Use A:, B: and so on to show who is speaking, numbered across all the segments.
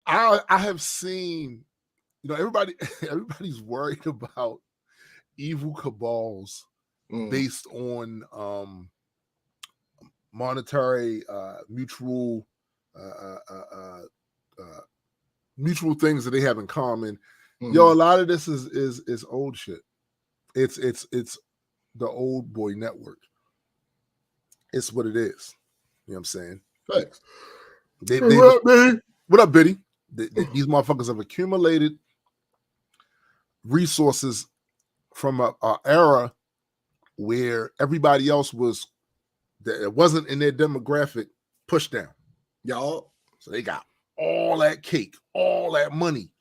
A: I have seen, everybody's worried about evil cabals based on monetary mutual mutual things that they have in common. Yo, a lot of this is old shit. It's the old boy network. It's what it is. You know what I'm saying?
B: Thanks.
A: What up, Biddy? These motherfuckers have accumulated resources from a era where everybody else it wasn't in their demographic pushed down.
B: Y'all.
A: So they got all that cake, all that money.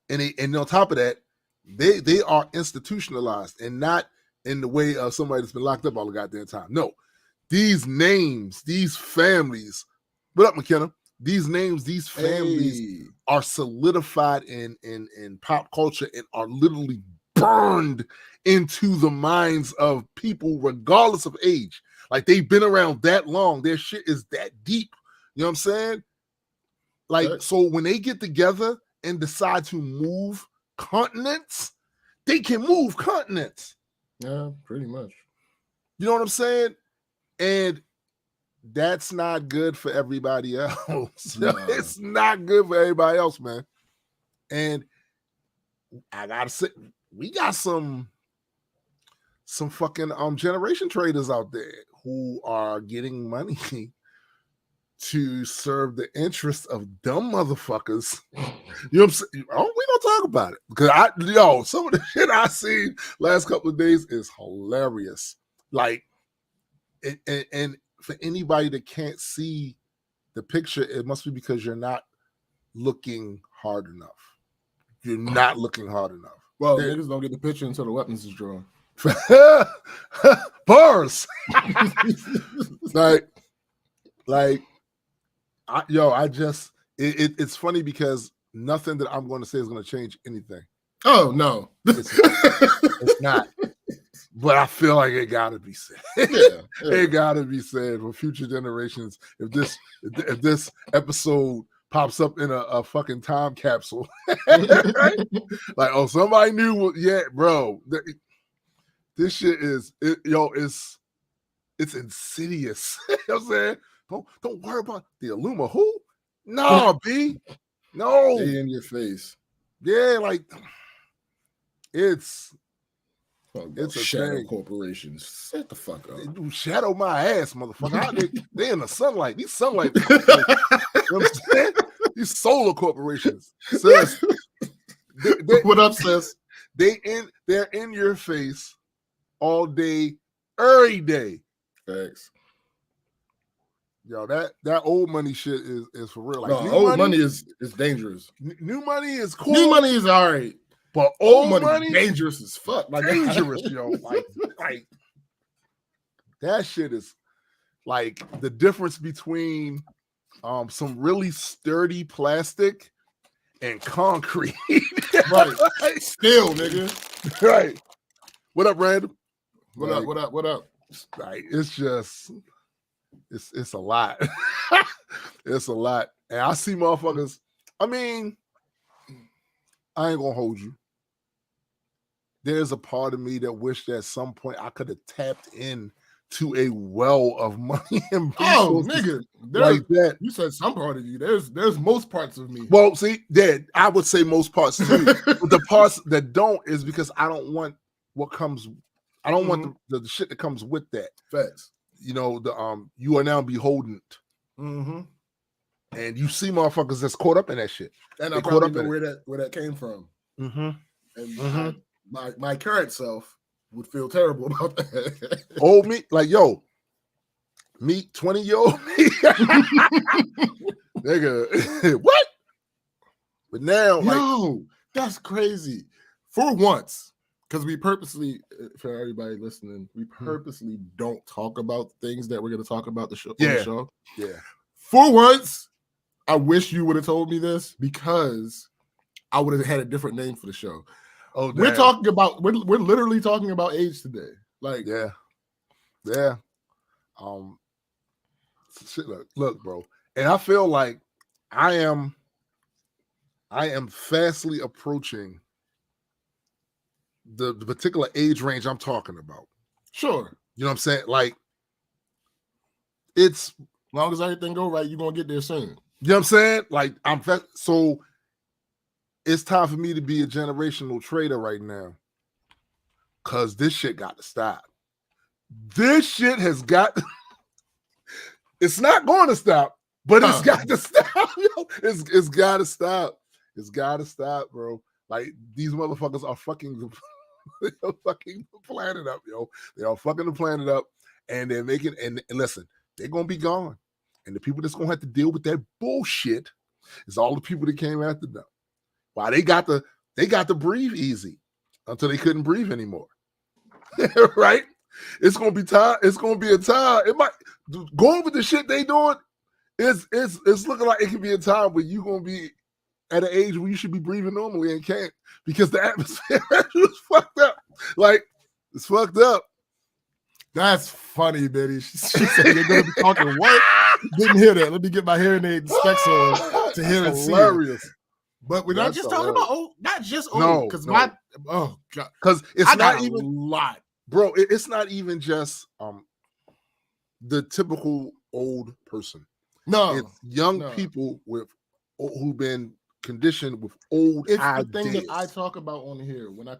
A: And on top of that, they are institutionalized and not in the way of somebody that's been locked up all the goddamn time. No. These names, these families. What up, McKenna? These names, these families are solidified in pop culture and are literally burned into the minds of people regardless of age. Like, they've been around that long. Their shit is that deep. You know what I'm saying? Like, so when they get together and decide to move continents, they can move continents.
B: Yeah, pretty much.
A: You know what I'm saying? And that's not good for everybody else. No. It's not good for everybody else, man. And I gotta say, we got some fucking generation traders out there who are getting money to serve the interests of dumb motherfuckers. You know what I'm saying? Oh, we don't talk about it. Because some of the shit I seen last couple of days is hilarious. Like, and for anybody that can't see the picture, it must be because you're not looking hard enough. You're not looking hard enough.
B: Well, niggas don't get the picture until the weapons is drawn.
A: Bars. It's funny because nothing that I'm going to say is going to change anything.
B: Oh, no.
A: It's not. But I feel like it gotta be said. Yeah. It gotta be said for future generations. If this episode pops up in a fucking time capsule, right? Like, oh, somebody knew. Yeah, bro. This shit is it's insidious. You know what I'm saying? Don't worry about the Illuma. Who? No, B. No.
B: Stay in your face.
A: Yeah, like it's
B: a shadow corporations. Shut the fuck up.
A: They do shadow my ass, motherfucker. They in the sunlight. These sunlight. You know what I'm saying? These solar corporations. Sis,
B: what up, sis?
A: They're in your face all day, every day.
B: Thanks.
A: Yo, that old money shit is for real. Like,
B: old money is dangerous.
A: New money is cool.
B: New money is all right.
A: But old money
B: dangerous as fuck.
A: Like, dangerous, yo. Like that shit is like the difference between some really sturdy plastic and concrete.
B: Right. Steel, nigga.
A: Right. What up, Random?
B: What up?
A: Like, it's just it's a lot. It's a lot. And I see motherfuckers. I mean, I ain't gonna hold you. There's a part of me that wished at some point I could have tapped in to a well of money and
B: nigga,
A: like that.
B: You said some part of you. There's most parts of me.
A: Well, see, I would say most parts too. But the parts that don't is because I don't want what comes. I don't want the shit that comes with that.
B: Facts.
A: You know, you are now beholden.
B: Mm-hmm.
A: And you see motherfuckers that's caught up in that shit.
B: And I probably know where that came from.
A: Mm-hmm.
B: And my current self would feel terrible about that.
A: Old me, like, yo, me, 20-year-old me. Nigga, what? But now,
B: like, that's crazy. For once, because we purposely, for everybody listening, we purposely don't talk about things that we're going to talk about on the show.
A: Yeah.
B: For once, I wish you would have told me this because I would have had a different name for the show.
A: Oh,
B: we're talking about we're literally talking about age today. Like,
A: yeah. Shit, look, bro. And I feel like I am I am fastly approaching the particular age range I'm talking about.
B: Sure.
A: You know what I'm saying? Like, it's
B: as long as everything go right, you're gonna get there soon.
A: You know what I'm saying? Like, so it's time for me to be a generational trader right now. Cause this shit got to stop. This shit has got it's not going to stop, but it's got to stop. Yo. It's gotta stop. It's gotta stop, bro. Like, these motherfuckers are fucking they're fucking the planet up, yo. They are fucking the planet up, and they're making and listen, they're gonna be gone. And the people that's gonna have to deal with that bullshit is all the people that came after them. Why they got to breathe easy until they couldn't breathe anymore. Right? It's gonna be time. It's gonna be a time. It might going with the shit they doing. It's looking like it could be a time where you're gonna be at an age where you should be breathing normally and can't because the atmosphere is fucked up. Like, it's fucked up.
B: That's funny, Betty. She said you're gonna be talking what? Didn't hear that. Let me get my hearing aid specs on to hear and see. Hilarious. But we're not just talking about old, not just old. Because God,
A: because it's not even
B: a lot,
A: bro. It's not even just the typical old person.
B: No,
A: it's young people who've been conditioned with old
B: it's
A: ideas.
B: The thing that I talk about on here when I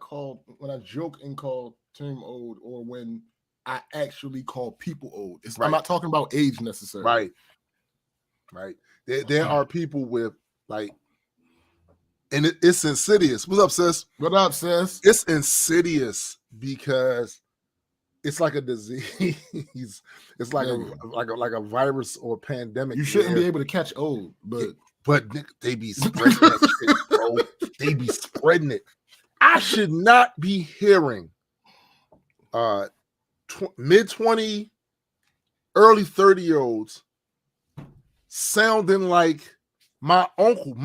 B: joke and call term old, or when I actually call people old. Right. I'm not talking about age necessarily.
A: Right. There are people with like, and it's insidious. What's up, sis?
B: What up, sis?
A: It's insidious because it's like a disease. It's like a virus or a pandemic.
B: You shouldn't be able to catch old,
A: but they be spreading that shit, bro. They be spreading it. I should not be hearing mid-20, early 30-year-olds sounding like my uncle.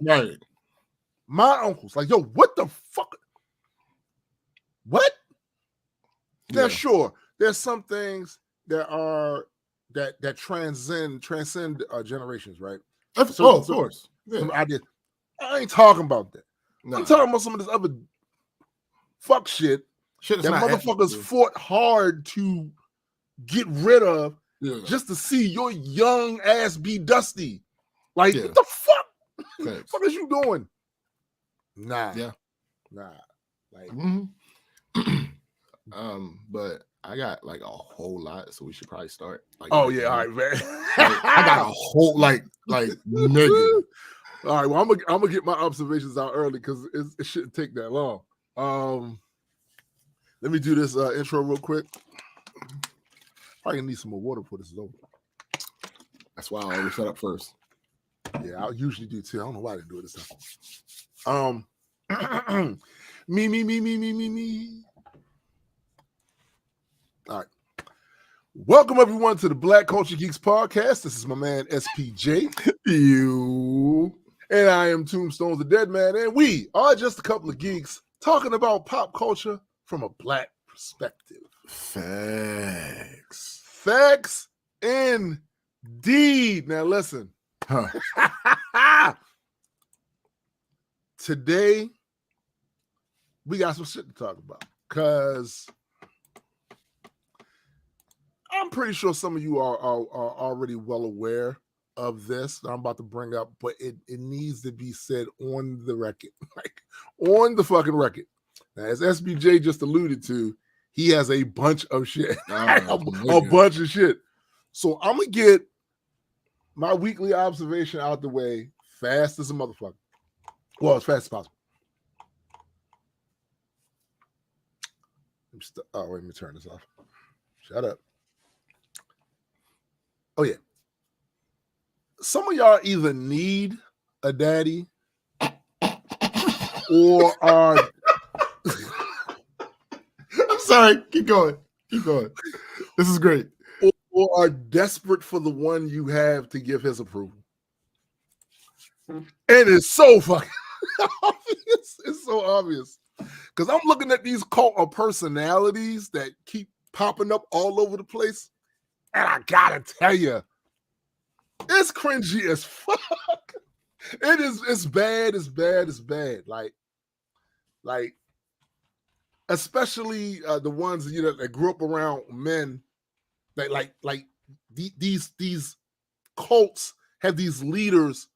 B: Right.
A: My uncle's like, yo, what the fuck? What? Yeah, sure. There's some things that are that transcend generations, right?
B: Of course. Yeah.
A: I ain't talking about that.
B: No.
A: I'm talking about some of this other fuck shit that motherfuckers fought hard to get rid of just to see your young ass be dusty. Like, what the fuck? What the fuck is you doing? Nah. Like,
B: but I got like a whole lot, so we should probably start. Like,
A: all right, man.
B: I got a whole like nigga.
A: All right, well, I'm gonna get my observations out early because it shouldn't take that long. Let me do this intro real quick. Probably need some more water before this is over.
B: That's why I always shut up first.
A: Yeah, I usually do too. I don't know why I didn't do it this time. Me. All right. Welcome everyone to the Black Culture Geeks podcast. This is my man SPJ.
B: You.
A: And I am Tombstones the Dead Man, and we are just a couple of geeks talking about pop culture from a black perspective. Facts indeed. Now listen. Today we got some shit to talk about because I'm pretty sure some of you are already well aware of this that I'm about to bring up, but it needs to be said on the record, like on the fucking record. Now, as SBJ just alluded to, he has a bunch of shit, a bunch of shit. So I'm gonna get my weekly observation out the way fast as a motherfucker. Well, as fast as possible. Let me turn this off. Shut up. Oh, yeah. Some of y'all either need a daddy or are...
B: I'm sorry. Keep going. This is great.
A: Or are desperate for the one you have to give his approval. And it's so fucking obvious. It's so obvious. Because I'm looking at these cult of personalities that keep popping up all over the place. And I gotta tell you, it's cringy as fuck. It is. It's bad. It's bad. It's bad. Like, especially the ones that grew up around men that these cults have these leaders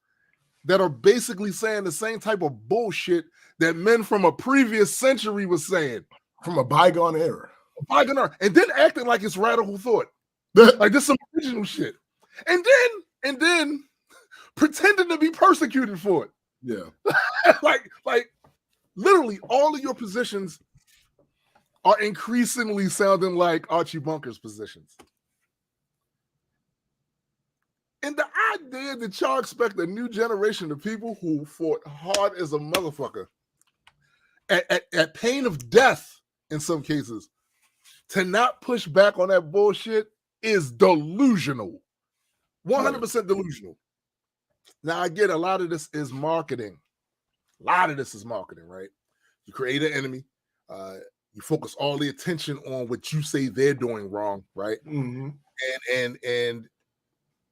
A: that are basically saying the same type of bullshit that men from a previous century was saying.
B: From a bygone era.
A: And then acting like it's radical thought. Like this some original shit. And then pretending to be persecuted for it.
B: Yeah.
A: like literally all of your positions are increasingly sounding like Archie Bunker's positions. And the idea that y'all expect a new generation of people who fought hard as a motherfucker at pain of death in some cases to not push back on that bullshit is delusional. 100% delusional. Now, I get a lot of this is marketing. Right? You create an enemy. You focus all the attention on what you say they're doing wrong, right?
B: Mm-hmm.
A: And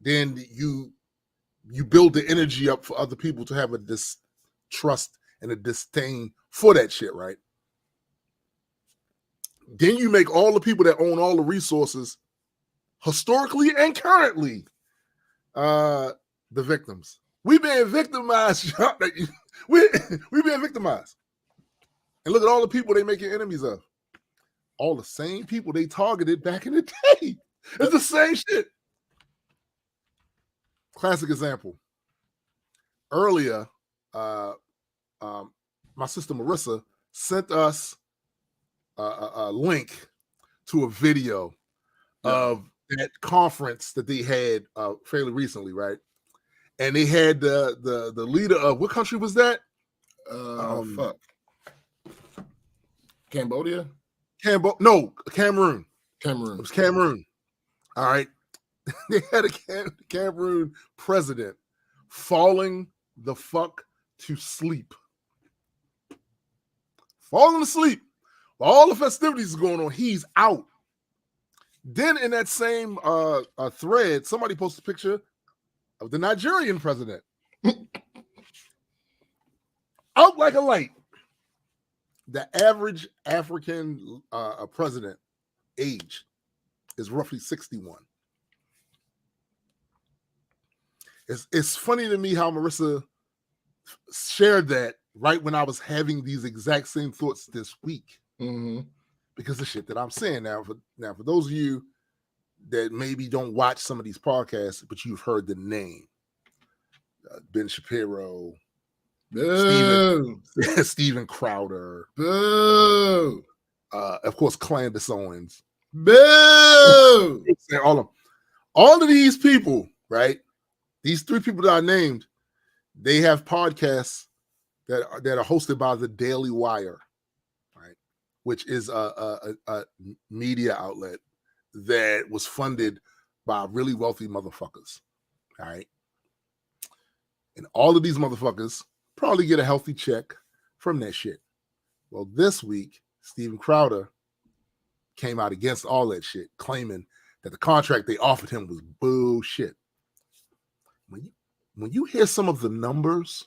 A: then you build the energy up for other people to have a distrust and a disdain for that shit, right? Then you make all the people that own all the resources historically and currently the victims. We've been victimized. We've been victimized. And look at all the people they making enemies of. All the same people they targeted back in the day. It's the same shit. Classic example. Earlier, my sister Marissa sent us a link to a video of that conference that they had fairly recently, right? And they had the leader of what country was that?
B: Cambodia?
A: No, Cameroon.
B: It
A: was Cameroon. All right. They had a Cameroon president falling the fuck to sleep. Falling asleep. While all the festivities are going on, he's out. Then in that same thread, somebody posted a picture of the Nigerian president. Out like a light. The average African president age is roughly 61. It's funny to me how Marissa shared that right when I was having these exact same thoughts this week.
B: Mm-hmm.
A: Because the shit that I'm saying now, for those of you that maybe don't watch some of these podcasts, but you've heard the name, Ben Shapiro, Steven Crowder,
B: Boo.
A: Of course, Candace Owens,
B: Boo.
A: all of these people, right? These three people that I named, they have podcasts that are hosted by the Daily Wire, right? Which is a media outlet that was funded by really wealthy motherfuckers, all right? And all of these motherfuckers probably get a healthy check from that shit. Well, this week, Steven Crowder came out against all that shit, claiming that the contract they offered him was bullshit. When you hear some of the numbers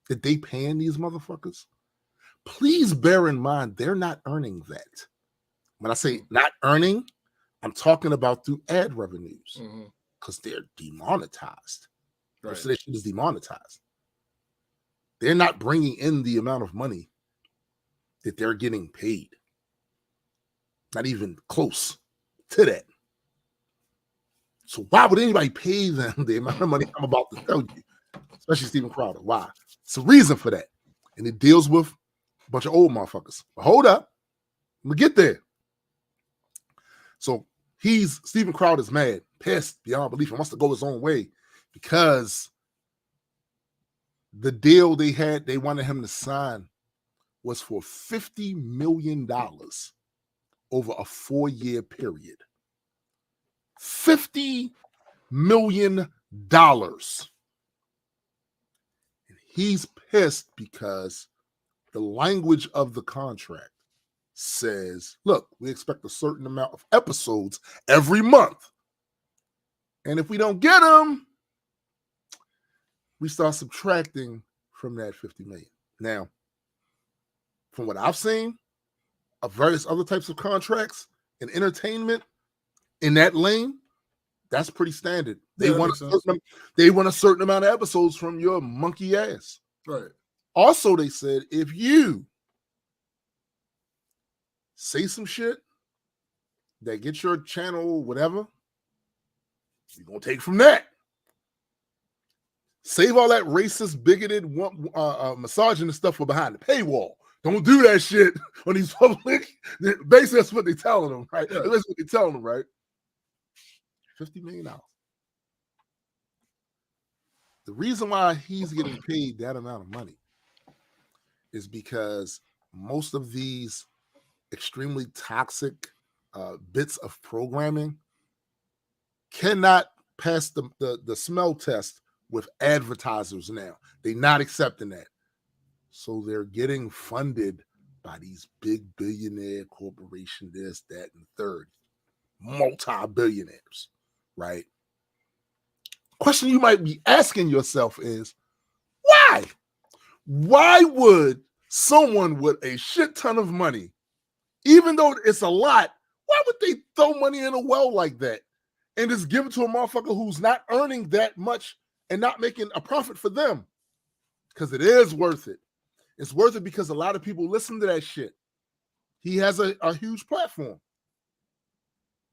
A: that they paying these motherfuckers, please bear in mind they're not earning that. When I say not earning, I'm talking about through ad revenues because they're demonetized. Right. So that shit is demonetized. They're not bringing in the amount of money that they're getting paid. Not even close to that. So why would anybody pay them the amount of money I'm about to tell you? Especially Steven Crowder. Why? It's a reason for that. And it deals with a bunch of old motherfuckers. But hold up. I'm going to get there. So Steven Crowder's mad, pissed beyond belief. He wants to go his own way because the deal they wanted him to sign was for $50 million over a 4-year period. $50 million. And he's pissed because the language of the contract says, look, we expect a certain amount of episodes every month. And if we don't get them, we start subtracting from that 50 million. Now, from what I've seen of various other types of contracts and entertainment in that lane, that's pretty standard. They want a certain amount of episodes from your monkey ass.
B: Right.
A: Also, they said if you say some shit that gets your channel whatever, you're gonna take from that. Save all that racist, bigoted, misogynist stuff for behind the paywall. Don't do that shit on these public. Basically, that's what they're telling them, right? Yeah. That's what they're telling them, right? $50 million. The reason why he's getting paid that amount of money is because most of these extremely toxic bits of programming cannot pass the smell test with advertisers now. They're not accepting that. So they're getting funded by these big billionaire corporations, this, that, and third. Multi-billionaires, right? Question you might be asking yourself is, why? Why would someone with a shit ton of money, even though it's a lot, why would they throw money in a well like that and just give it to a motherfucker who's not earning that much and not making a profit for them? Because it is worth it. It's worth it because a lot of people listen to that shit. He has a huge platform.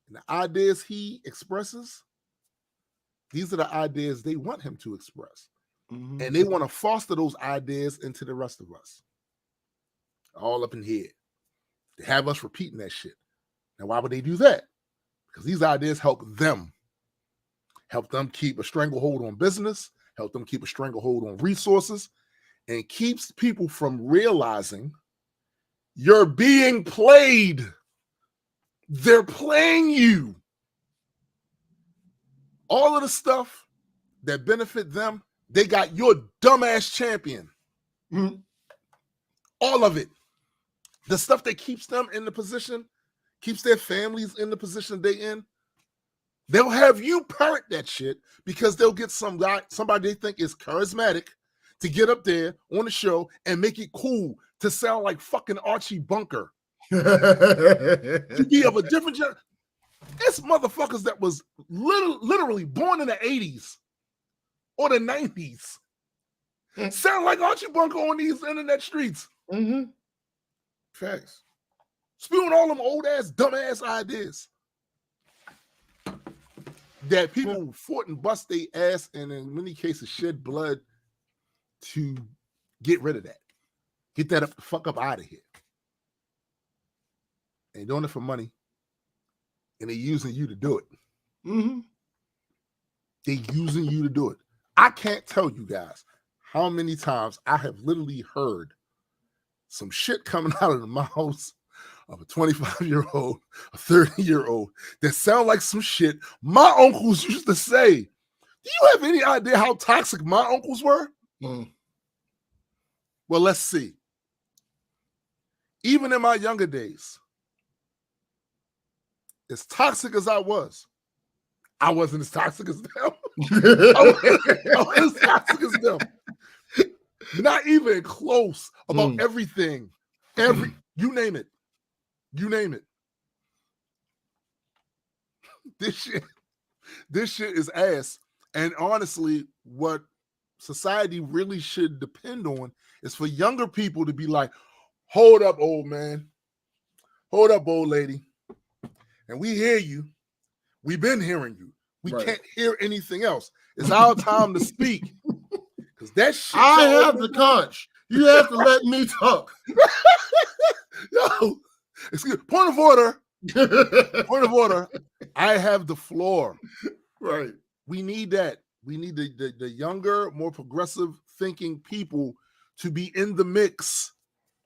A: And the ideas he expresses, these are the ideas they want him to express. Mm-hmm. And they want to foster those ideas into the rest of us. All up in here. They have us repeating that shit. Now, why would they do that? Because these ideas help them keep a stranglehold on business, help them keep a stranglehold on resources, and keeps people from realizing you're being played. They're playing you. All of the stuff that benefit them, they got your dumbass champion. Mm-hmm. All of it. The stuff that keeps them in the position, keeps their families in the position they in, they'll have you parrot that shit because they'll get somebody they think is charismatic to get up there on the show and make it cool to sound like fucking Archie Bunker. To be of a different generation. It's motherfuckers that was literally born in the 80s or the 90s. Sound like Archie Bunker on these internet streets.
B: Mm-hmm. Facts.
A: Spewing all them old ass, dumb ass ideas that people fought and bust their ass and in many cases shed blood to get rid of that. Get that fuck up out of here. They're doing it for money. And they're using you to do it. Mm-hmm. They're using you to do it. I can't tell you guys how many times I have literally heard some shit coming out of the mouths of a 25-year-old, a 30-year-old that sound like some shit my uncles used to say. Do you have any idea how toxic my uncles were? Mm. Well, let's see. Even in my younger days, as toxic as I wasn't as toxic as them. I wasn't as toxic as them. Not even close about everything. You name it. You name it. This shit is ass. And honestly, what society really should depend on is for younger people to be like, hold up, old man. Hold up, old lady. And we hear you. We've been hearing you. We can't hear anything else. It's our time to speak. Because that shit.
B: I have the conch. You have to let me talk.
A: Yo, excuse me. Point of order. Point of order. I have the floor.
B: Right.
A: We need that. We need the younger, more progressive thinking people to be in the mix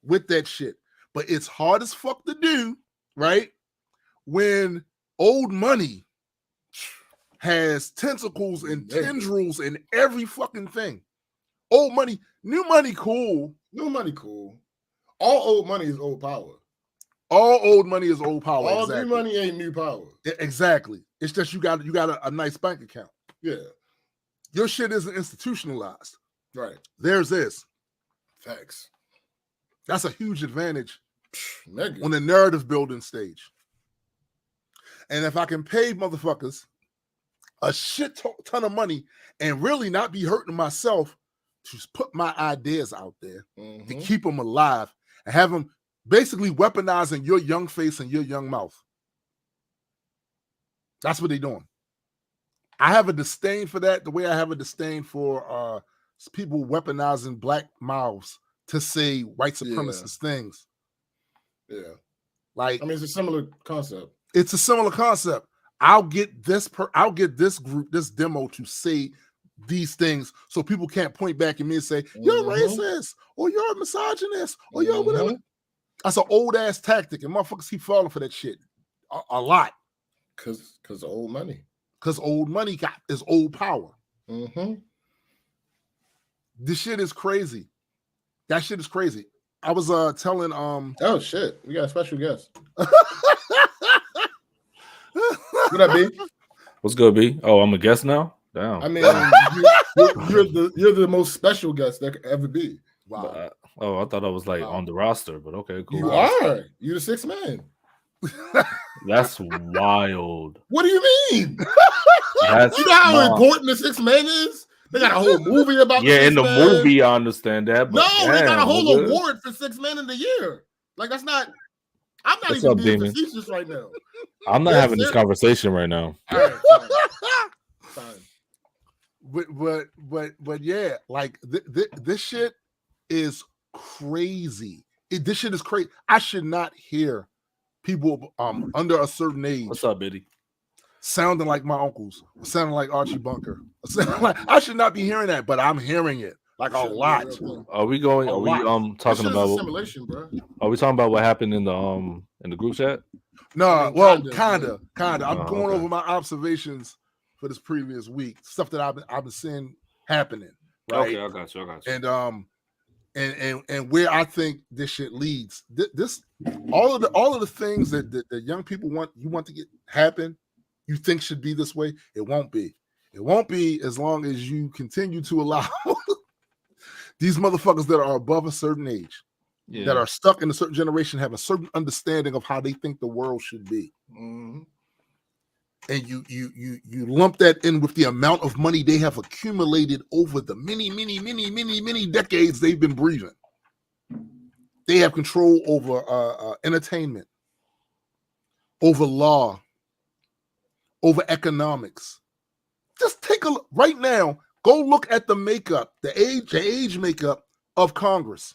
A: with that shit. But it's hard as fuck to do, right? When old money has tentacles and tendrils and every fucking thing. Old money, new money, cool.
B: New money, cool. All old money is old power.
A: All old money is old power.
B: All new money ain't new power.
A: Exactly. It's just you got a nice bank account.
B: Yeah.
A: Your shit isn't institutionalized.
B: Right.
A: There's this.
B: Facts.
A: That's a huge advantage
B: Nigga.
A: on the narrative building stage. And if I can pay motherfuckers a shit ton of money and really not be hurting myself to put my ideas out there to keep them alive and have them basically weaponizing your young face and your young mouth. That's what they're doing. I have a disdain for that, the way I have a disdain for people weaponizing black mouths to say white supremacist things.
B: Yeah.
A: Like,
B: I mean, it's a similar concept.
A: It's a similar concept. I'll get this group, this demo to say these things so people can't point back at me and say, you're racist, or you're a misogynist, or you're whatever. That's an old ass tactic, and motherfuckers keep falling for that shit a lot.
B: Cause old money.
A: Because old money is old power. This shit is crazy. That shit is crazy. I was telling
B: oh shit, we got a special guest. What up, B?
C: What's good, B? Oh, I'm a guest now? Damn.
B: I mean, you're the most special guest that could ever be.
A: Wow.
C: I thought I was like on the roster, but okay, cool.
B: You are. You're the sixth man.
C: That's wild.
B: What do you mean? You know how important the sixth man is? They got a whole movie about
C: in the movie, I understand that. But
B: no, they got a whole award for sixth man in the year. Like, that's not. I'm not even being facetious right now.
C: I'm not having this conversation right now.
B: All right, fine.
A: But yeah, like this shit is crazy. This shit is crazy. I should not hear people under a certain age.
C: What's up, Biddy?
A: Sounding like my uncles, sounding like Archie Bunker. I should not be hearing that, but I'm hearing it like a lot.
C: Are we talking about
B: simulation, bro?
C: Are we talking about what happened in the group chat?
A: No, well, kinda. I'm going over my observations for this previous week, stuff that I've been seeing happening. Right?
C: Okay, I got you.
A: And where I think this shit leads. This all of the things that the young people want to get happen. You think should be this way, it won't be. It won't be as long as you continue to allow these motherfuckers that are above a certain age, that are stuck in a certain generation, have a certain understanding of how they think the world should be. And you lump that in with the amount of money they have accumulated over the many decades they've been breathing. They have control over entertainment, over law, over economics. Just take a look right now. Go look at the makeup, the age makeup of Congress.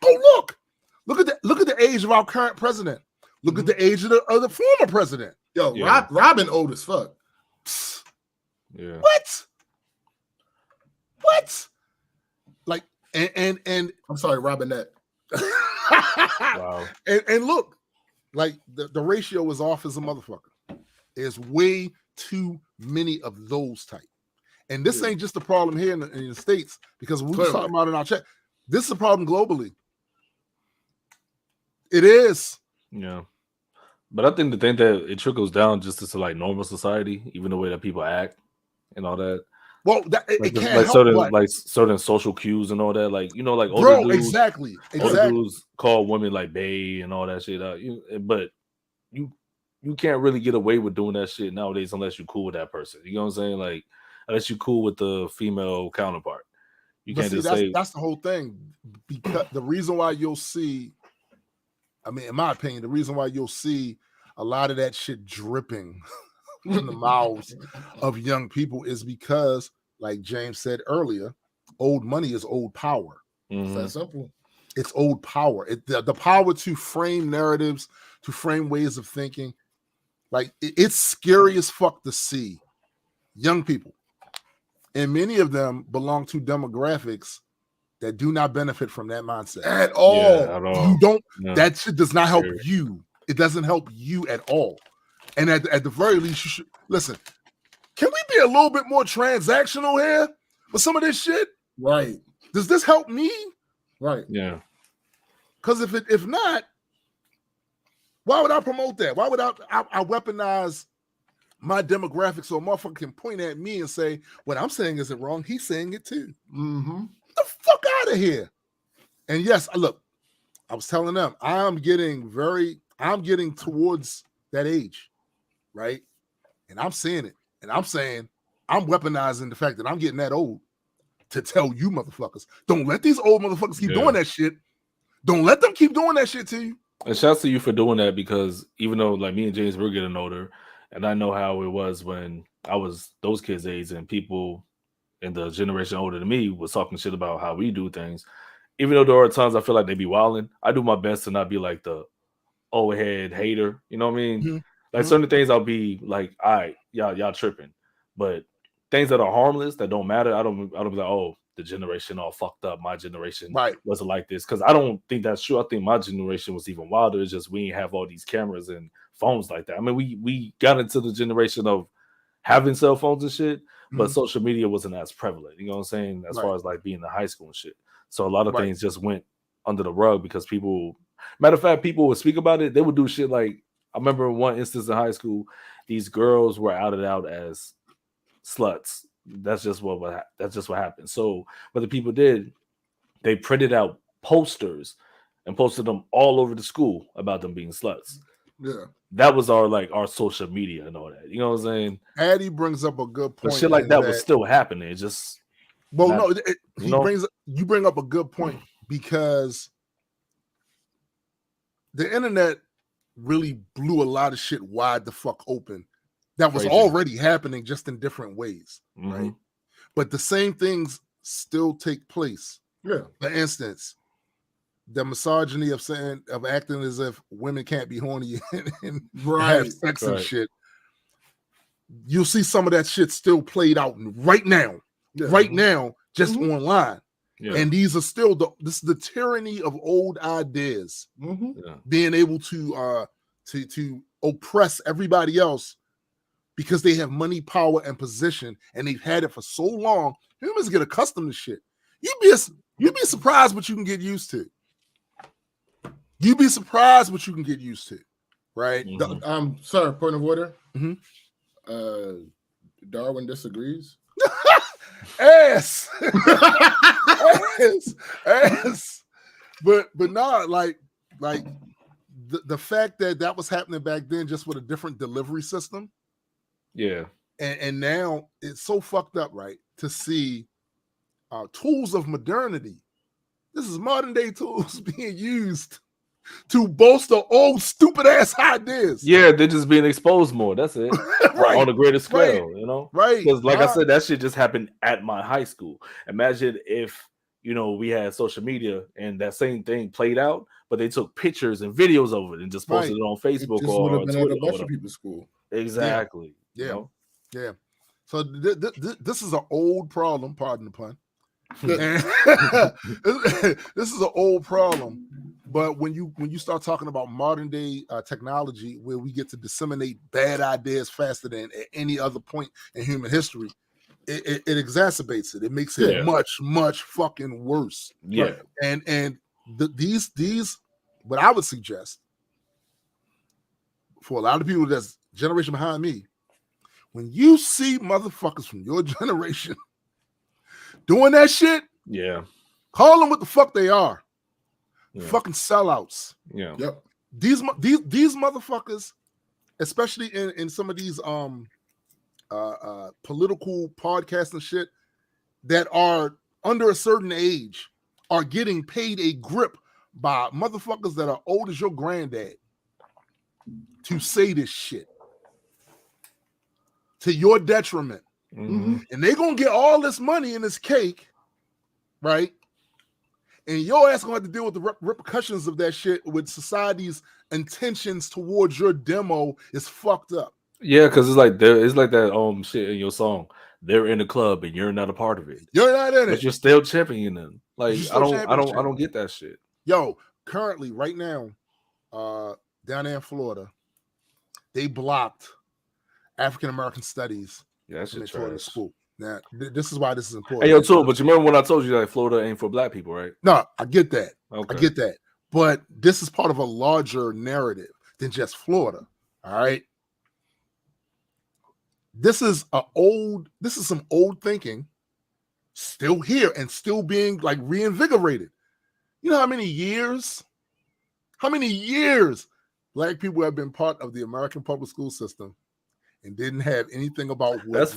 A: Go look. Look at the age of our current president. Look at the age of the former president.
B: Yo, Robin old as fuck.
C: Yeah.
A: What? Like and
B: I'm sorry, Robinette.
C: Wow.
A: And look, like the ratio is off as a motherfucker. There's way too many of those type. And this ain't just a problem here in the States, because we were talking about in our chat. This is a problem globally. It is.
C: Yeah. But I think the thing that it trickles down just to like normal society, even the way that people act and all that.
A: Well, it can't
C: help certain social cues and all that. Like, you know, like older dudes,
A: exactly.
C: Older dudes call women like bae and all that shit. But you can't really get away with doing that shit nowadays unless you're cool with that person. You know what I'm saying? Like, unless you're cool with the female counterpart. You can't just say
A: that's the whole thing. Because the reason why you'll see, I mean, in my opinion, the reason why you'll see a lot of that shit dripping from the mouths of young people is because, like James said earlier, old money is old power.
B: It's that simple.
A: It's old power. The power to frame narratives, to frame ways of thinking. Like, it's scary as fuck to see young people, and many of them belong to demographics that do not benefit from that mindset
B: at all.
C: Yeah, at all.
A: You don't. No. That shit does not help you. It doesn't help you at all. And at the very least, you should listen. Can we be a little bit more transactional here with some of this shit?
B: Right.
A: Does this help me?
B: Right.
C: Yeah.
A: Because if not, why would I promote that? Why would I weaponize my demographic so a motherfucker can point at me and say, what I'm saying isn't wrong. He's saying it too.
B: Mm-hmm.
A: Get the fuck out of here. And yes, look, I was telling them, I'm getting towards that age, right? And I'm seeing it. And I'm saying, I'm weaponizing the fact that I'm getting that old to tell you motherfuckers, don't let these old motherfuckers keep doing that shit. Don't let them keep doing that shit to you.
C: And shouts to you for doing that, because even though like me and James, we're getting older, and I know how it was when I was those kids' age, and people in the generation older than me was talking shit about how we do things. Even though there are times I feel like they be wilding, I do my best to not be like the old head hater. You know what I mean?
A: Mm-hmm.
C: Like certain things I'll be like, all right, y'all tripping. But things that are harmless, that don't matter, I don't be like, oh, the generation all fucked up. My generation wasn't like this. Because I don't think that's true. I think my generation was even wilder. It's just we didn't have all these cameras and phones like that. I mean, we got into the generation of having cell phones and shit, but social media wasn't as prevalent. You know what I'm saying? As far as like being in high school and shit. So a lot of things just went under the rug because people, matter of fact, people would speak about it. They would do shit like, I remember one instance in high school, these girls were outed out as sluts. That's just what happened. So what the people did, they printed out posters and posted them all over the school about them being sluts.
A: Yeah,
C: that was our social media and all that. You know what I'm saying?
A: Addie brings up a good point.
C: But shit like that was still happening. It just
A: you bring up a good point because the internet really blew a lot of shit wide the fuck open that was already happening, just in different ways, right? But the same things still take place.
B: Yeah.
A: For instance, the misogyny of acting as if women can't be horny and have sex and shit. You'll see some of that shit still played out right now. Yeah. Right now, just online. Yeah. And these are still this is the tyranny of old ideas. Being able to oppress everybody else because they have money, power, and position, and they've had it for so long. Humans get accustomed to shit. You'd be surprised what you can get used to. You'd be surprised what you can get used to, right?
B: Sir, point of order. Darwin disagrees.
A: Ass. But nah, like the fact that was happening back then, just with a different delivery system.
C: Yeah.
A: And now it's so fucked up, right? To see tools of modernity. This is modern day tools being used to bolster old stupid ass ideas.
C: Yeah, they're just being exposed more. That's it. On a greater scale, you know?
A: Right.
C: Because like I said, that shit just happened at my high school. Imagine if, we had social media and that same thing played out, but they took pictures and videos of it and just posted it on Facebook or
B: been
C: Twitter.
B: At a bunch of people's school.
C: Exactly.
A: Yeah. Yeah. So this is an old problem, pardon the pun. This is an old problem. But when you start talking about modern day technology, where we get to disseminate bad ideas faster than at any other point in human history, it exacerbates it. It makes it much fucking worse.
C: Yeah.
A: And these what I would suggest for a lot of people that's generation behind me, when you see motherfuckers from your generation doing that shit, call them what the fuck they are. Fucking sellouts.
C: Yeah.
B: Yep.
A: These motherfuckers, especially in some of these political podcasts and shit that are under a certain age, are getting paid a grip by motherfuckers that are old as your granddad to say this shit to your detriment. And they're gonna get all this money in this cake, right? And your ass gonna have to deal with the repercussions of that shit with society's intentions towards your demo is fucked up.
C: Yeah, because it's like that shit in your song. They're in the club and you're not a part of it.
A: You're not in it,
C: but you're still championing them. Like I don't get that shit.
A: Yo, currently, right now, down there in Florida, they blocked African American studies.
C: Yeah, that's just trash.
A: School. Now, this is why this is important.
C: Hey, yo, too, but you remember when I told you that Florida ain't for black people, right?
A: No, I get that.
C: Okay.
A: I get that. But this is part of a larger narrative than just Florida. All right. This is some old thinking, still here and still being like reinvigorated. You know how many years Black people have been part of the American public school system and didn't have anything about what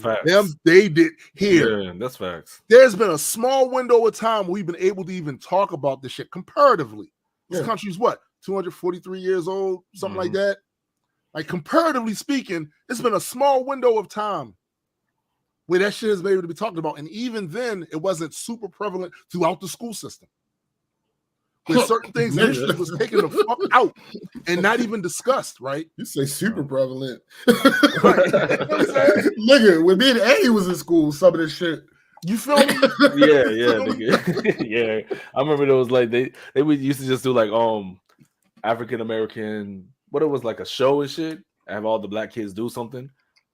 A: they did here.
C: Yeah, that's facts.
A: There's been a small window of time where we've been able to even talk about this shit comparatively. This country's what, 243 years old, something like that? Like, comparatively speaking, it's been a small window of time where that shit has been able to be talked about. And even then, it wasn't super prevalent throughout the school system. Where certain things was taken the fuck out and not even discussed, right?
B: You say super prevalent. Nigga, when me and Eddie was in school, some of this shit.
A: You feel me?
C: Nigga. Yeah. I remember it was like they used to just do like African American, what it was, like a show and shit. Have all the black kids do something.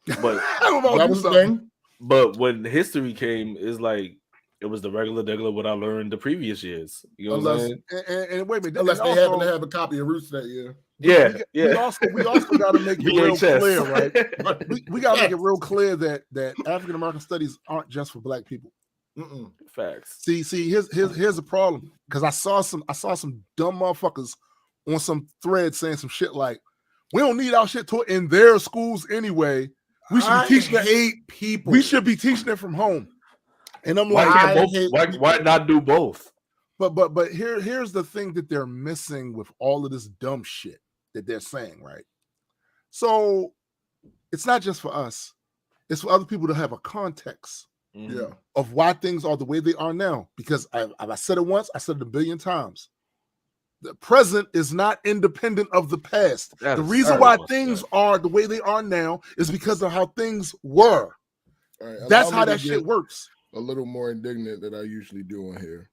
C: But
B: that was the thing.
C: But when history came, it's like it was the regular what I learned the previous years. You know what I'm saying?
A: And wait a minute.
B: Unless they happen to have a copy of Roots that year.
C: Yeah.
A: We also got to make it real clear, right? We got to make it real clear that African American studies aren't just for black people.
C: Facts.
A: See, here's the problem. Because I saw some dumb motherfuckers on some thread saying some shit like, we don't need our shit taught in their schools anyway. We should be teaching
B: people.
A: We should be teaching it from home. And I'm like,
C: why not do both?
A: But here's the thing that they're missing with all of this dumb shit that they're saying, right? So it's not just for us; it's for other people to have a context, of why things are the way they are now. Because I said it once, I said it a billion times. The present is not independent of the past. The reason why things are the way they are now is because of how things were.
B: Right,
A: that's how that shit works.
B: A little more indignant than I usually do on here.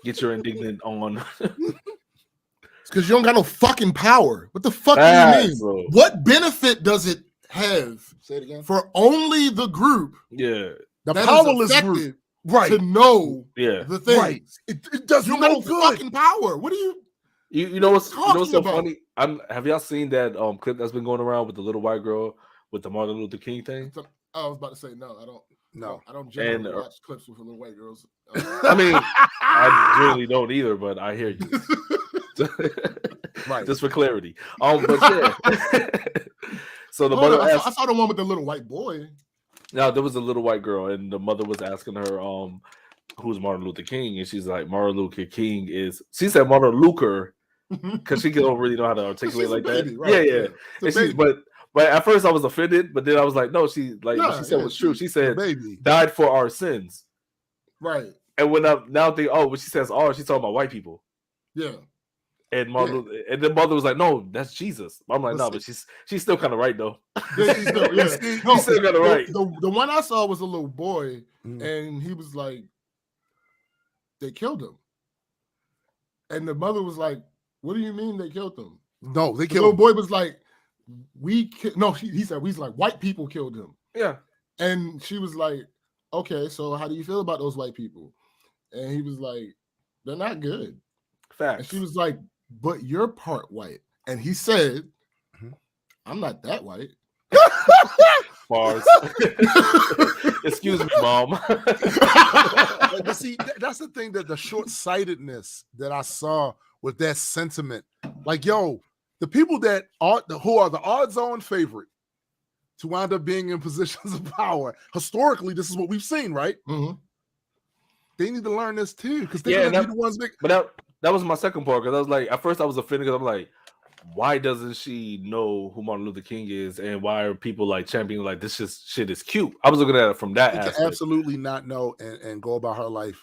C: Get your indignant on.
B: Because you don't got no fucking power. What the fuck do you mean? Bro. What benefit does it have?
A: Say it again.
B: For only the group.
C: Yeah.
A: The powerless group. Right.
B: To know the thing.
A: Right. It does
B: you
A: no
B: good. Fucking power. What do you?
C: You know what's so funny? Have y'all seen that clip that's been going around with the little white girl with the Martin Luther King thing?
B: I was about to say no. I don't.
A: No,
B: I don't generally watch clips with little white girls.
C: I mean, I generally don't either, but I hear you.
A: Right.
C: Just for clarity. But yeah. So the mother
B: I saw the one with the little white boy.
C: No, there was a little white girl, and the mother was asking her, who's Martin Luther King? And she's like, Martin Luther King is. She said Martin Luther because she don't really know how to articulate like
B: baby,
C: that.
B: Right?
C: Yeah. And she's but at first I was offended, but then I was like, no, she she said was true. She said died for our sins.
B: Right.
C: And when I now think, when she says she's talking about white people.
B: Yeah.
C: And and the mother was like, no, that's Jesus. I'm like, no, but she's still kind of right though.
B: She's still
C: kind of right.
B: The one I saw was a little boy, and he was like, they killed him. And the mother was like, what do you mean they killed him?
A: No, they killed him.
B: The little boy was like, he said, he's like, white people killed him.
C: Yeah.
B: And she was like, okay, so how do you feel about those white people? And he was like, they're not good.
C: Facts.
B: And she was like, but you're part white. And he said, I'm not that white.
C: Bars. Excuse me, Mom.
A: But see, that's the thing, that the short-sightedness that I saw with that sentiment. Like, yo, the people that are who are the odds-on favorite to wind up being in positions of power, historically, this is what we've seen, right?
B: Mm-hmm.
A: They need to learn this too, because they're gonna be the ones that.
C: But that was my second part, because I was like, at first I was offended because I'm like, why doesn't she know who Martin Luther King is, and why are people like championing like this shit is cute? I was looking at it from that aspect.
A: Can absolutely not know and go about her life.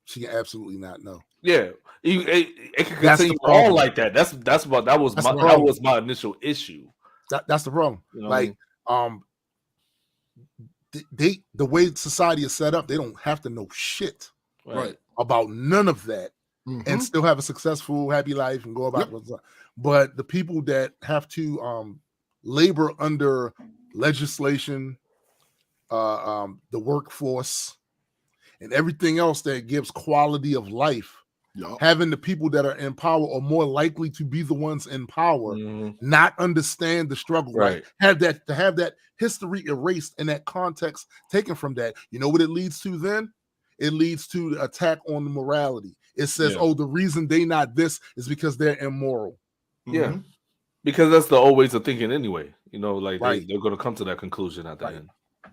A: She can absolutely not know.
C: Yeah, it can continue on like that. That was my initial issue.
A: That's the problem.
C: You know
A: like, the way society is set up, they don't have to know shit about none of that, and still have a successful, happy life and go about it. But the people that have to labor under legislation, the workforce, and everything else that gives quality of life having the people that are in power are more likely to be the ones in power, not understand the struggle, right? Have that history erased and that context taken from that. You know what it leads to then? It leads to the attack on the morality. It says, oh, the reason they not this is because they're immoral.
C: Yeah. Because that's the old ways of thinking anyway. You know, like they're going to come to that conclusion at the end.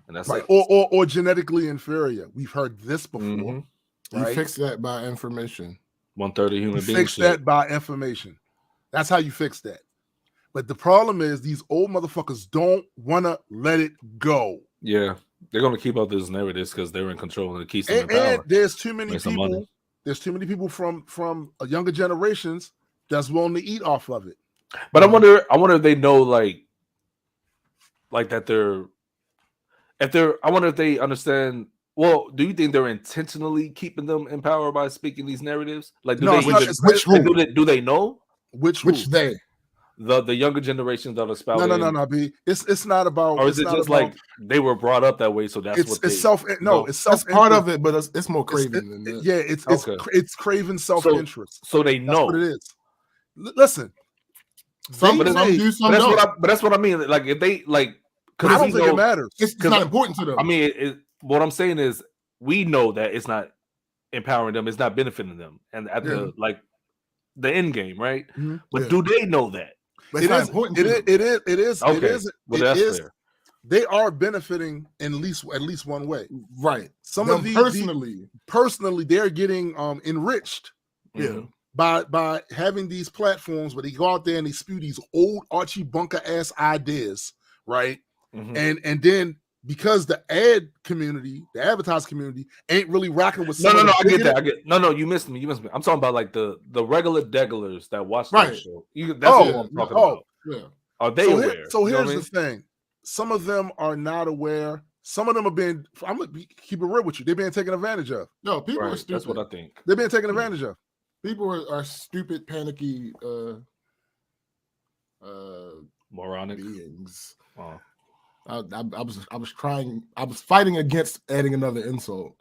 C: And that's
A: right. Or genetically inferior. We've heard this before.
B: You fix that by information.
C: 1/3 human beings.
A: Fix that by information. That's how you fix that. But the problem is these old motherfuckers don't want to let it go.
C: Yeah. They're going to keep up these narratives because they're in control and it keeps them in power.
A: And there's too many people. There's too many people from younger generations that's willing to eat off of it.
C: But I wonder if they know like that I wonder if they understand. Well, do you think they're intentionally keeping them in power by speaking these narratives? Like, do they know?
B: Which they?
C: The younger generations that are spouting.
A: No, B. It's not about.
C: Or is it just like they were brought up that way, so that's what
A: it's self. No, it's self.
B: That's part of it, but it's more craven than that.
A: Yeah, it's craven self-interest.
C: So they know
A: that's what it is. Listen,
B: some do, some don't.
C: But that's what I mean. Like if they like,
A: I don't think it matters.
B: It's not important to them.
C: I mean, what I'm saying is, we know that it's not empowering them. It's not benefiting them, and at the end game, right? But do they know that?
B: It is important.
A: It is.
C: Okay. Well, that's fair.
A: They are benefiting in at least one way,
B: right?
A: Some of these personally, they're getting enriched, by having these platforms where they go out there and they spew these old Archie Bunker ass ideas, right? And then because the ad community, the advertising community, ain't really rocking with.
C: No, I get that. No, you missed me. I'm talking about like the regular degglers that watch the show. That's what I'm talking about.
B: Yeah.
C: Are they aware?
A: So here's the thing: some of them are not aware. Some of them have been. I'm gonna keep it real with you. They're being taken advantage of.
B: No, people are stupid.
C: That's what I think.
A: They're being taken advantage of.
B: People are stupid, panicky,
C: moronic
B: beings.
C: Oh.
B: I was trying. I was fighting against adding another insult.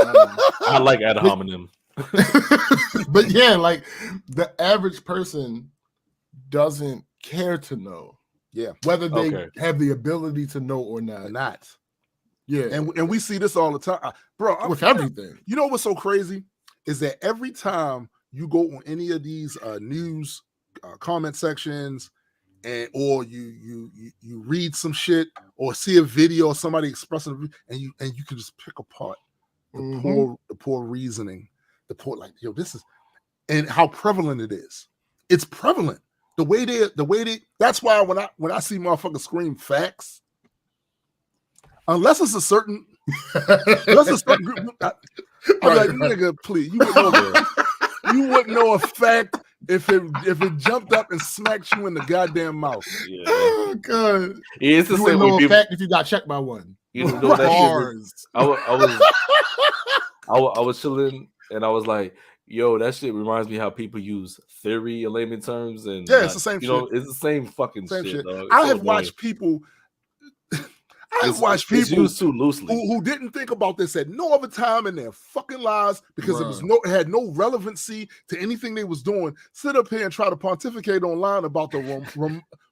C: I like ad hominem.
B: But yeah, like the average person doesn't care to know.
A: Yeah,
B: whether they have the ability to know or not. Yeah,
A: and we see this all the time, bro.
B: With everything.
A: You know what's so crazy is that every time you go on any of these news comment sections, or you read some shit or see a video of somebody expressing, and you can just pick apart the poor reasoning, the poor this is, and how prevalent it is. It's prevalent. The way they. That's why when I see motherfuckers scream facts, unless it's a certain group, I'm like, nigga, please, you wouldn't know a fact if it jumped up and smacked you in the goddamn mouth.
C: Yeah.
B: Oh god.
C: Yeah, it's the
B: you
C: same
B: wouldn't know a fact if you got checked by one.
C: You know that shit. I was chilling and I was like, yo, that shit reminds me how people use theory in layman terms, and
A: it's the same shit.
C: It's the same fucking shit. Dog.
A: I have watched people.
C: It's used too loosely
A: who didn't think about this at no other time in their fucking lives because it had no relevancy to anything they was doing. Sit up here and try to pontificate online about the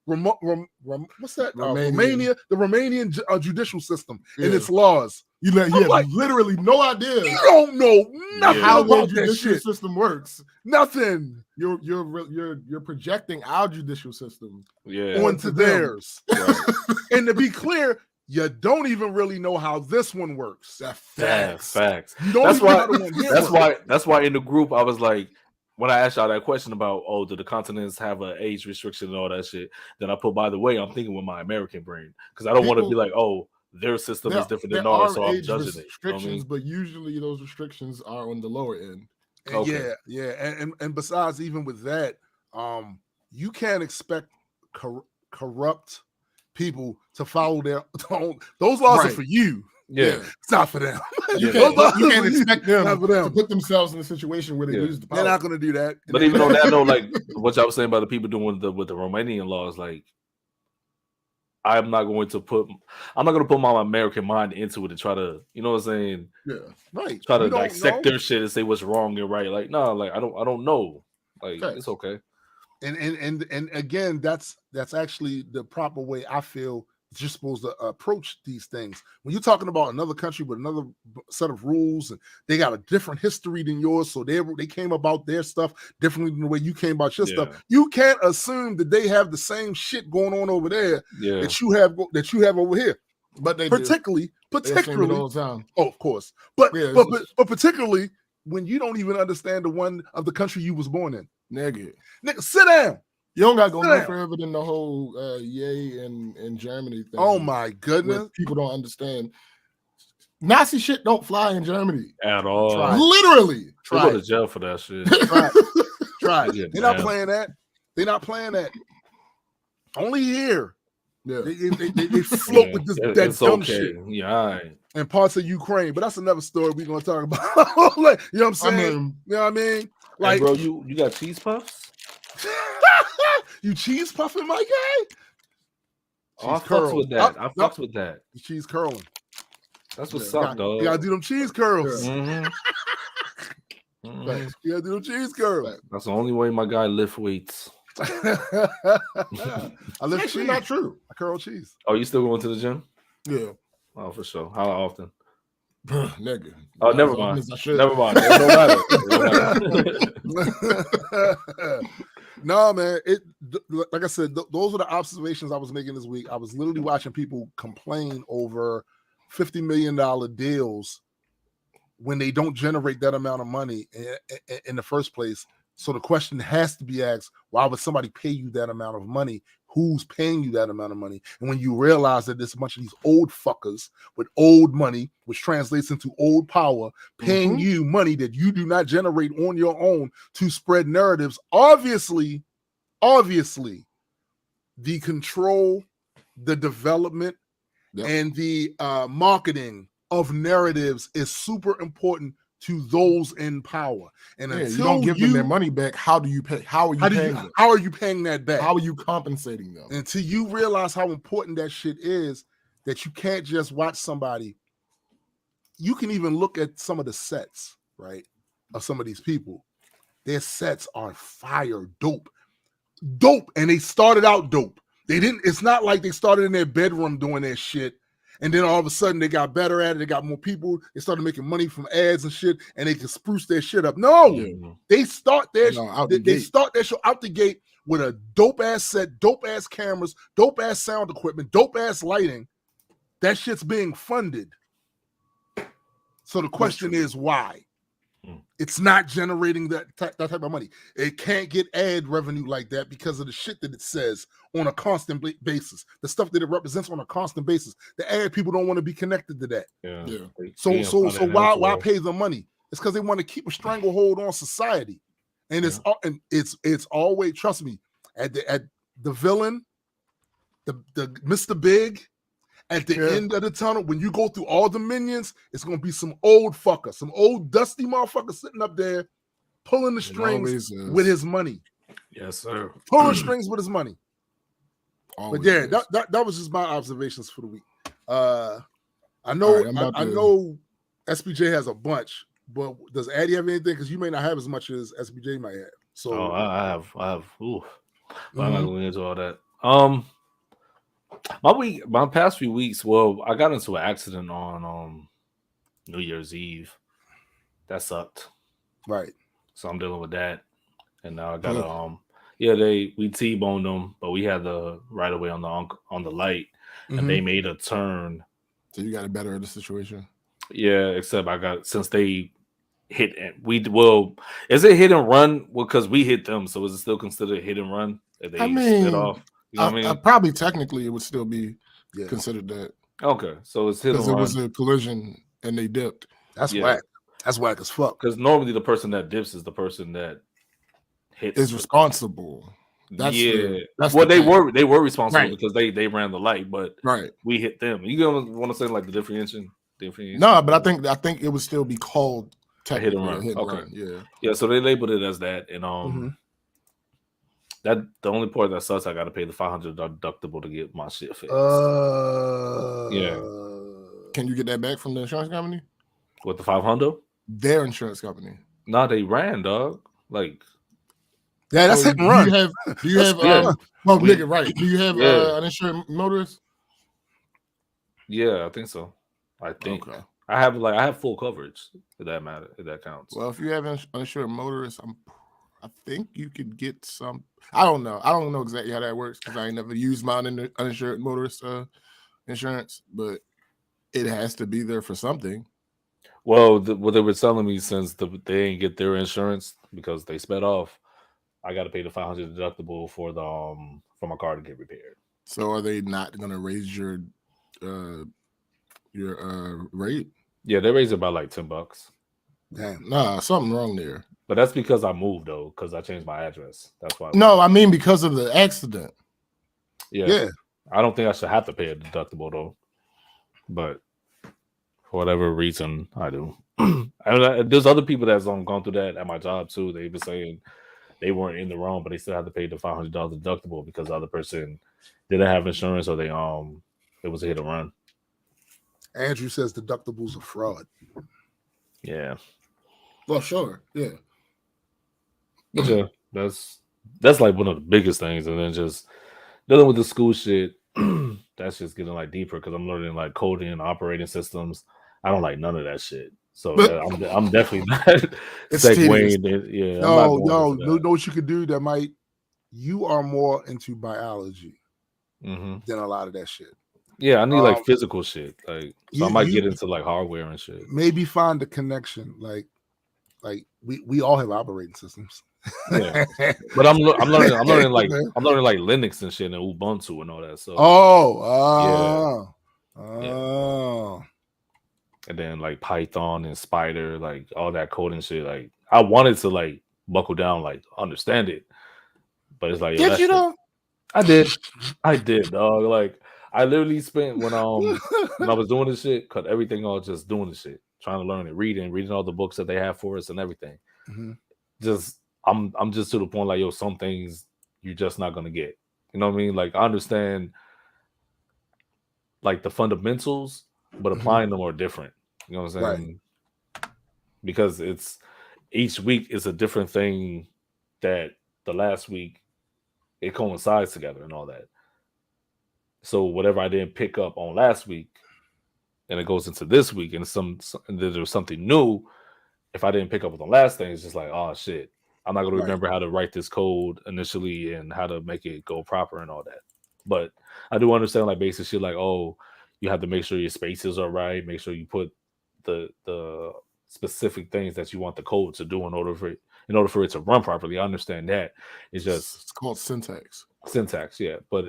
A: what's that? Romania, the Romanian judicial system and its laws.
B: You have literally no idea.
A: You don't know nothing
B: how
A: about
B: the
A: that
B: judicial
A: shit.
B: system works.
A: Nothing.
B: You're projecting our judicial system
A: onto theirs. Right. And to be clear, you don't even really know how this one works.
C: Facts.
A: That's
C: why in the group I was like, when I asked y'all that question about, do the continents have an age restriction and all that shit, then I put, by the way, I'm thinking with my American brain because I don't want to be like, their system is different than ours, so I'm judging it.
B: Restrictions, you know but usually those restrictions are on the lower end.
A: And besides, even with that, you can't expect corrupt people to follow their own. Those laws are for you.
C: Yeah,
A: it's not for them.
B: You can't expect them to put themselves in a situation where they lose the power.
A: They're not going to do that.
C: But even on that note, like what y'all was saying about the people doing with the Romanian laws, like I'm not going to put my American mind into it and try to, you know what I'm saying?
B: Yeah, right.
C: Try to dissect their shit and say what's wrong and right. Like, no, like I don't know. Like, it's okay.
A: And again, that's actually the proper way I feel you're supposed to approach these things. When you're talking about another country with another set of rules, and they got a different history than yours, so they came about their stuff differently than the way you came about your stuff. You can't assume that they have the same shit going on over there that you have over here.
B: But they
A: particularly
B: all the time.
A: Oh, of course, but particularly when you don't even understand the one of the country you was born in.
B: Nigga,
A: sit down.
B: You don't got to go no further than the whole yay and Germany thing.
A: Oh my goodness.
B: People don't understand. Nazi shit don't fly in Germany.
C: At all.
B: Literally.
C: They go to jail for that shit.
A: Try it. They're not playing that. They're not playing that. Only here.
B: Yeah.
A: They float with that dumb shit.
C: Yeah, all right.
A: And parts of Ukraine. But that's another story we're going to talk about. Like, you know what I'm saying? You know what I mean? Like,
C: hey, bro, you got cheese puffs?
A: You cheese puffing, my guy?
C: I fucks with that. I fucks with that.
A: The cheese curling.
C: That's what's up, dog.
A: You gotta do them cheese curls.
C: Mm-hmm.
A: You gotta do them cheese curls.
C: That's the only way my guy lift weights.
A: I lift
B: actually
A: cheese.
B: Not true.
A: I curl cheese.
C: Oh, you still going to the gym?
B: Yeah.
C: Oh, for sure. How often?
B: Nigga.
C: Oh, never mind. Never mind. It don't matter.
A: No, man. Like I said, those are the observations I was making this week. I was literally watching people complain over $50 million deals when they don't generate that amount of money in the first place. So the question has to be asked, why would somebody pay you that amount of money? Who's paying you that amount of money? And when you realize that there's a bunch of these old fuckers with old money, which translates into old power, paying you money that you do not generate on your own to spread narratives, obviously, the control, the development, and the marketing of narratives is super important to those in power. And until
B: you don't give them their money back, how do you pay? How are you paying them?
A: How are you paying that back?
B: How are you compensating them?
A: Until you realize how important that shit is, that you can't just watch somebody. You can even look at some of the sets, right, of some of these people. Their sets are fire, dope. And they started out dope. It's not like they started in their bedroom doing their shit, and then all of a sudden they got better at it. They got more people. They started making money from ads and shit, and they can spruce their shit up. No, they start their they start their show out the gate with a dope ass set, dope ass cameras, dope ass sound equipment, dope ass lighting. That shit's being funded. So the question is why? It's not generating that type of money. It can't get ad revenue like that because of the shit that it says on a constant basis. The stuff that it represents on a constant basis. The ad people don't want to be connected to that. So why pay the money? It's because they want to keep a stranglehold on society. And it's always, trust me, at the villain, the Mr. Big. At the end of the tunnel, when you go through all the minions, it's going to be some old fucker, some old dusty motherfucker sitting up there pulling the strings with his money.
C: Yes, sir.
A: Pulling strings with his money. But yeah, that was just my observations for the week. I know SBJ has a bunch, but does Addy have anything? Because you may not have as much as SBJ might have. So
C: I have. Ooh. But I'm not going into all that. My past few weeks, well, I got into an accident on New Year's Eve. That sucked.
A: Right.
C: So I'm dealing with that. And now I got we T-boned them, but we had the right of way on the light, and they made a turn.
B: So you got it better in the situation?
C: Yeah, except since they hit is it hit and run? Well, because we hit them, so is it still considered hit and run if they split off? You know what I mean?
B: Probably technically it would still be considered that.
C: Okay, so it's hit and run.
B: Because it was a collision and they dipped.
A: That's whack. That's whack as fuck.
C: Because normally the person that dips is the person that hits.
B: Is responsible.
C: They were responsible because they ran the light, but we hit them. You gonna want to say like the differentiation?
B: No, but I think it would still be called
C: hit and run. Okay, yeah. So they labeled it as that, and That the only part that sucks. I got to pay the $500 deductible to get my shit fixed. Yeah.
B: Can you get that back from the insurance company?
C: With the $500?
B: Their insurance company.
C: Nah, they ran, dog. Like,
A: yeah, that's hit and run.
B: Do you have nigga, right? Do you have uninsured motorists?
C: Yeah, I think so. I think I have full coverage. If that matter, if that counts.
B: Well, if you have uninsured motorists, I think you could get some. I don't know. I don't know exactly how that works because I ain't never used my uninsured motorist insurance, but it has to be there for something.
C: Well, what they were telling me, since they didn't get their insurance because they sped off, I got to pay the $500 deductible for my car to get repaired.
B: So are they not going to raise your rate?
C: Yeah, they raised it by like $10.
B: Damn, nah, something wrong there.
C: But that's because I moved though, because I changed my address. That's why.
B: No, I mean because of the accident.
C: Yeah. I don't think I should have to pay a deductible though, but for whatever reason, I do. There's other people that's gone through that at my job too. They've been saying they weren't in the wrong, but they still had to pay the $500 deductible because the other person didn't have insurance, or it was a hit and run.
A: Andrew says deductibles are fraud.
C: Yeah.
B: Well, sure. Yeah.
C: But yeah, that's like one of the biggest things, and then just dealing with the school shit. That's just getting like deeper because I'm learning like coding and operating systems. I don't like none of that shit. So I'm definitely not segueing. Yeah.
A: No, know what you could do that might. You are more into biology than a lot of that shit.
C: Yeah, I need like physical shit. Like, so I might get into like hardware and shit.
A: Maybe find a connection. Like we all have operating systems.
C: Yeah, but I'm learning like Linux and shit and Ubuntu and all that. So yeah. And then like Python and Spider, like all that coding shit. Like I wanted to like buckle down, like understand it, but it's like
B: did you know?
C: I did, dog. Like I literally spent when I was doing this shit, cut everything off, just doing this shit, trying to learn it, reading all the books that they have for us and everything. Just I'm just to the point like, yo, some things you're just not gonna get. You know what I mean? Like I understand like the fundamentals, but applying them are different. You know what I'm saying? Right. Because it's each week is a different thing that the last week it coincides together and all that. So whatever I didn't pick up on last week, and it goes into this week, and there's something new. If I didn't pick up on the last thing, it's just like, oh shit, I'm not gonna remember how to write this code initially and how to make it go proper and all that. But I do understand like basic shit, like you have to make sure your spaces are right, make sure you put the specific things that you want the code to do in order for it to run properly. I understand that. It's
B: called syntax.
C: Syntax, yeah, but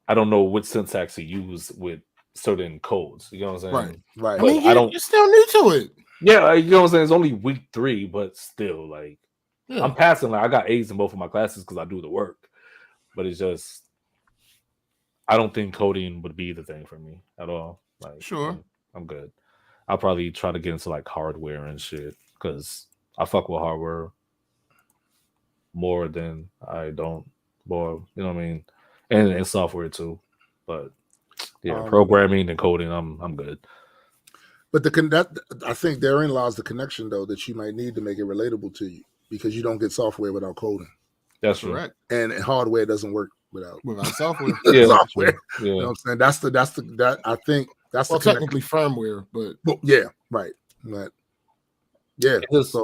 C: I don't know what syntax to use with certain codes. You know what I'm saying?
B: Right. I mean, you're still new to it.
C: Yeah, you know what I'm saying? It's only week 3, but still, like, I'm passing. Like, I got A's in both of my classes because I do the work. But it's just, I don't think coding would be the thing for me at all. Like,
B: sure,
C: I'm good. I'll probably try to get into like hardware and shit because I fuck with hardware more than I don't. Boy, you know what I mean? And software too. But yeah, programming and coding, I'm good.
A: But I think therein lies the connection though that you might need to make it relatable to you because you don't get software without coding.
C: That's correct.
A: And hardware doesn't work without
B: software.
A: Software. You know what I'm saying? That I think that's
B: technically firmware, but
A: yeah, right. But yeah,
C: it's a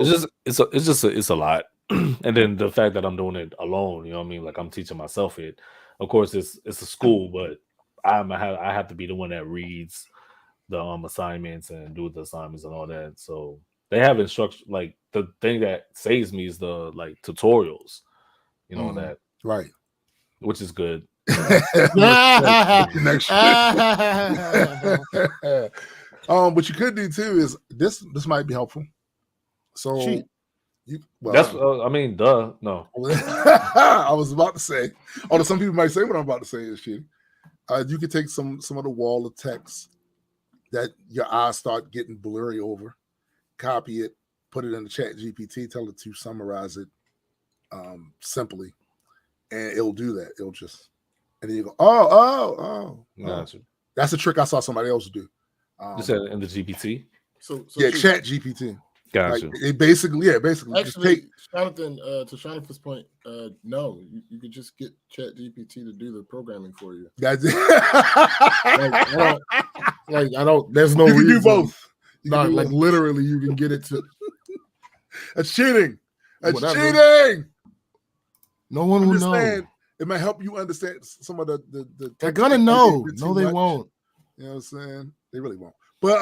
C: lot. And then the fact that I'm doing it alone, you know what I mean? Like I'm teaching myself it. Of course, it's a school, but I have to be the one that reads the assignments and do the assignments and all that. So they have instruction. Like the thing that saves me is the like tutorials, you know that
A: right,
C: which is good.
A: What you could do too is this might be helpful. So.
C: That's I mean, duh. No,
A: I was about to say. Although some people might say what I'm about to say is shit. You could take some of the wall of text that your eyes start getting blurry over, copy it, put it in the chat GPT, tell it to summarize it, simply, and it'll do that. It'll just, and then you go, oh.
C: Gotcha.
A: That's a trick I saw somebody else do.
C: You said in the GPT?
B: So
A: yeah, Chat GPT.
C: Gotcha.
A: Like, it basically.
B: Actually,
A: just take,
B: Jonathan, to Jonathan's point, no, you could just get Chat GPT to do the programming for you.
A: That's it.
B: I don't. There's no
A: you can
B: reason.
A: do both.
B: Not like literally, you can get it to.
A: It's cheating. It's
B: Whatever.
A: cheating.
B: No one will know.
A: It might help you understand some of the
B: They're gonna know. No, they won't.
A: You know what I'm saying? They really won't. But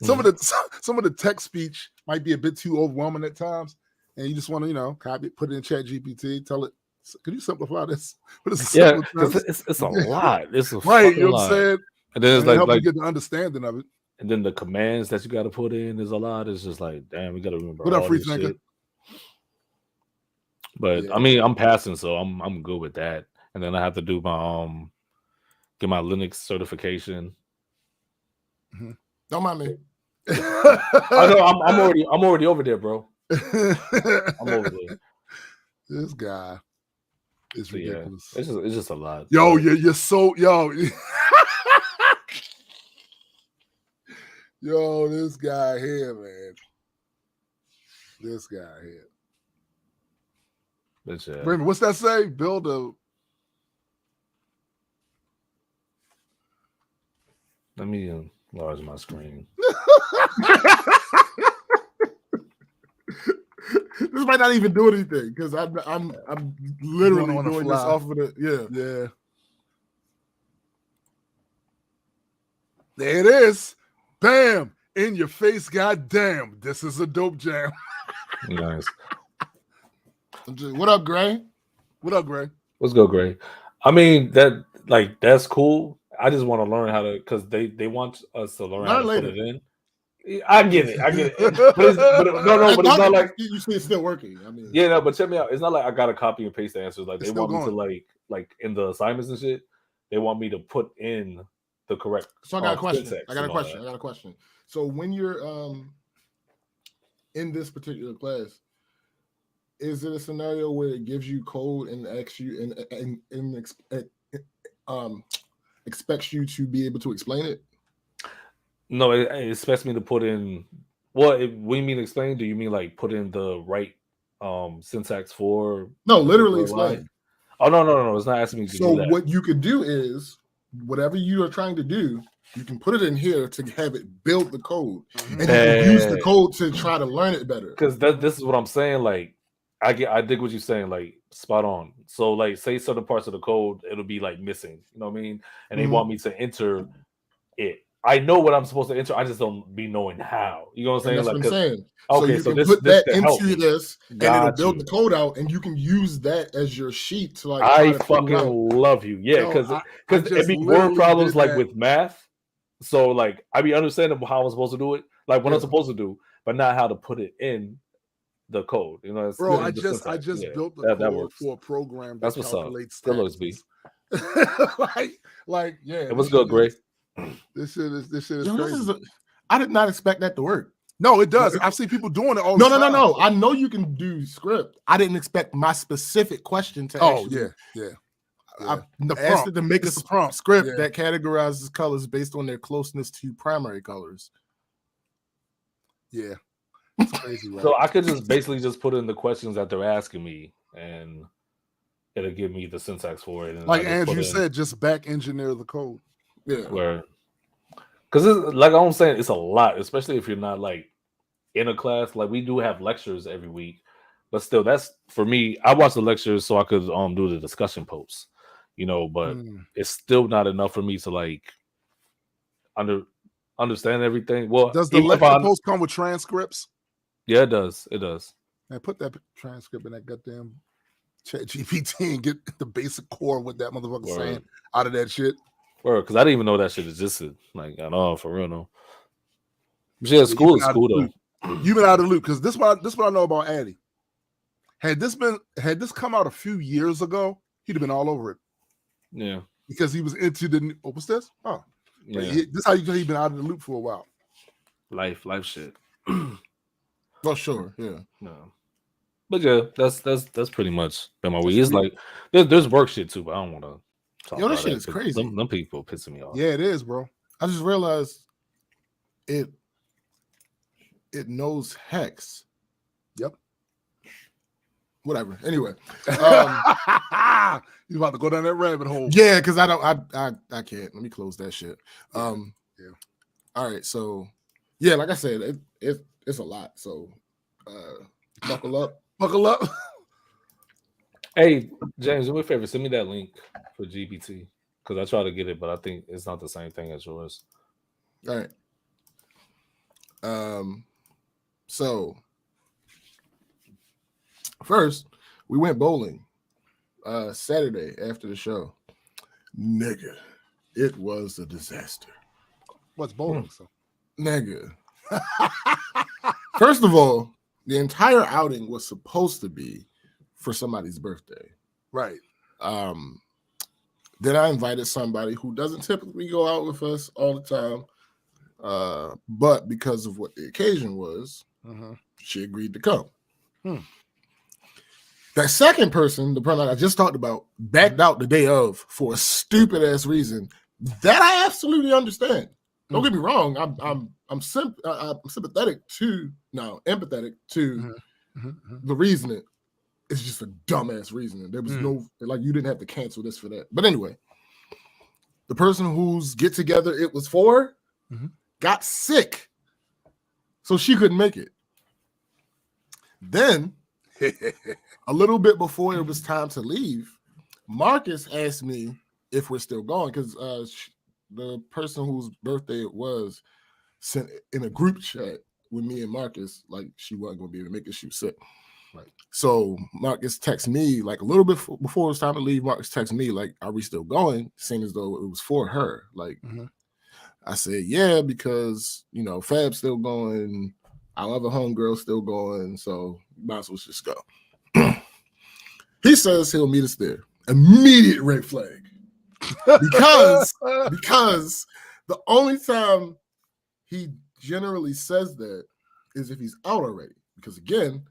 A: some of the text speech might be a bit too overwhelming at times, and you just want to copy it, put it in Chat GPT, tell it, could you simplify this?
C: It's a lot. It's a
A: right. You know
C: lot.
A: what I'm saying?
C: And then it's
A: help
C: like
A: you get the understanding of it.
C: And then the commands that you got to put in is a lot. It's just like, damn, we got to remember.
A: What up,
C: all
A: free
C: this
A: thinker?
C: shit. But
A: Yeah.
C: I mean, I'm passing, so I'm good with that. And then I have to do my get my Linux certification.
A: Mm-hmm.
B: Don't mind me.
C: I know I'm already over there, bro. I'm over there.
A: This guy is ridiculous.
C: Yeah, it's just a lot.
A: Yo, you're so yo. Yo, this guy here, man. This guy here.
C: But yeah.
A: Wait a minute, what's that say? Build a.
C: Let me enlarge my screen.
B: This might not even do anything because I'm literally doing this off of the
A: yeah. There it is. Bam! In your face, goddamn. This is a dope jam.
C: Nice.
B: What up, Gray?
A: What up, Gray?
C: Let's go, Gray. I mean, that's cool. I just want to learn how to, because they want us to learn how to put it in. I get it. But it's not like
B: you see it's still working. I mean,
C: yeah, no, but check me out. It's not like I gotta copy and paste the answers. Like they want me to like in the assignments and shit. They want me to put in the correct.
B: So I got a question. So when you're in this particular class, is it a scenario where it gives you code and asks you and expects you to be able to explain it?
C: No, it expects me to put in. What do you mean explain? Do you mean like put in the right syntax for?
B: No, literally explain.
C: Oh no! It's not asking me to do that.
B: So what you could do is whatever you are trying to do, you can put it in here to have it build the code, and you can use the code to try to learn it better.
C: Because this is what I'm saying. Like I dig what you're saying. Like spot on. So like say certain parts of the code it'll be like missing. You know what I mean? And they want me to enter it. I know what I'm supposed to enter. I just don't be knowing how. You know what I'm saying?
B: That's
C: like,
B: what I'm saying.
C: Okay,
B: so you
C: this
B: can put that
C: into
B: this, and it'll build the code out, and you can use that as your sheet to like.
C: I fucking love you, yeah, because it be word problems like with math. So like I be understanding how I'm supposed to do it, like what I'm supposed to do, but not how to put it in the code. You know,
A: bro. I just built the code for a program that calculates stats. like yeah.
C: It was good, Gray.
A: This shit is crazy.
B: I did not expect that to work.
A: No, it does. I've seen people doing it all the time.
B: No. I know you can do script. I didn't expect my specific question to. I asked it to make a prompt script that categorizes colors based on their closeness to primary colors.
A: Yeah, it's crazy. Right?
C: So I could just basically just put in the questions that they're asking me, and it'll give me the syntax for it. And
A: like Andrew said, just back engineer the code.
B: Yeah,
C: where because like I'm saying, it's a lot, especially if you're not like in a class. Like we do have lectures every week, but still, that's for me. I watch the lectures so I could do the discussion posts, you know. But it's still not enough for me to like understand everything. Well,
A: does the lecture post come with transcripts?
C: Yeah, it does. It does.
A: Man, put that transcript in that goddamn Chat GPT and get the basic core of what that motherfucker saying out of that shit.
C: Because I didn't even know that shit existed. Like, I know for real, no. But yeah, school is cool though.
A: You've been out of the loop because this what I know about Addy. Had this come out a few years ago, he'd have been all over it.
C: Yeah,
A: because he was into the. Oh, what's this? Oh, yeah. This is how you know he's been out of the loop for a while.
C: Life shit.
B: Oh, sure, yeah.
C: No. But yeah, that's pretty much been my week. It's like there's work shit too, but I don't want to talk about
B: this shit
C: that
B: is crazy.
C: Them people pissing me off.
A: Yeah, it is, bro.
B: I just realized it knows hex.
A: Yep.
B: Whatever. Anyway,
A: You about to go down that rabbit hole?
B: Yeah, because I can't. Let me close that shit.
A: Yeah.
B: All right. So yeah, like I said, it's a lot. So buckle up.
A: Buckle up.
C: Hey, James, do me a favor. Send me that link for GPT because I try to get it, but I think it's not the same thing as yours.
B: All right. So first, we went bowling Saturday after the show. Nigga, it was a disaster.
A: What's bowling? So,
B: nigga. First of all, the entire outing was supposed to be for somebody's birthday.
A: Right.
B: Then I invited somebody who doesn't typically go out with us all the time. But because of what the occasion was, she agreed to come. That second person, the person I just talked about, backed out the day of for a stupid ass reason. That I absolutely understand. Don't get me wrong. I'm sympathetic to empathetic to the reasoning. It's just a dumbass reasoning. There was no you didn't have to cancel this for that. But anyway, the person whose get together it was for got sick, so she couldn't make it. Then, a little bit before it was time to leave, Marcus asked me if we're still going because the person whose birthday it was sent in a group chat with me and Marcus like she wasn't going to be able to make it. She was sick. Right. So Marcus texted me like a little bit before it was time to leave. Marcus texted me like, "Are we still going?" Same as though it was for her. Like I said, "Yeah," because Fab's still going. Our other homegirl's still going, so might as well just go. He says he'll meet us there. Immediate red flag. Because the only time he generally says that is if he's out already. Because again,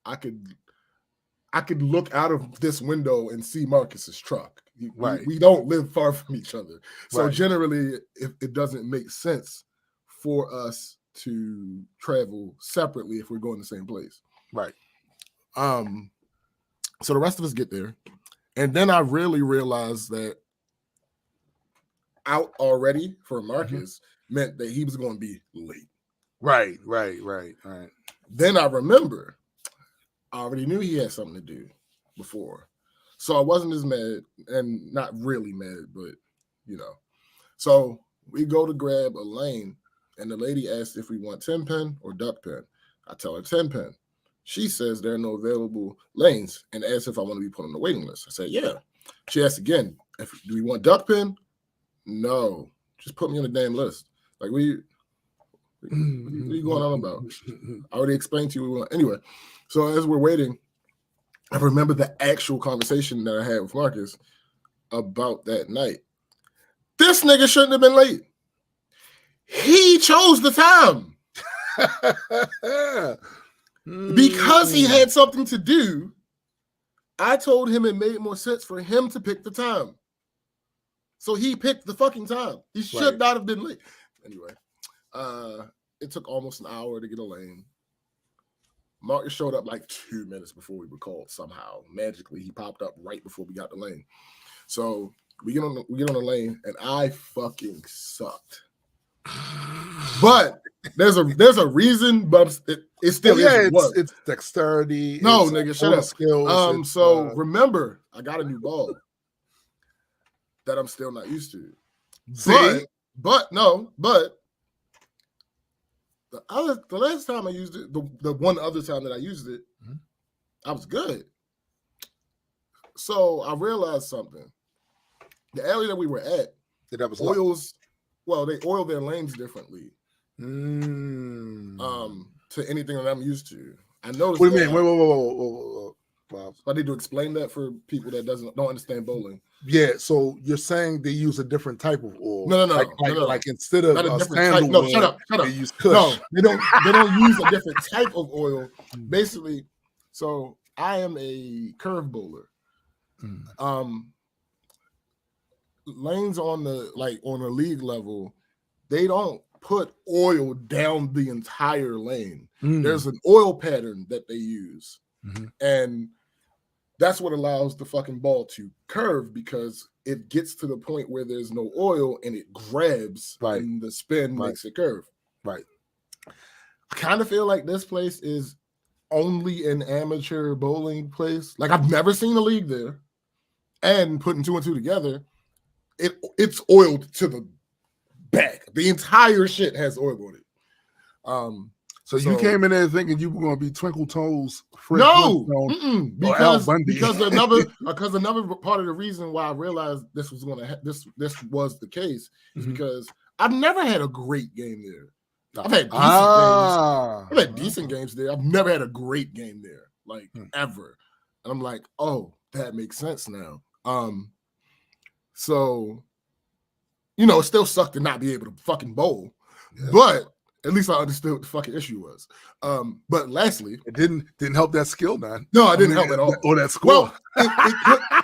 B: I could look out of this window and see Marcus's truck. We don't live far from each other. So generally, it doesn't make sense for us to travel separately if we're going the same place. Right. So the rest of us get there. And then I really realized that out already for Marcus meant that he was going to be late. Right. Then I remember I already knew he had something to do before. So I wasn't as mad, and not really mad, but So we go to grab a lane, and the lady asked if we want 10 pin or duck pin. I tell her 10 pin. She says there are no available lanes and asks if I want to be put on the waiting list. I said, yeah. She asked again, do we want duck pin? No, just put me on the damn list. Like, what are you going on about? I already explained to you. Anyway, so as we're waiting, I remember the actual conversation that I had with Marcus about that night. This nigga shouldn't have been late. He chose the time. Because he had something to do, I told him it made more sense for him to pick the time. So he picked the fucking time. He should not have been late. Anyway, it took almost an hour to get a lane. Marcus showed up like 2 minutes before we were called somehow. Magically, he popped up right before we got the lane. So we get on the lane, and I fucking sucked. But there's a reason, but it still
A: it's dexterity.
B: No, nigga, shut up. Skills. Remember, I got a new ball that I'm still not used to. But the last time I used it, the one other time that I used it, I was good. So I realized something. The area that we were at,
A: that was
B: oils. Well, they oil their lanes differently to anything that I'm used to. I noticed.
A: What do you mean? Whoa.
B: Wow. I need to explain that for people that don't understand bowling.
A: Yeah, so you're saying they use a different type of oil?
B: No.
A: Like instead of
B: not a different type. No, shut up.
A: They use Kush.
B: No, they don't use a different type of oil. Basically, So I am a curve bowler. Lanes on a league level, they don't put oil down the entire lane. There's an oil pattern that they use, and that's what allows the fucking ball to curve, because it gets to the point where there's no oil and it grabs, and the spin makes it curve.
A: Right.
B: I kind of feel like this place is only an amateur bowling place. Like, I've never seen a league there, and putting 2 and 2 together, it's oiled to the back. The entire shit has oil on it.
A: So you came in there thinking you were going to be Twinkle Toes, Fred
B: no,
A: Al Bundy.
B: because another part of the reason why I realized this was the case is because I've never had a great game there. I've had decent games. I've had decent games there. I've never had a great game there, like ever. And I'm like, oh, that makes sense now. So, it still sucked to not be able to fucking bowl, but at least I understood what the fucking issue was. But lastly,
A: it didn't help that skill, man.
B: No, it didn't help at all.
A: Or that score.
B: Well,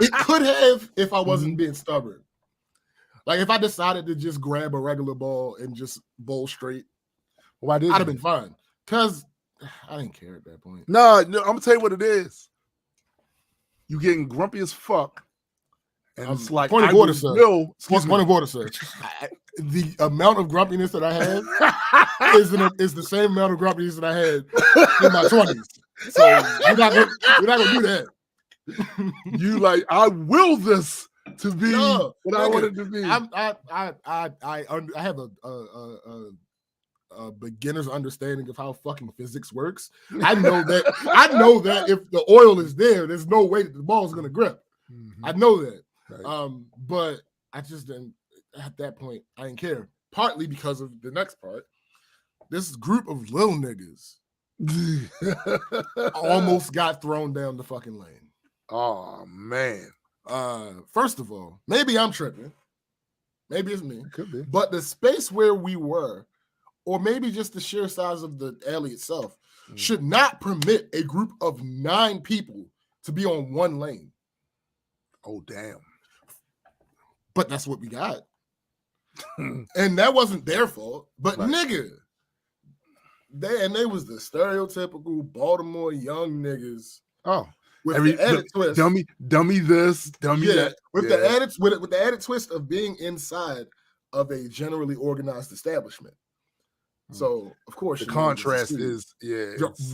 B: it could have if I wasn't being stubborn. Like, if I decided to just grab a regular ball and just bowl straight, I'd have been fine. Because I didn't care at that point.
A: No, I'm gonna tell you what it is. You getting grumpy as fuck. And it's like,
B: point of order, sir. Point of order, sir. The amount of grumpiness that I had is the same amount of grumpiness that I had in my 20s. So we're not gonna do that.
A: You like, I will this to be what I wanted to be.
B: I have a beginner's understanding of how fucking physics works. I know that if the oil is there's no way that the ball is gonna grip. I know that. Right. But I just didn't, at that point, I didn't care. Partly because of the next part. This group of little niggas almost got thrown down the fucking lane.
A: Oh, man.
B: First of all, maybe I'm tripping. Maybe it's me.
A: Could be.
B: But the space where we were, or maybe just the sheer size of the alley itself, should not permit a group of 9 people to be on one lane.
A: Oh, damn.
B: But that's what we got. And that wasn't their fault. But nigga, they was the stereotypical Baltimore young niggas.
A: Oh.
B: With the added twist.
A: Dummy this, dummy that.
B: With the added twist of being inside of a generally organized establishment. So of course
A: the contrast is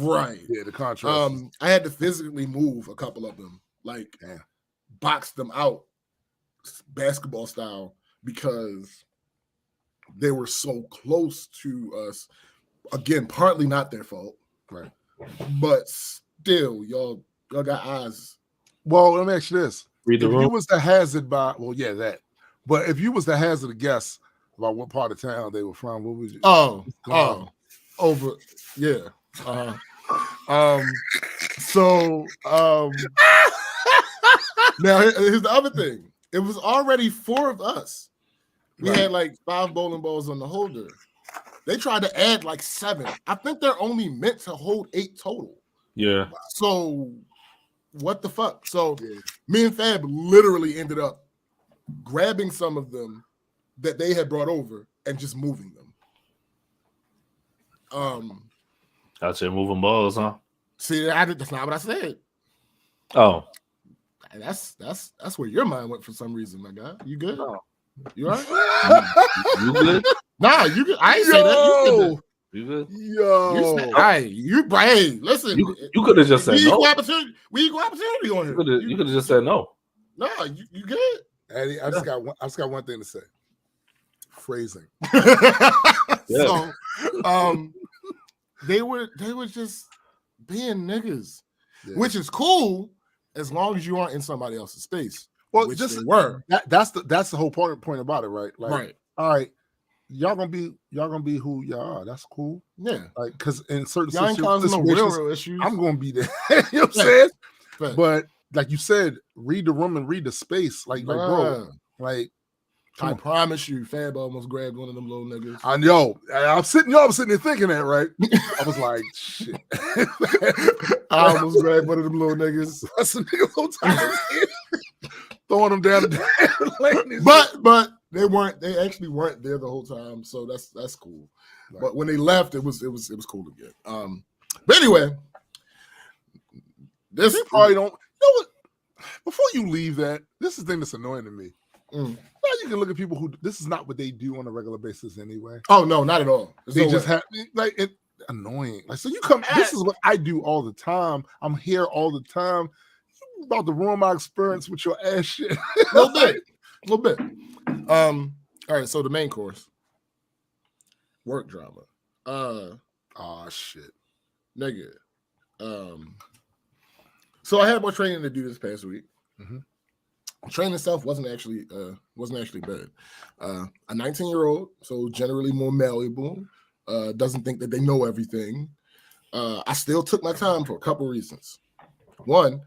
B: right.
A: Yeah, the contrast.
B: I had to physically move a couple of them, like box them out basketball style, because they were so close to us. Again, partly not their fault,
A: right?
B: But still, y'all got eyes.
A: Well, let me ask you this:
C: Read the room.
A: You was the hazard by, that. But if you was the hazard a guess about what part of town they were from, what would you?
B: Over, yeah. So now here's the other thing. It was already 4 of us. We had like 5 bowling balls on the holder. They tried to add like 7. I think they're only meant to hold 8 total.
C: Yeah.
B: So what the fuck? So me and Fab literally ended up grabbing some of them that they had brought over and just moving them.
C: Out there moving balls, huh?
B: See, that's not what I said.
C: Oh.
B: That's where your mind went for some reason, my guy. You good?
C: No.
B: You all right?
C: You good?
B: Nah, you good. I ain't say that.
C: You good?
A: Yo.
B: Hey, listen.
C: You could have just said no.
B: We equal opportunity on here.
C: You could have just said no.
B: No, you good?
A: Eddie, I just got one thing to say. Phrasing.
B: So, they were just being niggas, which is cool as long as you aren't in somebody else's space.
A: Well,
B: which
A: just
B: they were.
A: That's the whole point about it, right? Like,
B: right.
A: All right, y'all gonna be who y'all are. That's cool.
B: Yeah.
A: Like, because in certain
B: y'all ain't causing no real issues.
A: I'm gonna be there. You know what I'm saying? But like you said, read the room and read the space. Like bro, like
B: I promise you, Fab almost grabbed one of them little niggas.
A: I'm sitting there thinking that, right? I was like, shit.
B: I almost grabbed one of them little niggas.
A: That's a nigga whole time. Throwing them down the lane.
B: But they actually weren't there the whole time, so that's cool. Right. But when they left, it was cool again. But anyway, this
A: you probably don't. You know what? Before you leave that, this is the thing that's annoying to me. Now you can look at people who this is not what they do on a regular basis anyway.
B: Oh no, not at all.
A: They just have annoying. Like, so you come. This is what I do all the time. I'm here all the time. You about to ruin my experience with your ass shit.
B: A little bit. All right. So the main course, work drama.
A: Oh shit,
B: nigga. So I had more training to do this past week. Mm-hmm. Training itself wasn't actually bad. A 19-year-old, so generally more malleable, doesn't think that they know everything. I still took my time for a couple reasons. One,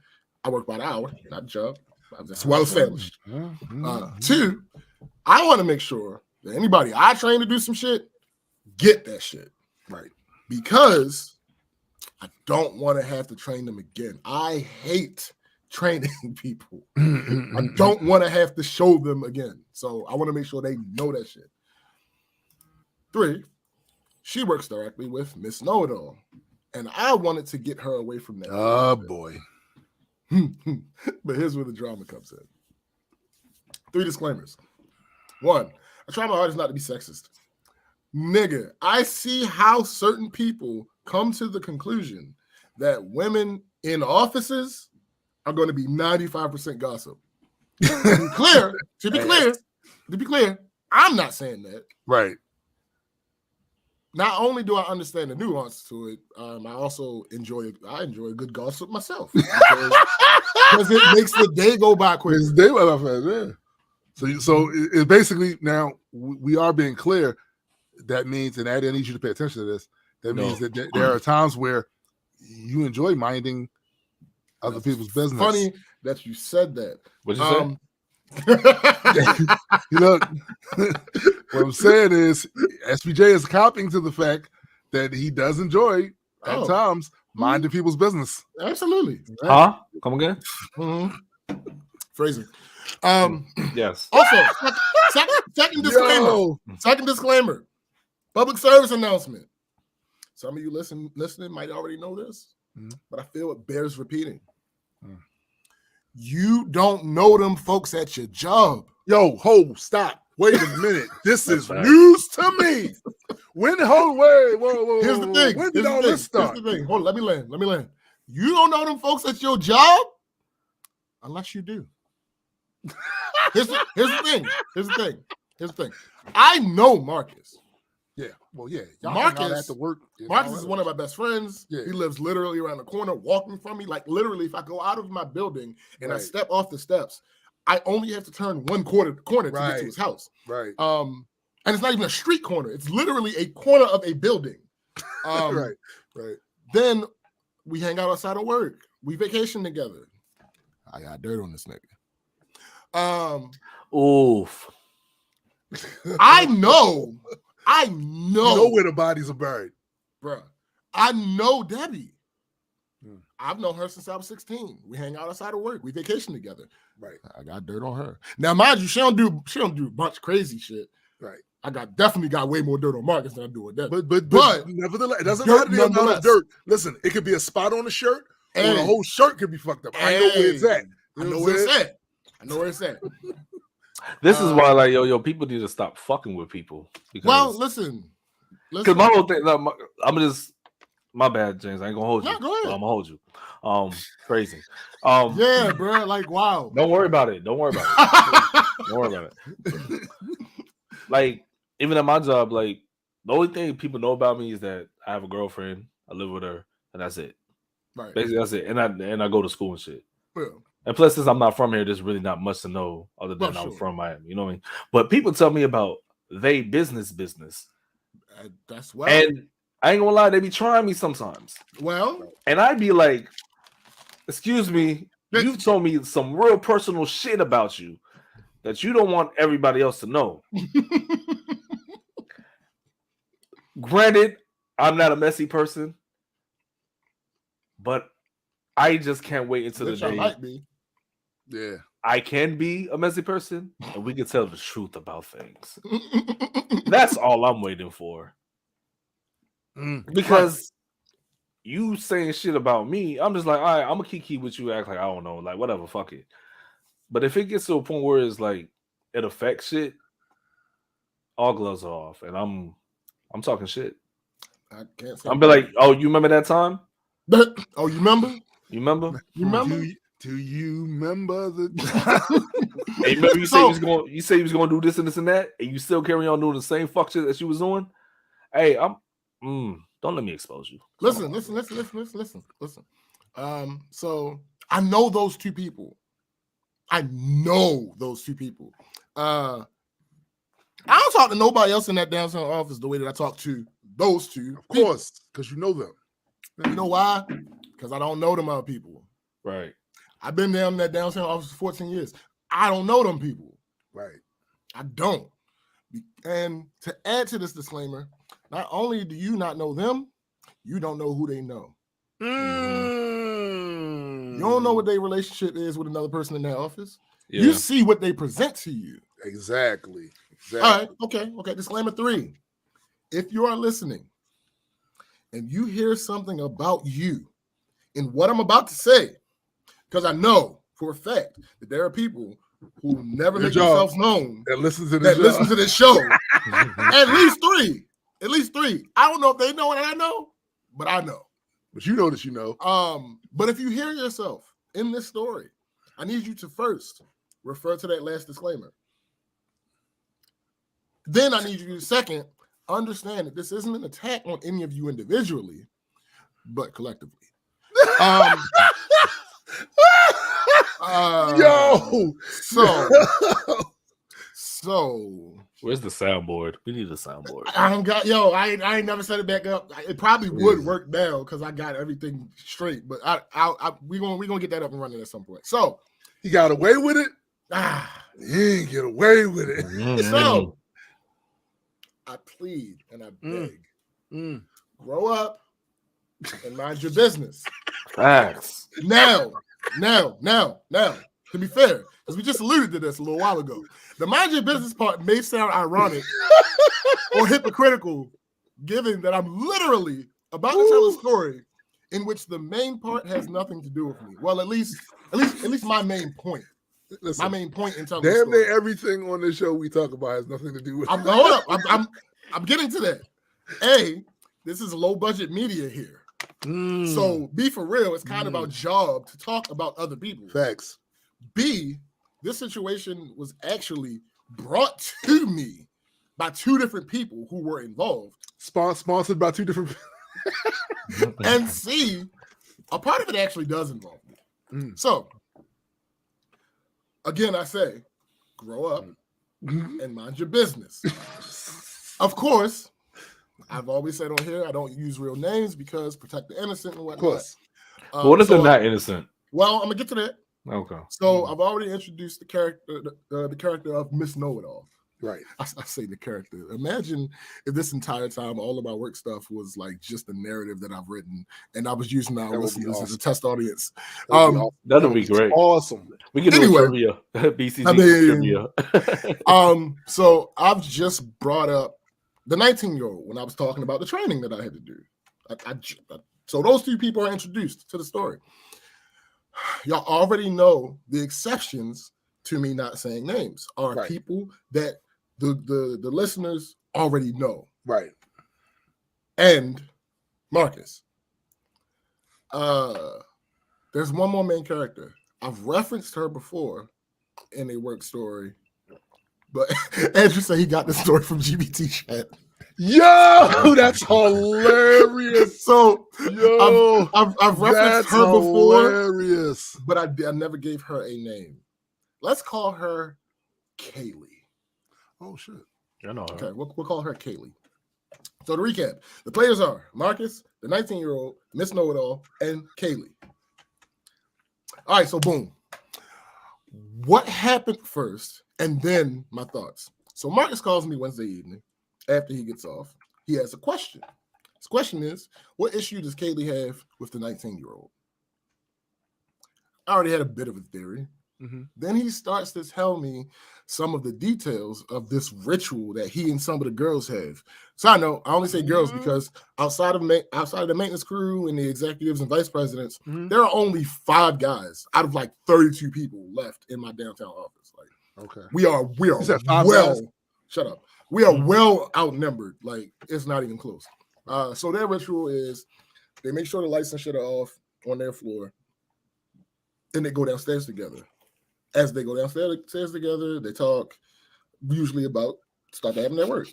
B: I work by the hour, not a job. That's well established. Two, I want to make sure that anybody I train to do some shit get that shit right, because I don't want to have to train them again. I hate training people. I don't want to have to show them again. So I want to make sure they know that shit. 3, she works directly with Miss Know-It-All, and I wanted to get her away from that.
A: Oh boy.
B: But here's where the drama comes in. 3 disclaimers. 1, I try my hardest not to be sexist. Nigga, I see how certain people come to the conclusion that women in offices are going to be 95% gossip. To be clear, I'm not saying that.
A: Right.
B: Not only do I understand the nuance to it, I also enjoy a good gossip myself because it makes the day go by quick.
A: So it's basically, now we are being clear. That means, and I need you to pay attention to this. That means that there are times where you enjoy minding other people's business.
B: Funny that you said that.
C: What'd you
A: say? Look, what I'm saying is SBJ is copying to the fact that he does enjoy at times minding people's business.
B: Absolutely.
C: Huh? Come again?
B: Phrasing.
C: Yes.
B: Also, second disclaimer. Second disclaimer. Public service announcement. Some of you listening might already know this, but I feel it bears repeating. You don't know them folks at your job.
A: Stop. Wait a minute. This is news to me. Whoa.
B: Here's the thing.
A: When did all this start?
B: Here's the thing. Hold on, let me land. You don't know them folks at your job unless you do. Here's the thing. I know Marcus.
A: Yeah. Well, yeah.
B: Marcus
A: work.
B: Marcus is one of my best friends. Yeah. He lives literally around the corner, walking from me. Like literally, if I go out of my building and I step off the steps, I only have to turn one corner to get to his house.
A: Right.
B: And it's not even a street corner. It's literally a corner of a building.
A: Right.
B: Then we hang out outside of work. We vacation together. I got dirt on this nigga.
C: Oof.
B: I know. You
A: know where the bodies are buried.
B: Bruh. I know Debbie. I've known her since I was 16. We hang out outside of work. We vacation together.
A: Right.
B: I got dirt on her. Now, mind you, she don't do a bunch of crazy shit.
A: Right.
B: I definitely got way more dirt on Marcus than I do with Debbie.
A: But nevertheless, it doesn't matter the amount of dirt. Listen, it could be a spot on the shirt, or the whole shirt could be fucked up. I know where it's at.
B: I know where it's at.
C: This is why, like, people need to stop fucking with people.
B: Because, listen.
C: Because my whole thing, my bad, James. I ain't gonna hold you.
B: No, go ahead.
C: I'm gonna hold you. Crazy.
B: Yeah, bro. Like, wow.
C: Don't worry about it. Don't worry about it. Like, even at my job, like, the only thing people know about me is that I have a girlfriend, I live with her, and that's it.
B: Right.
C: Basically, that's it. And I go to school and shit.
B: Yeah.
C: And plus, since I'm not from here, there's really not much to know other than I'm from Miami. You know what I mean? But people tell me about they business.
B: That's well.
C: And I ain't gonna lie, they be trying me sometimes.
B: Well.
C: And I'd be like, excuse me, you've told me some real personal shit about you that you don't want everybody else to know. Granted, I'm not a messy person, but I just can't wait until the day
B: might be.
A: Yeah,
C: I can be a messy person and we can tell the truth about things. That's all I'm waiting for. Because you saying shit about me, I'm just like, all right, I'm gonna keep with you, act like I don't know, like whatever, fuck it. But if it gets to a point where it's like it affects shit, all gloves are off, and I'm talking shit.
B: I can't say.
C: I'll be like, oh, you remember that time?
B: Oh, you remember?
C: You remember?
B: You remember?
A: Do you remember the?
C: Hey, remember you say you was going to do this and this and that, and you still carry on doing the same fuck shit that you was doing. Hey, don't let me expose you.
B: Listen. So I know those two people. I don't talk to nobody else in that downtown office the way that I talk to those two.
A: Of course, because you know them.
B: You know why? Because I don't know them other people.
C: Right.
B: I've been down in that downtown office for 14 years. I don't know them people.
A: Right.
B: I don't. And to add to this disclaimer, not only do you not know them, you don't know who they know. You don't know what their relationship is with another person in that office. Yeah. You see what they present to you.
A: Exactly.
B: All right. Okay. Disclaimer 3. If you are listening and you hear something about you in what I'm about to say, because I know for a fact that there are people who never make themselves known
A: that listen to
B: this show. At least 3. I don't know if they know what I know, but I know.
A: But you know that you know.
B: But if you hear yourself in this story, I need you to first refer to that last disclaimer. Then I need you to second understand that this isn't an attack on any of you individually, but collectively. So
C: where's the soundboard? We need a soundboard.
B: I ain't never set it back up. It probably would work now because I got everything straight, but we gonna get that up and running at some point. So
A: he got away with it. He ain't get away with it.
B: So I plead and I beg, grow up and mind your business.
C: Facts.
B: Now, to be fair, because we just alluded to this a little while ago, the mind your business part may sound ironic or hypocritical, given that I'm literally about to tell a story in which the main part has nothing to do with me. Well, at least my main point. Listen, my main point in telling the story.
A: Damn near everything on this show we talk about has nothing to do with.
B: I'm getting to that. This is low budget media here. So B, for real, it's kind of our job to talk about other people.
A: Facts.
B: B, this situation was actually brought to me by 2 different people who were involved.
A: Sponsored by 2 different people.
B: And C, a part of it actually does involve me. So, again, I say, grow up and mind your business. Of course, I've always said on here, I don't use real names because protect the innocent and whatnot.
A: Of course.
C: What if they're not innocent?
B: Well, I'm gonna get to that.
C: Okay.
B: So I've already introduced the character of Miss Know-It-All.
A: Right.
B: I say the character. Imagine if this entire time all of my work stuff was like just a narrative that I've written, and I was using our listeners as a test audience.
C: That'll be great.
A: Awesome.
C: We can do trivia. BCGz trivia.
B: So I've just brought up the 19-year-old when I was talking about the training that I had to do. So those 2 people are introduced to the story. Y'all already know the exceptions to me not saying names are people that the listeners already know.
A: Right.
B: And Marcus. There's one more main character. I've referenced her before in a work story, but Andrew said he got the story from GBT chat.
A: Yo, that's hilarious.
B: So I've referenced her before,
A: hilarious.
B: But I never gave her a name. Let's call her Kaylee.
A: Oh shit!
C: I know her.
B: Okay, we'll call her Kaylee. So to recap, the players are Marcus, the 19-year-old, Miss Know-It-All, and Kaylee. All right, so boom. What happened first And then my thoughts. So Marcus calls me Wednesday evening after he gets off. He has a question. His question is, what issue does Kaylee have with the 19-year-old? I already had a bit of a theory. Mm-hmm. Then he starts to tell me some of the details of this ritual that he and some of the girls have. So I know I only say girls because outside of the maintenance crew and the executives and vice presidents, there are only 5 guys out of like 32 people left in my downtown office. Like,
A: okay,
B: we are well. Shut up. We are well outnumbered. Like, it's not even close. So their ritual is they make sure the lights and shit are off on their floor. Then they go downstairs together. As they go downstairs together, they talk usually about stuff happening at work.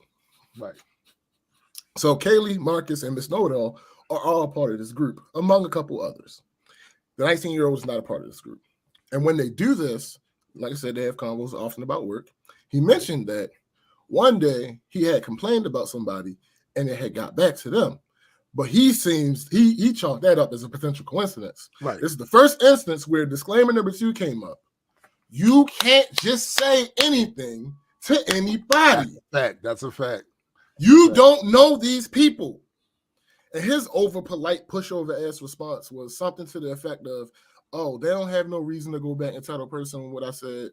A: Right.
B: So Kaylee, Marcus, and Miss Know-It-All are all part of this group, among a couple others. The 19-year-old is not a part of this group. And when they do this, like I said, they have convos often about work. He mentioned that one day he had complained about somebody and it had got back to them. But he chalked that up as a potential coincidence.
A: Right.
B: This is the first instance where disclaimer number 2 came up. You can't just say anything to anybody.
A: That's a fact.
B: You don't know these people. And his over polite pushover ass response was something to the effect of, oh, they don't have no reason to go back and tell the person what I said.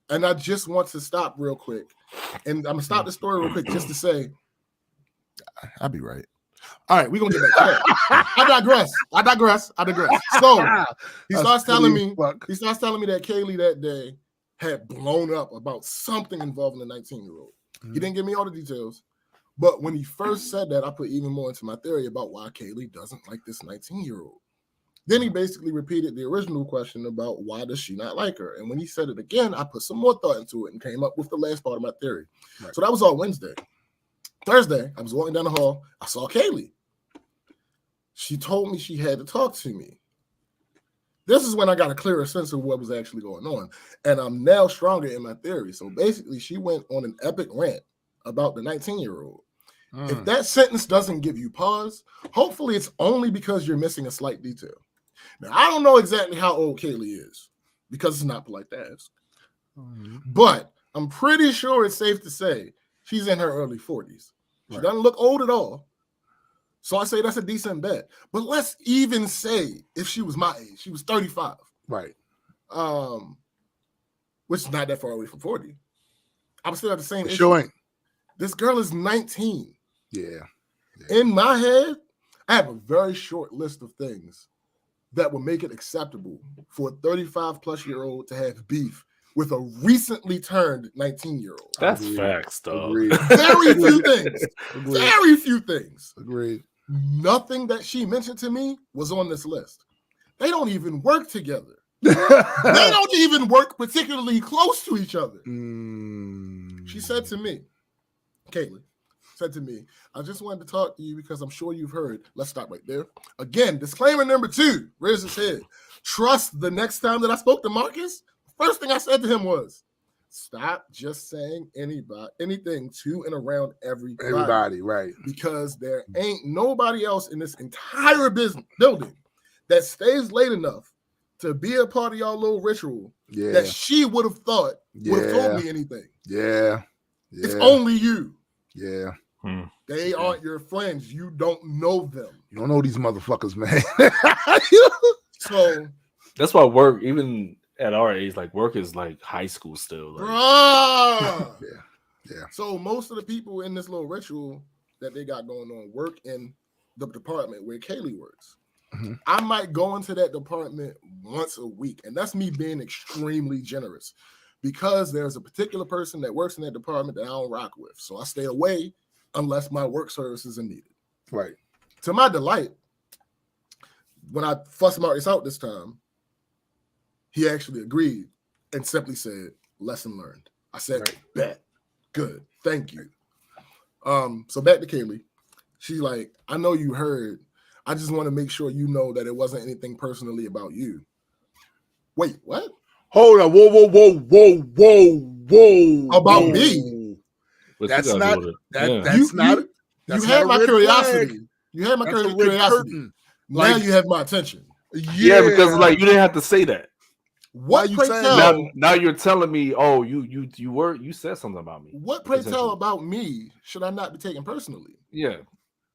B: And I just want to stop real quick. And I'm going to stop the story real quick just to say, I'll be right. All right, we're going to get back to that. I digress. So he starts telling me that Kaylee that day had blown up about something involving the 19-year-old. He didn't give me all the details. But when he first said that, I put even more into my theory about why Kaylee doesn't like this 19-year-old. Then he basically repeated the original question about why does she not like her? And when he said it again, I put some more thought into it and came up with the last part of my theory. Right. So that was all Wednesday. Thursday, I was walking down the hall. I saw Kaylee. She told me she had to talk to me. This is when I got a clearer sense of what was actually going on. And I'm now stronger in my theory. So basically, she went on an epic rant about the 19-year-old. If that sentence doesn't give you pause, hopefully it's only because you're missing a slight detail. Now, I don't know exactly how old Kaylee is because it's not polite to ask. But I'm pretty sure it's safe to say she's in her early 40s. She doesn't look old at all. So I say that's a decent bet. But let's even say if she was my age, she was 35.
A: Right.
B: Which is not that far away from 40. I'm still at the same issue.
A: Sure.
B: This girl is 19.
A: Yeah.
B: In my head, I have a very short list of things that would make it acceptable for a 35-plus-year-old to have beef with a recently turned 19-year-old.
C: That's facts, though.
B: Very few things. Very few things.
A: Agreed.
B: Nothing that she mentioned to me was on this list. They don't even work together. They don't even work particularly close to each other. She said to me, Caitlin, said to me, I just wanted to talk to you because I'm sure you've heard. Let's stop right there. Again, disclaimer number 2, raise his head. Trust the next time that I spoke to Marcus, first thing I said to him was, stop just saying anything to and around everybody.
A: Everybody, right.
B: Because there ain't nobody else in this entire building that stays late enough to be a part of y'all little ritual that she would have thought would have told me anything.
A: Yeah.
B: It's only you.
A: Yeah.
B: They aren't your friends. You don't know them.
A: You don't know these motherfuckers, man.
B: So
C: that's why work, even at our age, like work is like high school still. Like.
A: Yeah.
B: So most of the people in this little ritual that they got going on work in the department where Kaylee works. I might go into that department once a week, and that's me being extremely generous because there's a particular person that works in that department that I don't rock with. So I stay away unless my work services are needed.
A: Right.
B: To my delight, when I fussed Marcus out this time, he actually agreed and simply said, lesson learned. I said, bet. Good. Thank you. So back to Kaylee. She's like, I know you heard. I just want to make sure you know that it wasn't anything personally about you. Wait, what?
A: Hold on. Whoa.
B: About me.
A: That's not.
B: That's not. You had my curiosity. You had my curiosity. Now you have my attention.
C: Yeah, because like you didn't have to say that.
B: What
A: you
B: pray
A: saying
B: tell?
C: Now you're telling me, oh, you said something about me.
B: What pray tell about me should I not be taken personally?
C: Yeah,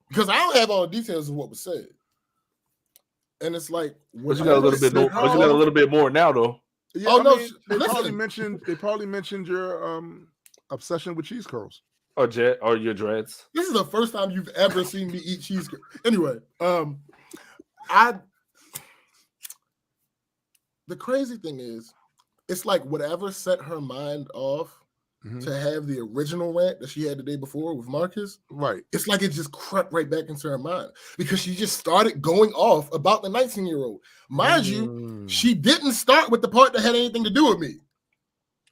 B: because I don't have all the details of what was said, and it's like,
C: but you got a little bit. But you got a little bit more now, though.
A: Yeah,
B: oh no,
A: mean, they probably mentioned your obsession with cheese curls.
C: Or your dreads.
B: This is the first time you've ever seen me eat cheese curls. Anyway, the crazy thing is, it's like whatever set her mind off to have the original rant that she had the day before with Marcus.
A: Right.
B: It's like it just crept right back into her mind because she just started going off about the 19-year-old. Mind you, she didn't start with the part that had anything to do with me.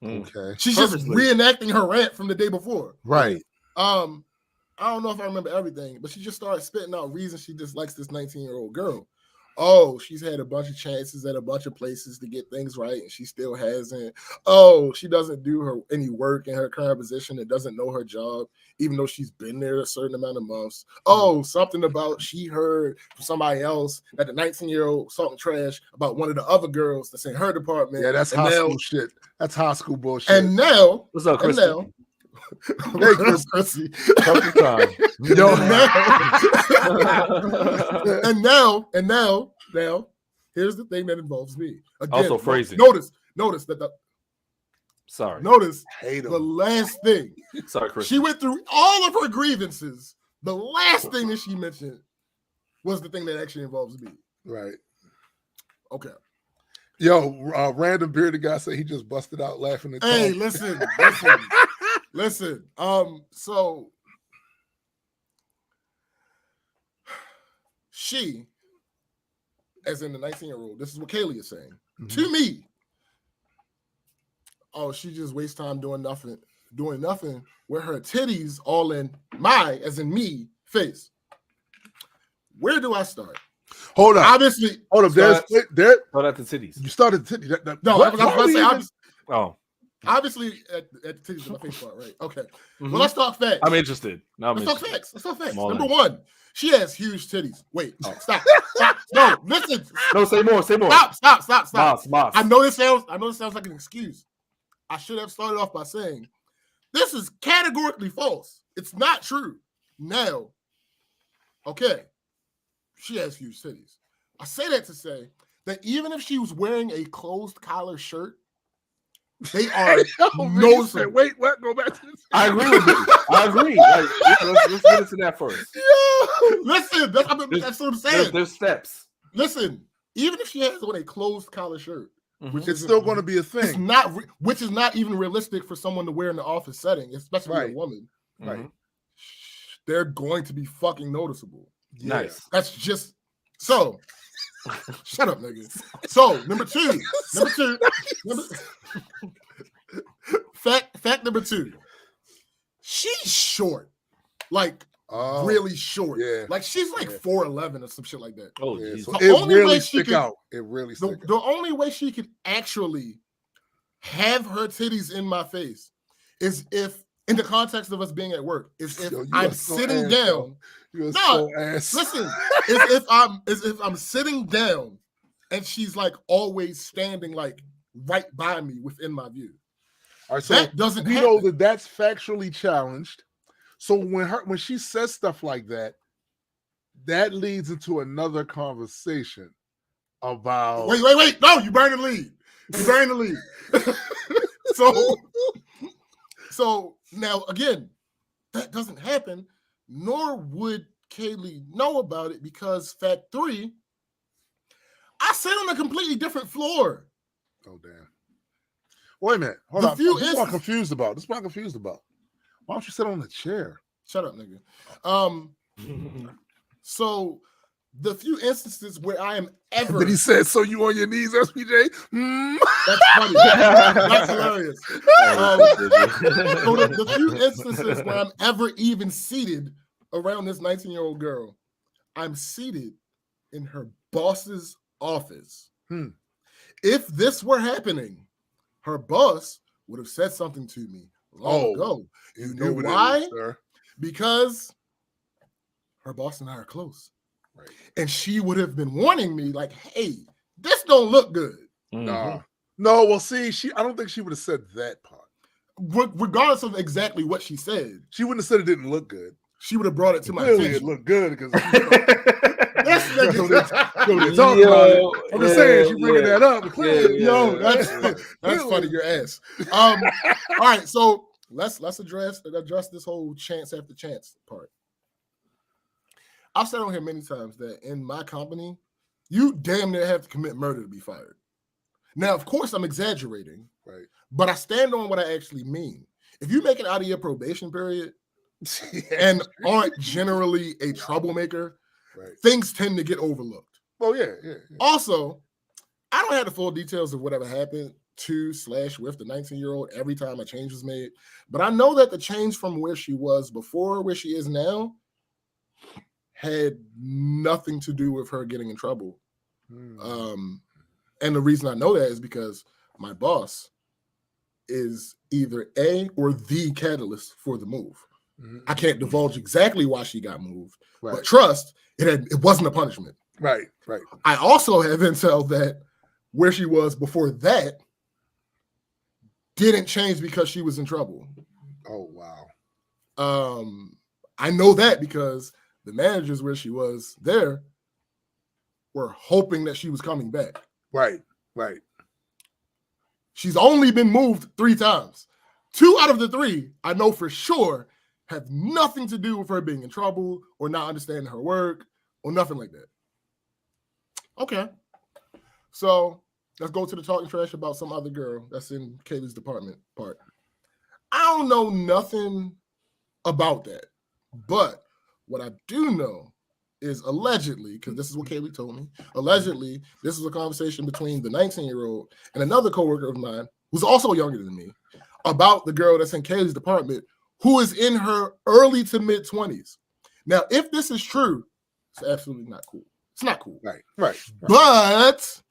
A: Okay.
B: She's just reenacting her rant from the day before.
A: Right.
B: I don't know if I remember everything, but she just started spitting out reasons she dislikes this 19-year-old girl. Oh, she's had a bunch of chances at a bunch of places to get things right, and she still hasn't. Oh, she doesn't do any work in her current position and doesn't know her job, even though she's been there a certain amount of months. Oh, something about she heard from somebody else that the 19-year-old talking trash about one of the other girls that's in her department.
A: Yeah, that's high school shit. That's high school bullshit.
B: And now,
C: what's up, Chris? Hey,
B: Chrissy.
C: Time.
A: Yo,
B: and now, here's the thing that involves me. Again,
C: also phrasing.
B: Notice that the last thing.
C: Sorry, Chris.
B: She went through all of her grievances. The last thing that she mentioned was the thing that actually involves me.
A: Right.
B: Okay.
A: Yo, random bearded guy said he just busted out laughing.
B: Hey, listen. So she, as in the 19-year-old, this is what Kaylee is saying to me. Oh, she just wastes time doing nothing with her titties all in my, as in me, face. Where do I start?
A: Hold on.
B: Obviously,
A: hold up. There's there.
C: Start at the titties.
A: You started the titties.
B: No, I was about to say obviously.
C: Oh.
B: Obviously, at the titties of my face part, right? Okay. Well, let's talk facts.
C: I'm interested.
B: Let's talk facts. Number one, she has huge titties. Wait, stop. No, listen.
C: No, say more.
B: Stop. I know this sounds like an excuse. I should have started off by saying this is categorically false. It's not true. Now, okay, she has huge titties. I say that to say that even if she was wearing a closed collar shirt, they are noticeable.
A: Wait, what? Go back to this.
C: I agree with you. I agree. Like, let's get into that first.
B: Yeah. Listen, that's what I'm saying.
C: There's steps.
B: Listen, even if she has on a closed collar shirt,
A: which is still going to be a thing.
B: It's not, which is not even realistic for someone to wear in the office setting, especially a woman.
A: Right.
B: They're going to be fucking noticeable.
C: Nice.
B: That's just so. Shut up, nigga. So number two. Fact number two. She's short, like really short.
A: Yeah.
B: Like she's like 4'11" or some shit like that.
C: Oh,
A: yeah. So
B: the only way she could,
A: out. It really stick out.
B: The only way she could actually have her titties in my face is if, in the context of us being at work, is if I'm sitting down. Listen, if I'm sitting down and she's like always standing like right by me within my view.
A: All right, so
B: that doesn't happen.
A: know that's factually challenged. So when she says stuff like that, that leads into another conversation about
B: wait. No, you burn the lead. So now again, that doesn't happen, nor would Kaylee know about it because fact three, I sit on a completely different floor.
A: Oh damn. Wait a minute. Hold on. This is what I'm confused about. Why don't you sit on the chair?
B: Shut up, nigga. So the few instances where I am ever.
A: Then he said, "So you on your knees, SPJ?"
B: That's funny. That's hilarious. So the few instances where I'm ever even seated around this 19-year-old girl, I'm seated in her boss's office. If this were happening, her boss would have said something to me long ago. You know why? Because her boss and I are close. Right. And she would have been warning me like, hey, this don't look good.
A: Nah. No, well, see, I don't think she would have said that part.
B: Regardless of exactly what she said,
A: she wouldn't have said it didn't look good.
B: She would have brought it to my
A: Clearly,
B: attention.
A: it looked good because
B: This nigga.
A: talking about it. I'm just saying, she bringing that up. But clearly,
B: that's funny. Your ass. All right, so let's address this whole chance after chance part. I've said on here many times that in my company, you damn near have to commit murder to be fired. Now, of course, I'm exaggerating,
A: right?
B: But I stand on what I actually mean. If you make it out of your probation period and aren't generally a troublemaker, things tend to get overlooked.
A: Oh, yeah.
B: Also, I don't have the full details of whatever happened to/with the 19-year-old every time a change was made, but I know that the change from where she was before where she is now had nothing to do with her getting in trouble. And the reason I know that is because my boss is either a or the catalyst for the move. I can't divulge exactly why she got moved, but trust it wasn't a punishment.
A: Right.
B: I also have intel that where she was before that didn't change because she was in trouble.
A: Oh, wow.
B: I know that because the managers where she was there were hoping that she was coming back.
A: Right.
B: She's only been moved 3 times. 2 out of the 3, I know for sure, have nothing to do with her being in trouble or not understanding her work or nothing like that. Okay. So let's go to the talking trash about some other girl that's in Kaylee's department part. I don't know nothing about that. But what I do know is allegedly, because this is what Kaylee told me, allegedly, this is a conversation between the 19-year-old and another coworker of mine, who's also younger than me, about the girl that's in Kaylee's department, who is in her early to mid-20s. Now, if this is true, it's absolutely not cool. It's not cool.
A: Right.
B: But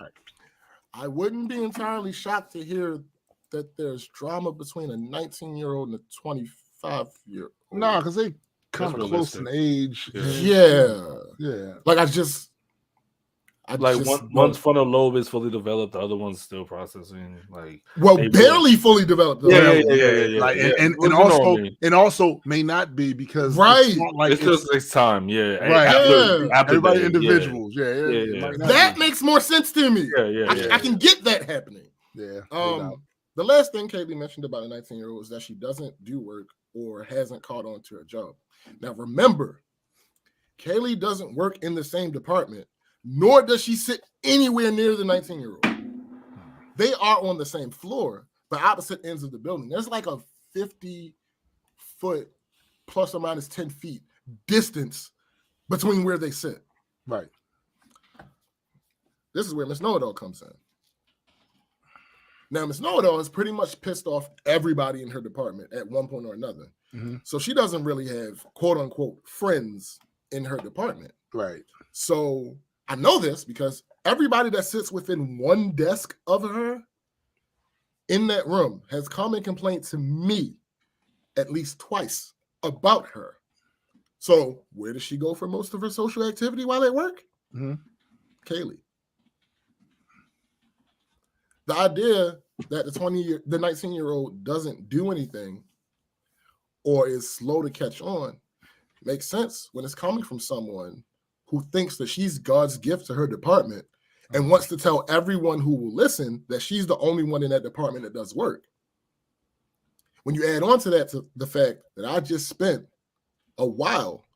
B: I wouldn't be entirely shocked to hear that there's drama between a 19-year-old and a 25-year-old.
A: Nah, because they kind of close in age.
B: Yeah. Like
C: one's frontal lobe is fully developed, the other one's still processing.
B: Barely fully developed.
A: And also may not be because
B: it
C: just takes time.
B: Everybody
A: individuals.
B: That makes more sense to me. I can get that happening. The last thing Kaylee mentioned about a 19-year-old is that she doesn't do work or hasn't caught on to her job. Now remember, Kaylee doesn't work in the same department, nor does she sit anywhere near the 19-year-old. They are on the same floor, but opposite ends of the building. There's like a 50-foot plus or minus 10 feet distance between where they sit.
A: Right.
B: This is where Miss Know-It-All comes in. Now, Miss Know-It-All has pretty much pissed off everybody in her department at one point or another. So she doesn't really have quote-unquote friends in her department.
A: Right.
B: So I know this because everybody that sits within one desk of her in that room has come and complained to me at least twice about her. So where does she go for most of her social activity while at work? Kaylee. The idea that the 19-year-old doesn't do anything or is slow to catch on makes sense when it's coming from someone who thinks that she's God's gift to her department and wants to tell everyone who will listen that she's the only one in that department that does work. When you add on to that to the fact that I just spent a while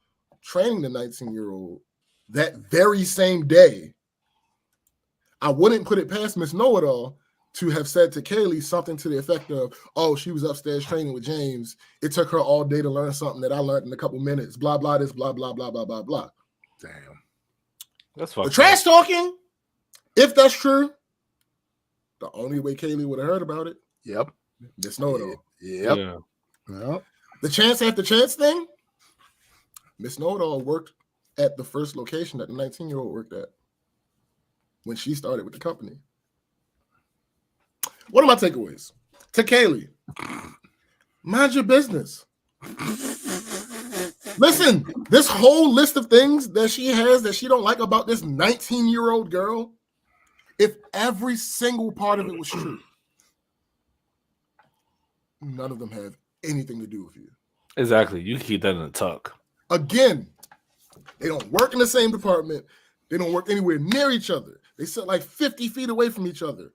B: training the 19-year-old that very same day, I wouldn't put it past Miss Know-It-All to have said to Kaylee something to the effect of, oh, she was upstairs training with James. It took her all day to learn something that I learned in a couple minutes. Blah, blah, this, blah, blah, blah, blah, blah, blah.
A: Damn.
C: That's fucked
B: up. The trash talking, if that's true, the only way Kaylee would have heard about it.
A: Yep.
B: Miss Know-It-All.
A: Yep.
B: The chance after chance thing, Miss Know-It-All worked at the first location that the 19-year-old worked at when she started with the company. What are my takeaways? To Kaylee, mind your business. Listen, this whole list of things that she has that she don't like about this 19-year-old girl If every single part of it was true, none of them have anything to do with you.
C: Exactly. You can keep that in the tuck.
B: Again, they don't work in the same department. They don't work anywhere near each other. They sit like 50 feet away from each other.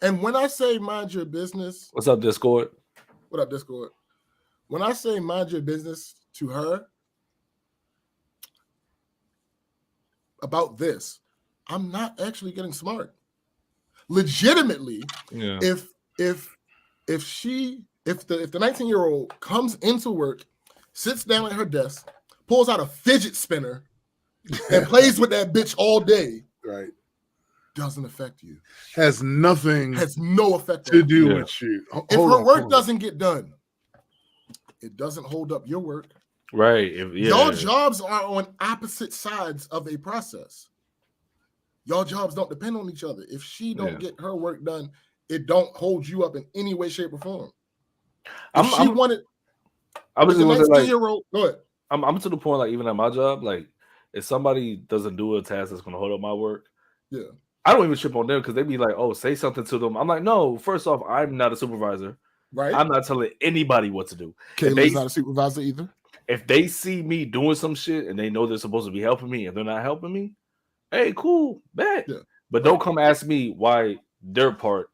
B: And when I say mind your business.
C: What's up, Discord?
B: What up, Discord? When I say mind your business to her about this, I'm not actually getting smart. Legitimately,
C: yeah.
B: if the 19-year-old comes into work, sits down at her desk, pulls out a fidget spinner, and plays with that bitch all day,
A: right,
B: doesn't affect you.
A: Has no effect
B: to
A: do with you.
B: If her work doesn't get done, it doesn't hold up your work.
C: Right.
B: Your jobs are on opposite sides of a process. Your jobs don't depend on each other. If she don't get her work done, it don't hold you up in any way, shape, or form. I'm to
C: the point, like, even at my job, like, if somebody doesn't do a task that's going to hold up my work, I don't even trip on them because they be like, oh, say something to them. I'm like, no, first off, I'm not a supervisor.
B: Right.
C: I'm not telling anybody what to do.
B: Kayla's not a supervisor either.
C: If they see me doing some shit and they know they're supposed to be helping me and they're not helping me, hey, cool, bet. Yeah. But don't come ask me why their part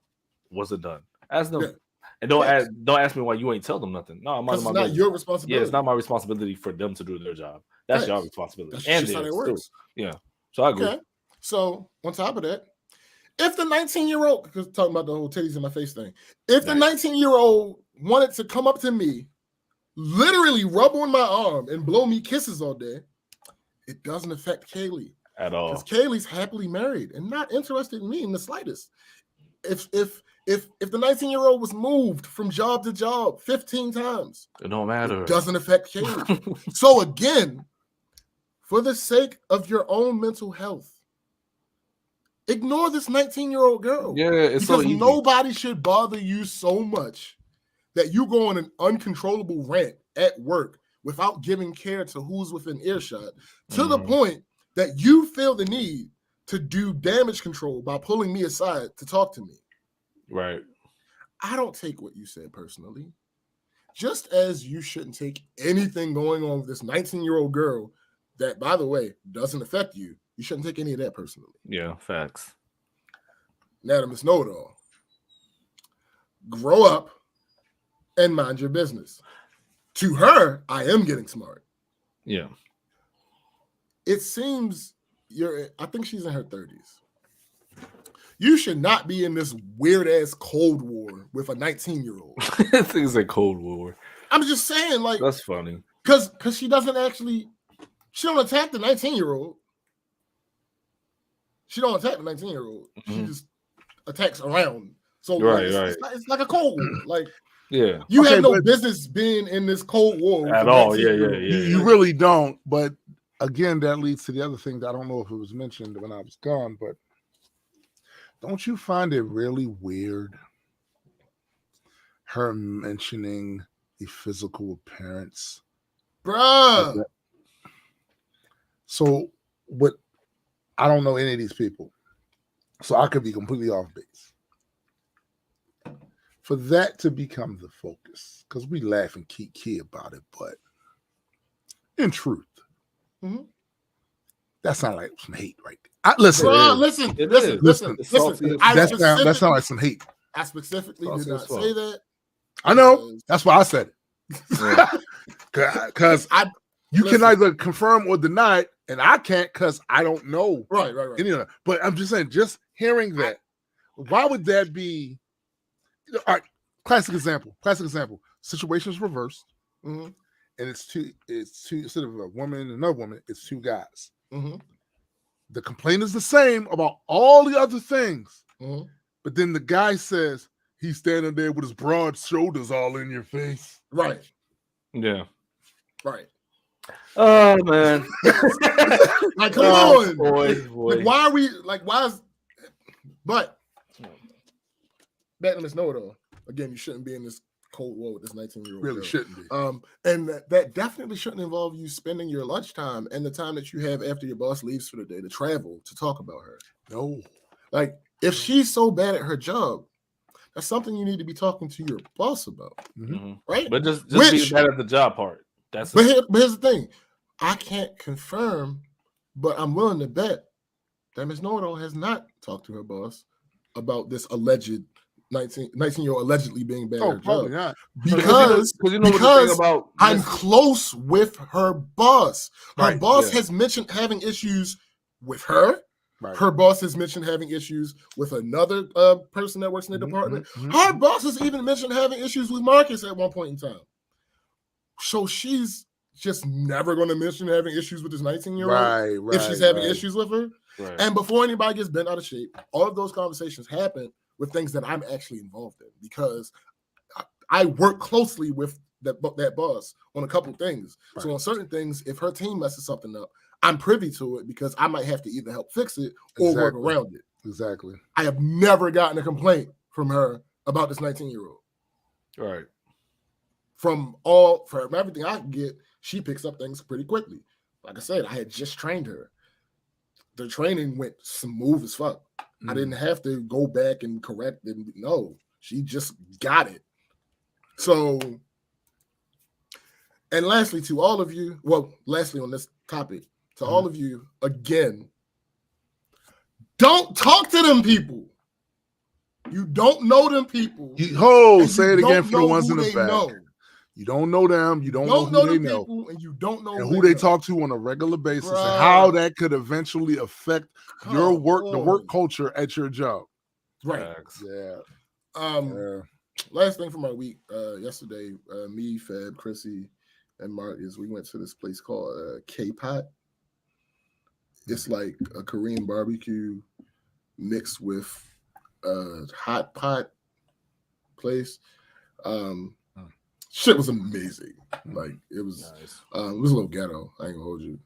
C: wasn't done. Ask them. Yeah. And don't ask me why you ain't tell them nothing. No,
B: it's not your responsibility.
C: Yeah, it's not my responsibility for them to do their job. That's your responsibility.
B: That's just how it works.
C: Yeah. So I agree.
B: Okay. So on top of that, if the 19-year-old, because talking about the whole titties in my face thing, if the 19-year-old wanted to come up to me, literally rub on my arm and blow me kisses all day, it doesn't affect Kaylee
C: at all.
B: Because Kaylee's happily married and not interested in me in the slightest. If the 19-year-old was moved from job to job 15 times,
C: it don't matter.
B: It doesn't affect Kaylee. So again, for the sake of your own mental health, ignore this 19-year-old girl.
C: Yeah, it's
B: because
C: so easy.
B: Nobody should bother you so much that you go on an uncontrollable rant at work without giving care to who's within earshot, to the point that you feel the need to do damage control by pulling me aside to talk to me.
C: Right.
B: I don't take what you said personally. Just as you shouldn't take anything going on with this 19-year-old girl that, by the way, doesn't affect you. You shouldn't take any of that personally.
C: Yeah, facts.
B: Now to Miss Know-It-All. Grow up and mind your business. To her, I am getting smart.
C: Yeah.
B: It seems I think she's in her 30s. You should not be in this weird-ass Cold War with a 19-year-old.
C: I think it's a Cold War.
B: I'm just saying, like...
C: That's funny.
B: Because she doesn't actually... She don't attack the 19-year-old. She don't attack the 19-year-old. Mm-hmm. She just attacks around. So it's like a Cold War. Like,
C: yeah,
B: you have no business being in this Cold War
C: at all. Yeah.
A: You really don't. But again, that leads to the other thing that I don't know if it was mentioned when I was gone, but don't you find it really weird her mentioning the physical appearance?
B: Bruh.
A: So what? I don't know any of these people, so I could be completely off base. For that to become the focus, because we laugh and kiki about it, but in truth, that sounds like some hate right there. Listen. That sounds like some hate.
B: I specifically did not say that.
A: I know. That's why I said it. Because you can either confirm or deny it, and I can't because I don't know.
B: Right.
A: But I'm just saying, just hearing that, why would that be? All right, classic example. Situations reversed, and it's two instead of a woman and another woman, it's two guys. The complaint is the same about all the other things, but then the guy says he's standing there with his broad shoulders all in your face.
B: Right.
C: Yeah.
B: Right.
C: Oh man.
B: Like, come on.
C: Boy.
B: Like, why are we but back to Miss Know-It-All. Again, you shouldn't be in this Cold War with this 19-year-old.
A: Really
B: girl.
A: Shouldn't be.
B: And that definitely shouldn't involve you spending your lunchtime and the time that you have after your boss leaves for the day to travel to talk about her.
A: No.
B: Like, If she's so bad at her job, that's something you need to be talking to your boss about, right?
C: But just being bad at the job part.
B: But here's the thing: I can't confirm, but I'm willing to bet that Ms. Know-It-All has not talked to her boss about this alleged 19-year-old allegedly being bad at her job.
A: Not.
B: Because I'm close with her boss. Her boss has mentioned having issues with her. Right. Her boss has mentioned having issues with another person that works in the department. Her boss has even mentioned having issues with Marcus at one point in time. So she's just never going to mention having issues with this 19-year-old if she's having issues with her. Right. And before anybody gets bent out of shape, all of those conversations happen with things that I'm actually involved in because I work closely with that boss on a couple things. Right. So on certain things, if her team messes something up, I'm privy to it because I might have to either help fix it or work around it.
A: Exactly.
B: I have never gotten a complaint from her about this 19-year-old.
C: Right.
B: From everything I can get, she picks up things pretty quickly. Like I said, I had just trained her. The training went smooth as fuck. I didn't have to go back and correct it. No, she just got it. So, and lastly, to all of you, lastly on this topic, to all of you, again, don't talk to them people. You don't know them people.
A: Say it again for the ones in the back. You don't know them. You don't know who they know.
B: And you don't know
A: who they talk to on a regular basis and how that could eventually affect your work, the work culture at your job.
B: Right.
A: Yeah.
B: Last thing for my week. Yesterday, me, Fab, Chrissy, and Marcus, we went to this place called K-Pot. It's like a Korean barbecue mixed with a hot pot place. Shit was amazing. Like it was nice. It was a little ghetto. I ain't gonna hold you.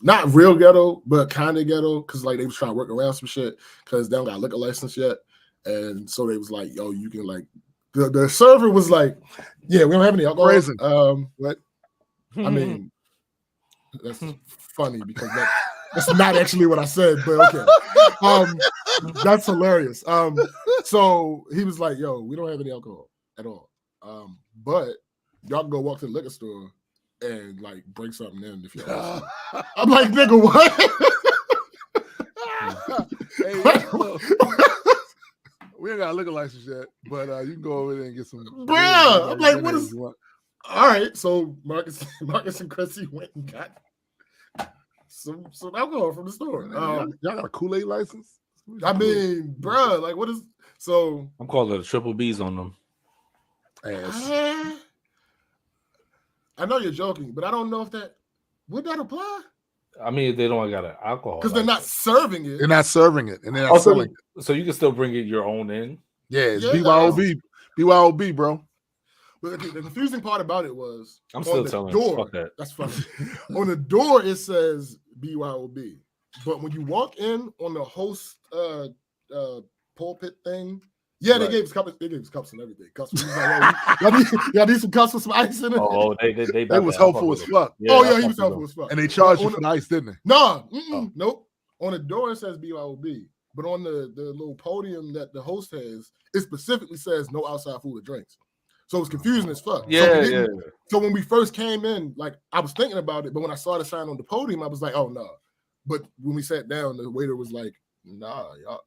B: Not real ghetto, but kind of ghetto because like they was trying to work around some shit because they don't got a liquor license yet, and so they was like, "Yo, you can like." The server was like, "Yeah, we don't have any alcohol."
A: Crazy.
B: But I mean, that's funny because that's not actually what I said, but okay. That's hilarious. So he was like, "Yo, we don't have any alcohol at all." But y'all can go walk to the liquor store and like bring something in if y'all want. I'm like, nigga, what?
A: We ain't got a liquor license yet, but you can go over there and get some.
B: Bruh, I'm like, what is? All right, so Marcus and Chrissy went and got some alcohol from the store.
A: Y'all got a Kool-Aid license?
B: I mean, bruh, like what is? So
C: I'm calling it triple B's on them.
B: I know you're joking, but I don't know if would that apply.
C: I mean, they don't got an alcohol
B: because they're not serving it.
A: They're not serving it, and they're not selling it.
C: So you can still bring it your own in.
A: Yeah, it's BYOB, bro.
B: But the confusing part about it was
C: I'm still telling
B: door.
C: Fuck that.
B: That's funny. On the door it says BYOB, but when you walk in on the host pulpit thing. Yeah, they gave us cups. They gave us cups and everything. Cups. Like, y'all need some cups with some ice in it.
C: Oh, they
A: was helpful as fuck.
B: Yeah, he was helpful as fuck.
A: And they charged you for the ice, didn't they?
B: No, nope. On the door it says BYOB, but on the little podium that the host has, it specifically says no outside food or drinks. So it's confusing as fuck.
C: Yeah,
B: So when we first came in, like I was thinking about it, but when I saw the sign on the podium, I was like, oh no. But when we sat down, the waiter was like, nah, y'all.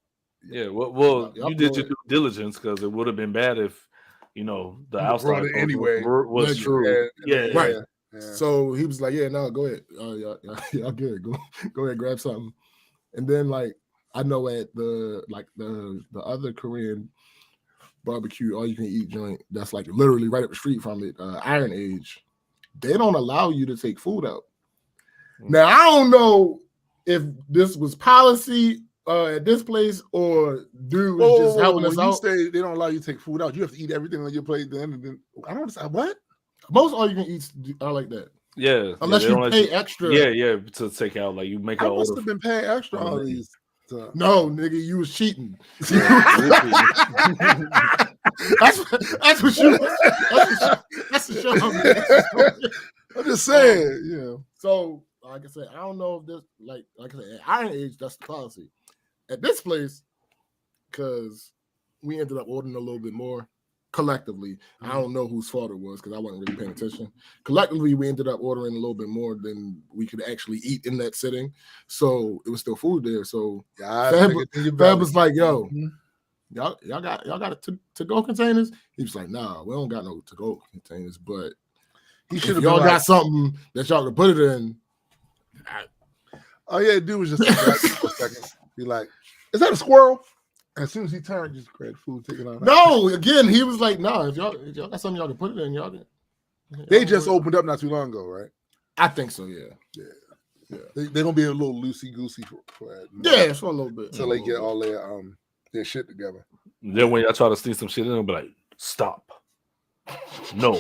C: Yeah, well, you did your due diligence because it would have been bad if, the outside
A: anyway
C: was true.
B: Yeah, right. Yeah. So he was like, "Yeah, no, go ahead. Y'all good. Go ahead, grab something." And then, like, I know at the other Korean barbecue, all you can eat joint that's like literally right up the street from it, Iron Age. They don't allow you to take food out. Now I don't know if this was policy. At this place, or dude was just helping us out.
A: They don't allow you to take food out. You have to eat everything on your plate. Then I don't understand what.
B: Most all you can eat are like that.
C: Yeah,
B: unless you pay extra.
C: Yeah, to take out like you make.
A: I must have been paying extra on these.
B: No, nigga, you was cheating. That's the show.
A: I'm just saying,
B: So, like I said, I don't know if this, like I said, at Iron Age, that's the policy. At this place, because we ended up ordering a little bit more collectively. I don't know whose fault it was because I wasn't really paying attention. Collectively, we ended up ordering a little bit more than we could actually eat in that sitting. So it was still food there. So Fab was like, "Yo, y'all got a to-go containers?" He was like, "Nah, we don't got no to-go containers, but
A: he should have
B: y'all got something that y'all can put it in."
A: Oh yeah, dude was just for a second. Be like, "Is that a squirrel?" And as soon as he turned, just grabbed food, take it out.
B: No, again, he was like, "No, if y'all got something y'all can put it in, y'all can."
A: They just opened up not too long ago, right?
B: I think so. Yeah.
A: They're gonna be a little loosey goosey for that.
B: Yeah, for a little bit
A: until they get all their shit together.
C: Then when y'all try to sneak some shit in, they'll be like, "Stop! No,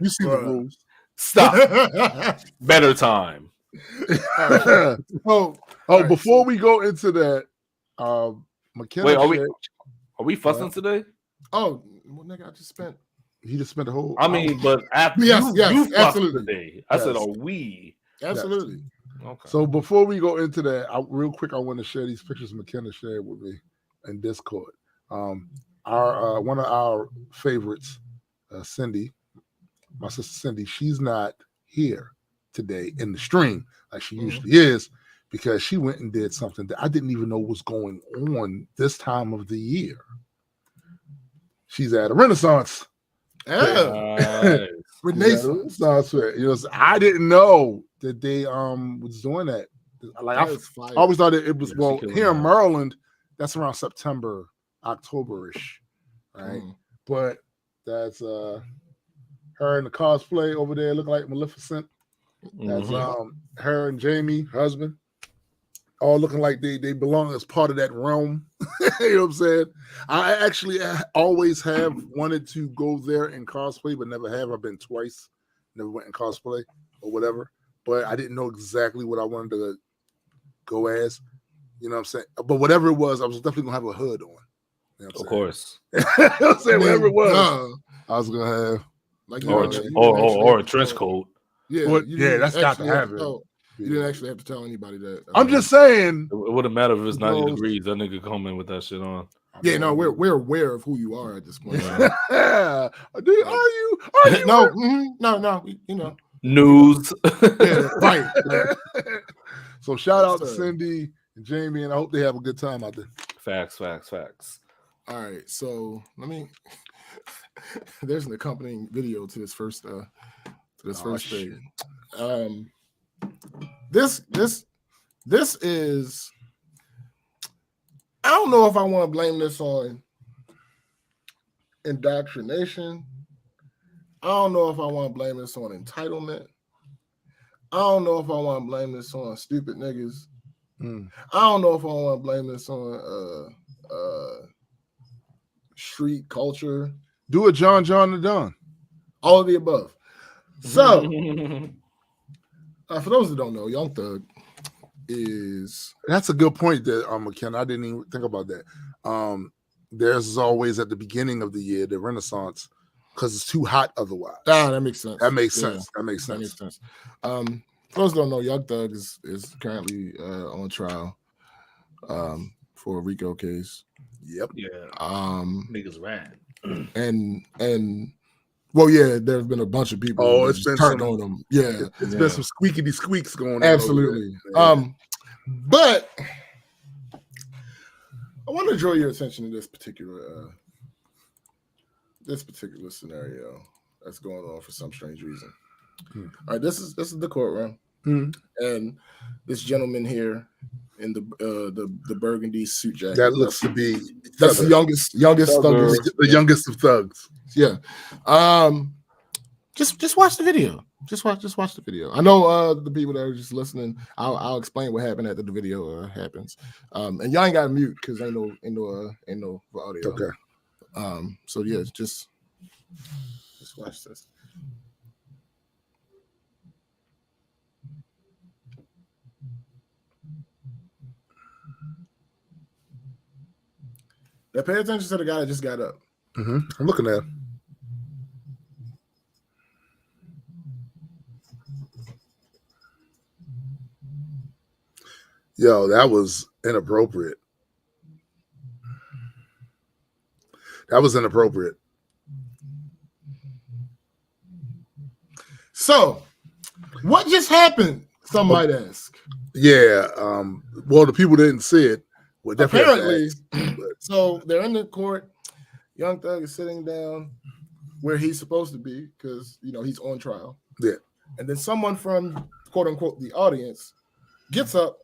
A: you see the rules.
C: Stop! Better time."
A: Before we go into that, McKenna.
C: Wait, are we fussing today?
B: Oh, well, nigga, I just spent.
A: He just spent a whole.
C: I mean, but after
B: yes,
C: you
B: absolutely.
C: Today, I said, "Are we?"
B: Absolutely.
A: Yes. Okay. So before we go into that, real quick, I want to share these pictures McKenna shared with me in Discord. Our one of our favorites, Cindy, my sister Cindy, she's not here today in the stream like she usually is because she went and did something that I didn't even know was going on this time of the year. She's at a Renaissance. Renaissance. I didn't know that they was doing that. Like I always thought it was here in Maryland. That's around September, October-ish, right? But that's her in the cosplay over there looking like Maleficent. That's her and Jamie, husband, all looking like they belong as part of that realm. You know what I'm saying? I actually always have wanted to go there and cosplay, but never have. I've been twice, never went in cosplay or whatever. But I didn't know exactly what I wanted to go as. You know what I'm saying? But whatever it was, I was definitely gonna have a hood on. You know what I'm
C: Of course.
A: you know what I'm saying? Whatever it was, I was gonna have
B: like
C: or a trench coat.
B: Yeah,
A: that's got to happen.
B: You didn't actually have to tell anybody that.
A: I'm just saying.
C: It wouldn't matter if it's 90 degrees. That nigga come in with that shit on.
B: Yeah, no, we're aware of who you are at this point.
A: Are you?
B: No, no. You know,
C: news.
B: Yeah, right.
A: So shout out to Cindy and Jamie, and I hope they have a good time out there.
C: Facts.
B: All right, so let me. There's an accompanying video to this first thing. This is. I don't know if I want to blame this on indoctrination. I don't know if I want to blame this on entitlement. I don't know if I want to blame this on stupid niggas. I don't know if I want to blame this on street culture.
A: Do it, John the Don.
B: All of the above. So, for those that don't know, Young Thug is...
A: That's a good point there, McKenna. I didn't even think about that. There's always at the beginning of the year, the Renaissance, because it's too hot otherwise.
B: That makes sense.
A: That makes sense. That makes sense.
B: For those that don't know, Young Thug is currently on trial for a RICO case.
A: Yep.
C: Yeah. Niggas ran.
B: And well, yeah, there's been a bunch of people.
A: Oh, it's been
B: turned on them. Yeah,
A: it's been some squeaky squeaks going on.
B: Absolutely. But I want to draw your attention to this particular scenario that's going on for some strange reason. All right, this is the courtroom, and this gentleman here in the burgundy suit jacket.
A: That looks to be
B: the youngest thug,
A: the youngest of thugs.
B: Yeah. Just watch the video. Just watch the video. I know the people that are just listening. I'll explain what happened after the video happens. And y'all ain't got to mute because ain't no audio.
A: Okay.
B: So yeah, just watch this. Now pay attention to the guy that just got up.
A: I'm looking at him. Yo, that was inappropriate. That was inappropriate.
B: So, what just happened? Some might ask.
A: Yeah. Well, the people didn't see it. Well,
B: apparently, so they're in the court. Young Thug is sitting down where he's supposed to be because he's on trial.
A: Yeah. And
B: then someone from quote unquote the audience gets up,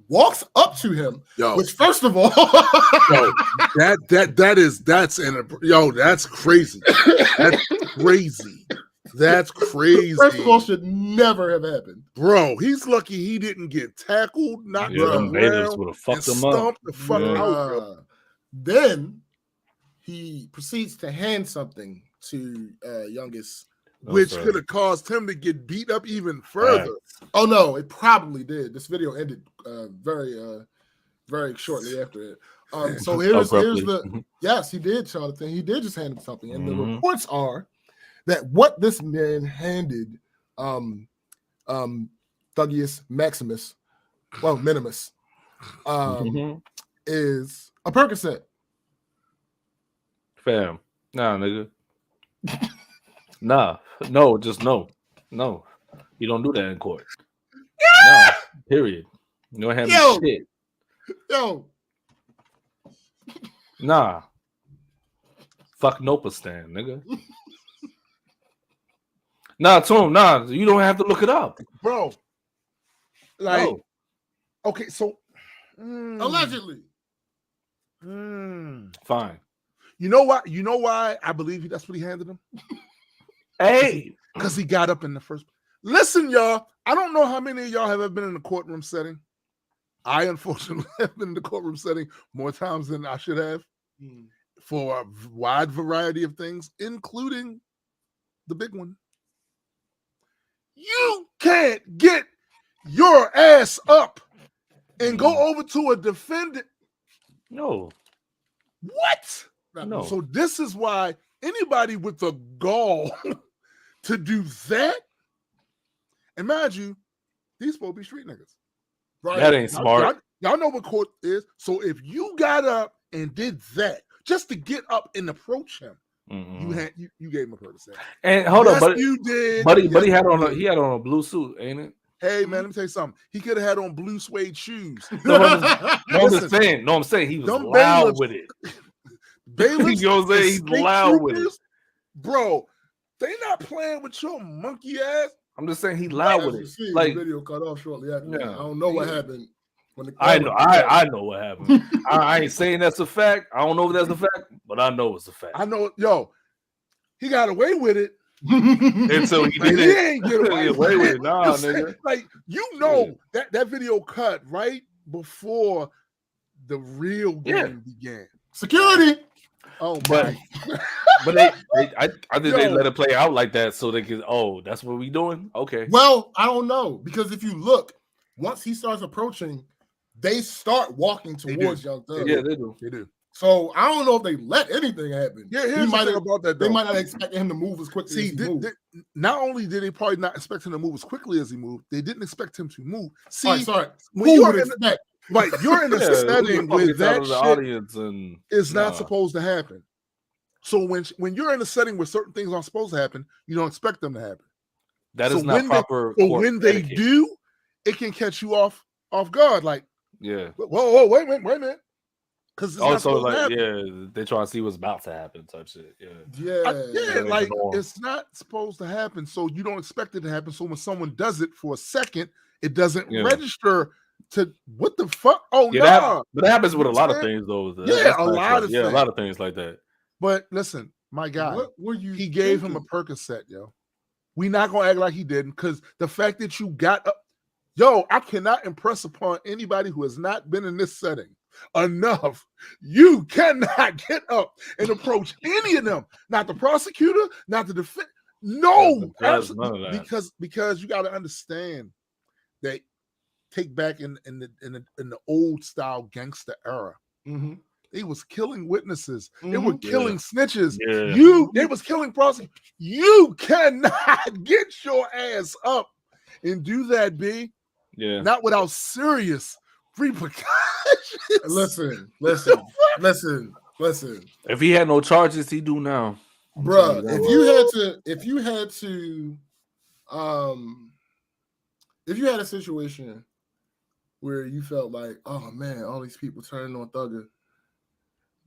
B: walks up to him, which first of all,
A: that's crazy. That's crazy. That's crazy.
B: First of all, should never have happened,
A: bro. He's lucky he didn't get tackled, knocked around,
C: would have fucked him up.
A: The fuck out.
B: Then he proceeds to hand something to youngest,
A: which could have caused him to get beat up even further.
B: Oh no, it probably did. This video ended very shortly after it. So here's the yes, he did, Jonathan. He did just hand him something, and the reports are that what this man handed Thuggius Maximus, Minimus, is a Percocet.
C: Fam, nah, nigga. Nah, no, just no. You don't do that in court. No, period. You don't have shit.
B: Yo.
C: Nah. Fuck Nopistan, nigga. Nah, Tom, nah, you don't have to look it up.
A: Bro. Okay, so
B: allegedly.
C: Fine.
A: You know why I believe that's what he handed him?
C: Hey,
A: because he got up in the first. Listen, y'all. I don't know how many of y'all have ever been in a courtroom setting. I unfortunately have been in the courtroom setting more times than I should have for a wide variety of things, including the big one. You can't get your ass up and go over to a defendant.
C: No.
A: What?
C: No.
A: So this is why anybody with the gall to do that, and mind you, these supposed to be street niggas.
C: Right? That ain't smart.
A: Y'all know what court is. So if you got up and did that just to get up and approach him, you gave him a Percocet.
C: And hold on, but
A: you did.
C: But he had on a blue suit, ain't it?
A: Hey man, let me tell you something. He could have had on blue suede shoes.
C: I'm saying he was loud with it.
A: Bailiffs,
C: you know what I'm saying? He's loud with it.
A: Bro, they not playing with your monkey ass.
C: I'm just saying he's loud with it.
B: Like the video cut off shortly after. Yeah. I don't know what happened.
C: I know what happened. I ain't saying that's a fact. I don't know if that's a fact, but I know it's a fact.
A: I know, he got away with it.
C: Until he did
A: he ain't get away with it.
C: Nah, nigga.
A: Like, that video cut right before the real game began.
B: Security.
A: Oh my!
C: But I think they let it play out like that so they could. Oh, that's what we doing. Okay.
B: Well, I don't know, because if you look, once he starts approaching, they start walking towards Young Thug.
C: Yeah, they do.
A: They do.
B: So I don't know if they let anything happen.
A: Yeah, here's the thing about that.
B: They might not expect him to move as quickly as he moved.
A: Not only did they probably not expect him to move as quickly as he moved, they didn't expect him to move. See,
B: you're in
A: a setting with that shit
C: audience and
A: it's not supposed to happen. So when you're in a setting where certain things aren't supposed to happen, you don't expect them to happen.
C: That is not proper.
A: So when they do, it can catch you off guard. Like, whoa, wait a minute. Because
C: also they try to see what's about to happen, type shit.
A: It's not supposed to happen, so you don't expect it to happen. So when someone does it for a second, it doesn't register to what the fuck. Oh no!
C: But that happens with a lot of things, though.
A: A lot
C: of things like that.
A: But listen, my guy, he gave him a Percocet, yo. We not gonna act like he didn't, because the fact that you got up, I cannot impress upon anybody who has not been in this setting enough. You cannot get up and approach any of them. Not the prosecutor, not the defense. No, absolutely, because you got to understand that take back in the old style gangster era.
B: Mm-hmm.
A: They was killing witnesses. They were killing snitches.
C: Yeah.
A: They was killing prosecutors. You cannot get your ass up and do that, B.
C: Yeah.
A: Not without serious repercussions.
B: Listen. Listen,
C: if he had no charges, he do now,
B: bro. If you had a situation where you felt like, oh man, all these people turning on Thugger,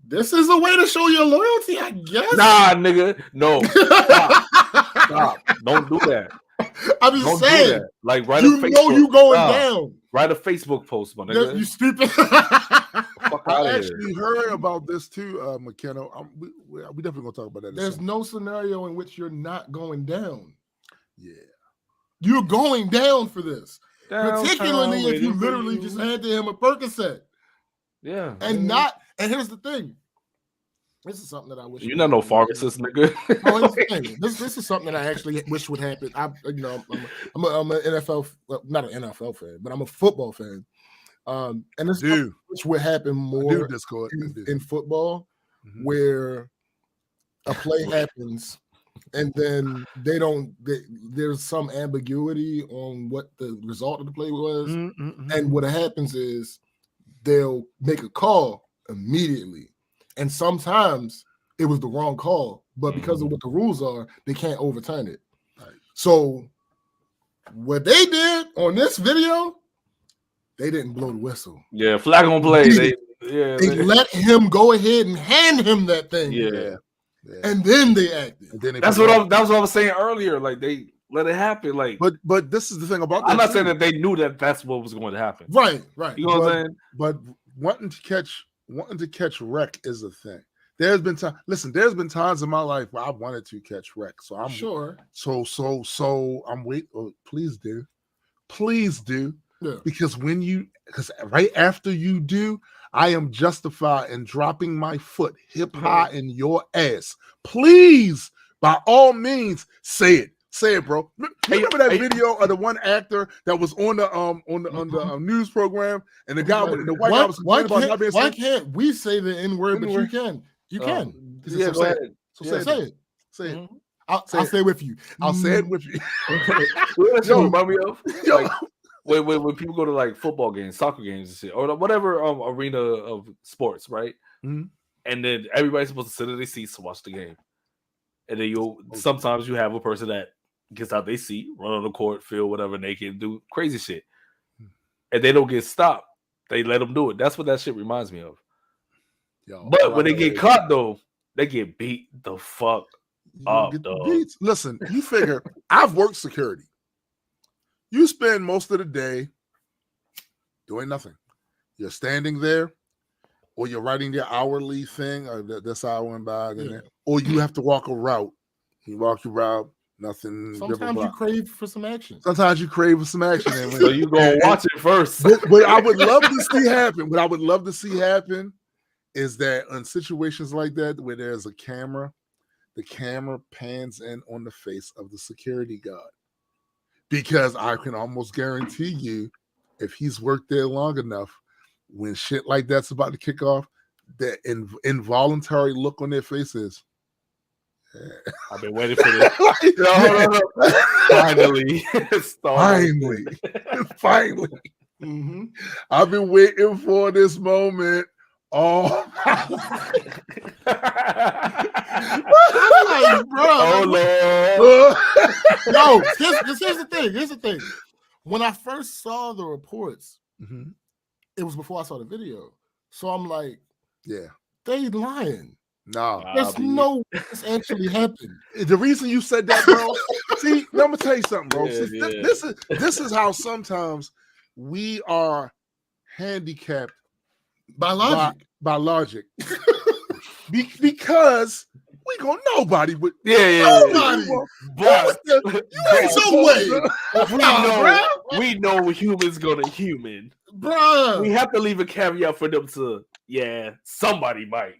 B: this is a way to show your loyalty, I guess.
C: Nah, nigga, no. Stop. Don't do that.
B: I'm just saying.
C: Like, write
B: you know you going down.
C: Write a Facebook post, my nigga.
B: You stupid.
A: I actually heard about this too, McKenna. We definitely gonna talk about that.
B: There's no scenario in which you're not going down.
A: Yeah,
B: you're going down for this, particularly if you literally just handed him a Percocet.
C: Yeah,
B: and here's the thing. This is something that I wish
C: you're not no pharmacist, nigga.
B: This is something that I actually wish would happen. I'm an NFL, not an NFL fan, but I'm a football fan. And this which would happen more in football, where a play happens and then there's some ambiguity on what the result of the play was. And what happens is they'll make a call immediately. And sometimes it was the wrong call, but because of what the rules are, they can't overturn it. Right. So what they did on this video, they didn't blow the whistle.
C: Yeah, flag on play. They
B: let him go ahead and hand him that thing.
C: Yeah.
B: And then they acted. And then
C: that's what I was saying earlier. Like they let it happen. Like,
A: but this is the thing about.
C: I'm not saying that they knew that that's what was going to happen.
B: Right.
C: You know what I'm saying?
A: But wanting to catch wreck is a thing. There's been times in my life where I wanted to catch wreck. So I'm
B: sure.
A: So I'm waiting. Oh, please do.
B: Yeah.
A: Because right after you do, I am justified in dropping my foot hip high in your ass. Please, by all means, say it. Say it, bro. Remember that video of the one actor that was on the news program, and the guy with the white guy was complaining about not being
B: why can't we say the N-word, but you can? You can.
A: Yeah,
B: say it. So say it.
A: Say it.
B: I'll say it with you.
A: I'll say it with you.
C: What remind me of? Like, when people go to like football games, soccer games and shit, or whatever arena of sports, right?
A: Mm-hmm.
C: And then everybody's supposed to sit in their seats to watch the game. And then sometimes you have a person that gets out their seat, run on the court, feel whatever naked, do crazy shit. And they don't get stopped. They let them do it. That's what that shit reminds me of. But when they get caught, though, they get beat the fuck up, dog.
A: Listen, you figure, I've worked security. You spend most of the day doing nothing. You're standing there, or you're writing your hourly thing, or this hour went by, or you have to walk a route. You walk your route, nothing.
B: Sometimes you crave for some action.
A: So
C: you go watch it first.
A: What I would love to see happen is that in situations like that where there's a camera, the camera pans in on the face of the security guard. Because I can almost guarantee you, if he's worked there long enough, when shit like that's about to kick off, that involuntary look on their faces. Yeah.
C: I've been waiting for this.
A: Finally.
B: Mm-hmm.
A: I've been waiting for this moment. Oh,
B: bro. No, here's the thing. When I first saw the reports, it was before I saw the video. So I'm like,
A: yeah,
B: they lying.
A: No,
B: there's no way this actually happened.
A: The reason you said that, bro. See, I'm gonna tell you something, bro. This is how sometimes we are handicapped
B: by logic.
A: By logic. Because we gonna nobody would.
B: Nobody.
A: You ain't no way.
C: We know humans gonna human.
B: Bruh.
C: We have to leave a caveat for them to, somebody might.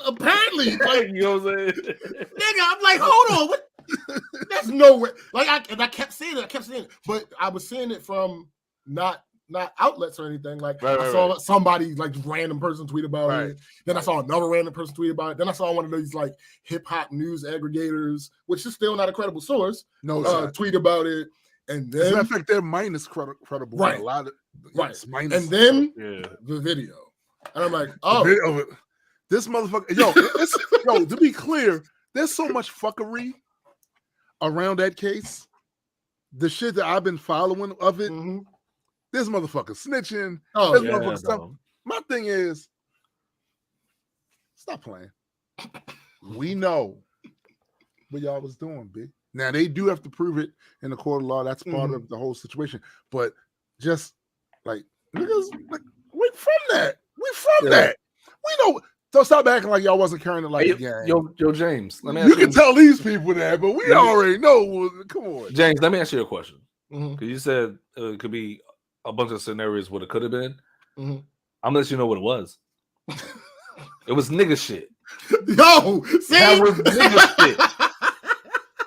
B: Apparently.
C: Like, you know what I'm saying?
B: Nigga, I'm like, hold on. What? There's no way. Like, I kept saying it. But I was saying it from not outlets or anything. Like, I saw somebody, like, random person tweet about it. Then I saw another random person tweet about it. Then I saw one of these, like, hip-hop news aggregators, which is still not a credible source, tweet about it. And then,
A: as a matter of fact, they're minus credible.
B: Right.
A: A lot of
B: minus. And then the video. And I'm like, oh.
A: This motherfucker, to be clear, there's so much fuckery around that case. The shit that I've been following of it, this motherfucker snitching.
B: Oh,
A: this motherfucker stuff. My thing is, stop playing. We know what y'all was doing, B. Now they do have to prove it in the court of law. That's part of the whole situation. But just like niggas, like we from that. We from that. We know. So stop acting like y'all wasn't carrying it like a gang.
C: Yo, James. Let me
A: you can tell these people that, but we already know. Come on,
C: James. Let me ask you a question. Because you said it could be a bunch of scenarios what it could have been. I'm gonna let you know what it was. It was nigga shit.
B: Yo, see?
C: That was nigga shit.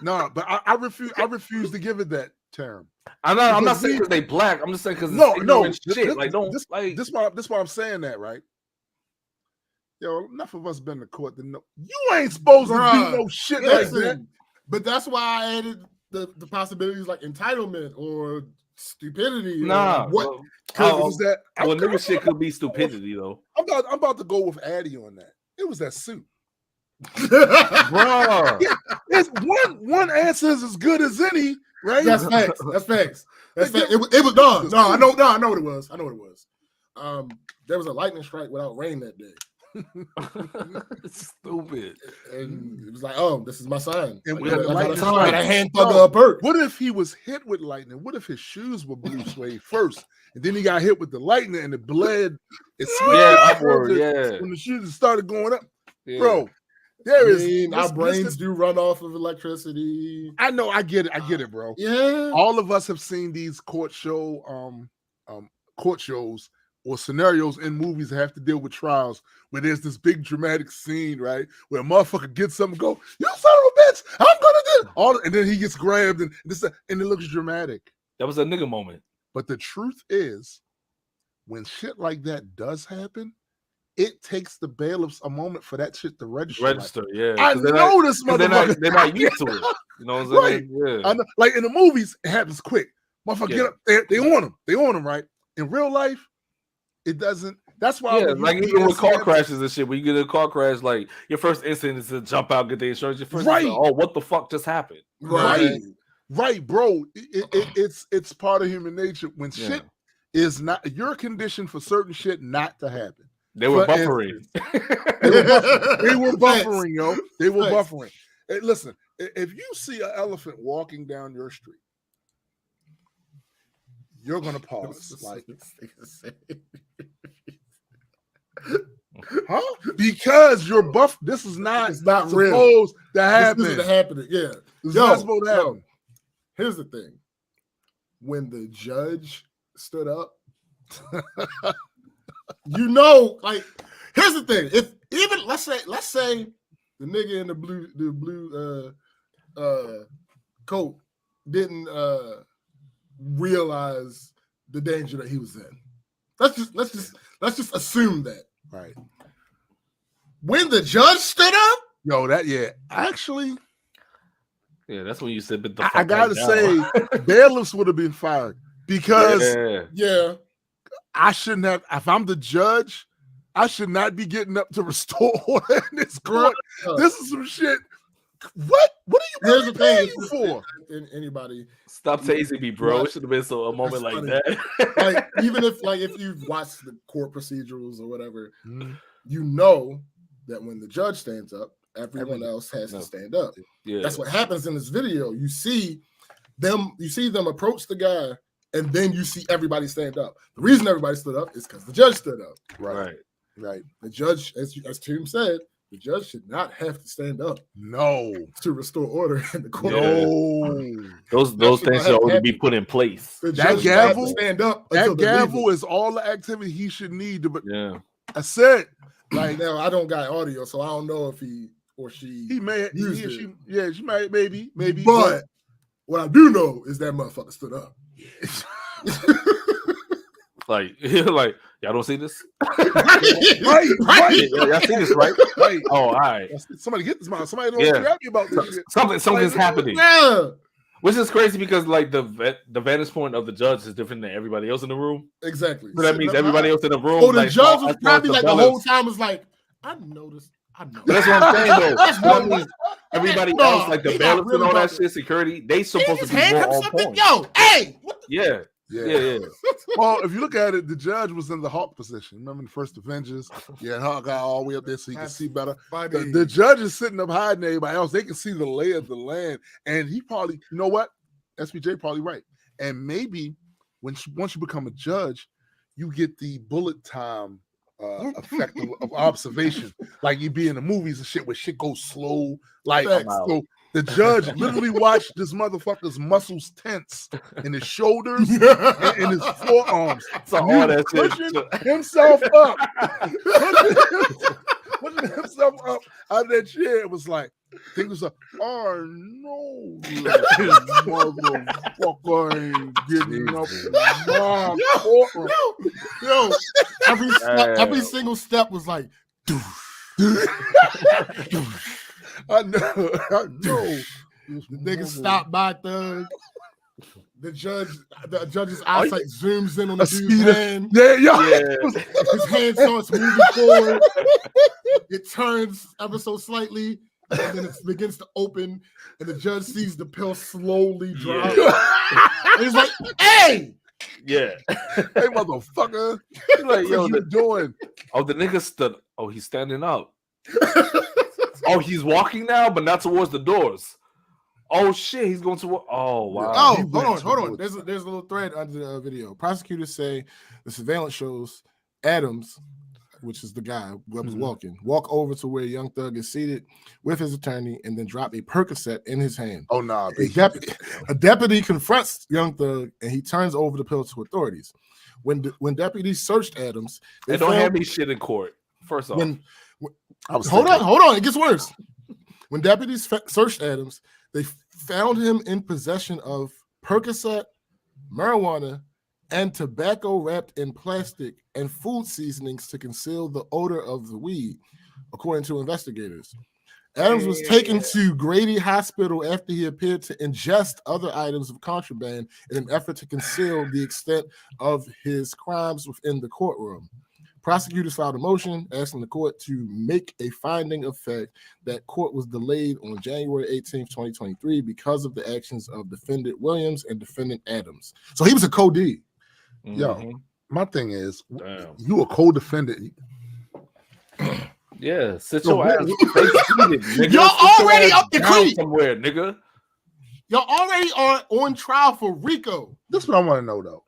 A: No, but I refuse to give it that term.
C: I'm not saying because they black. I'm just saying because
A: This why I'm saying that, right? Yo, enough of us been to court to know you ain't supposed to do no shit like that.
B: But that's why I added the possibilities like entitlement or stupidity.
C: Nah,
B: what?
C: Nigga shit could be stupidity though.
A: I'm about to go with Addy on that. It was that suit.
C: Bro,
A: it's one answer is as good as any, right?
B: That's facts. That's facts. It was done. No, I know what it was. There was a lightning strike without rain that day.
C: Stupid.
B: And it was like, oh, this is my sign.
A: And
B: we had a hand thug a perk.
A: What if he was hit with lightning? What if his shoes were blue suede first, and then he got hit with the lightning and it bled?
C: Upward.
A: When the shoes started going up, bro. Our
B: brains do run off of electricity.
A: I know, I get it, bro.
B: Yeah.
A: All of us have seen these court shows or scenarios in movies that have to deal with trials where there's this big dramatic scene, right? Where a motherfucker gets something and go, you son of a bitch, I'm gonna do all, and then he gets grabbed and it looks dramatic.
C: That was a nigga moment.
A: But the truth is, when shit like that does happen, it takes the bailiffs a moment for that shit to register.
C: Yeah.
A: I know this motherfucker.
C: They're not used to it. You know what I'm saying?
A: Right. Yeah. I know. Like in the movies, it happens quick. Motherfucker get up, they on him. They on him, right? In real life, it doesn't. That's why.
C: Like even with car crashes and shit, when you get in a car crash, like your first instinct is to jump out, get the insurance. Your first instinct, oh, what the fuck just happened?
A: Right, bro. It's part of human nature. When shit is not, you're conditioned for certain shit not to happen.
C: They were buffering.
A: They were buffering, yo. They were buffering. Hey, listen, if you see an elephant walking down your street, you're gonna pause. Like, huh? Because you're buff. This is not.
B: It's not
A: supposed to happen.
B: This isn't happening. Yeah,
A: it's not supposed to happen.
B: Here's the thing: when the judge stood up. You know, like here's the thing. If even let's say the nigga in the blue coat didn't realize the danger that he was in. Let's just assume that.
A: Right.
B: When the judge stood up,
A: actually.
C: Yeah, that's when you said, but
A: I gotta say, bailiffs would have been fired because I shouldn't have. If I'm the judge, I should not be getting up to restore order in this court. This is some shit. What are you really paying for?
B: Anybody
C: stop tasing me, bro. It should have been a moment like that.
B: Like even if you've watched the court procedurals or whatever, you know that when the judge stands up, everyone else has to stand up. Yeah, that's what happens in this video. You see them approach the guy. And then you see everybody stand up. The reason everybody stood up is because the judge stood up.
A: Right.
B: The judge, as Tim said, the judge should not have to stand up.
A: No.
B: To restore order in the court.
A: No.
C: Those things should already be put in place.
A: That gavel,
B: stand up.
A: That gavel is all the activity he should need to. I said,
B: like now I don't got audio, so I don't know if he or she.
A: He may. She might. Maybe.
B: But what I do know is that motherfucker stood up.
C: like y'all don't see this?
A: right.
C: Y'all see this, right?
A: Right.
C: Oh, all right.
A: Somebody get this man. Somebody don't grab me about this shit.
C: Something's happening.
B: Yeah.
C: Which is crazy because like the vantage point of the judge is different than everybody else in the room.
B: Exactly.
C: So that means everybody else in the room.
B: Oh, the judge was probably like the whole time was like, I noticed.
C: That's what I'm saying, though. That means everybody else, like the bailiffs and all that shit, security, they supposed to be more on point.
B: Yo, hey!
C: Yeah.
A: Well, if you look at it, the judge was in the Hawk position. Remember the first Avengers? Yeah, Hawk got all the way up there so he can see better. The judge is sitting up hiding everybody else. They can see the lay of the land. And he probably, you know what? SPJ probably right. And maybe once you become a judge, you get the bullet time effect of observation, like you be in the movies and shit where shit goes slow. Like so, the judge literally watched this motherfucker's muscles tense in his shoulders and in his forearms.
C: So all that
A: pushing himself up, pushing himself up out of that chair. It was like, think was like, oh no, motherfucker ain't getting up.
B: Yo, every single step was like,
A: I know.
B: The nigga stopped by Thug. The judge's eyesight zooms in on the dude's hand.
A: Yeah.
B: His hand starts moving forward. It turns ever so slightly, and then it begins to open, and the judge sees the pill slowly drop. And he's like, hey!
C: Yeah.
A: Hey, motherfucker. Like, yo, what you doing?
C: Oh, the nigga stood. Oh, he's standing up. Oh, he's walking now, but not towards the doors. Oh shit, he's going to. Oh wow.
B: Oh, hold on. There's a little thread under the video. Prosecutors say the surveillance shows Adams, which is the guy who was walk over to where Young Thug is seated with his attorney, and then drop a Percocet in his hand.
A: Oh nah,
B: a deputy confronts Young Thug, and he turns over the pill to authorities. When deputies searched Adams,
C: they don't have me shit in court. First off,
B: hold on, it gets worse. When deputies searched Adams, they found him in possession of Percocet, marijuana, and tobacco wrapped in plastic and food seasonings to conceal the odor of the weed, according to investigators. Adams was taken to Grady Hospital after he appeared to ingest other items of contraband in an effort to conceal the extent of his crimes within the courtroom. Prosecutors filed a motion asking the court to make a finding of fact that court was delayed on January 18th, 2023 because of the actions of defendant Williams and defendant Adams. So he was a co-D.
A: Yo, my thing is, you a co-defendant.
C: Yeah, sit your ass. Nigga.
B: Y'all already up the creek
C: somewhere, nigga.
B: Y'all already are on trial for RICO.
A: This is what I want to know, though.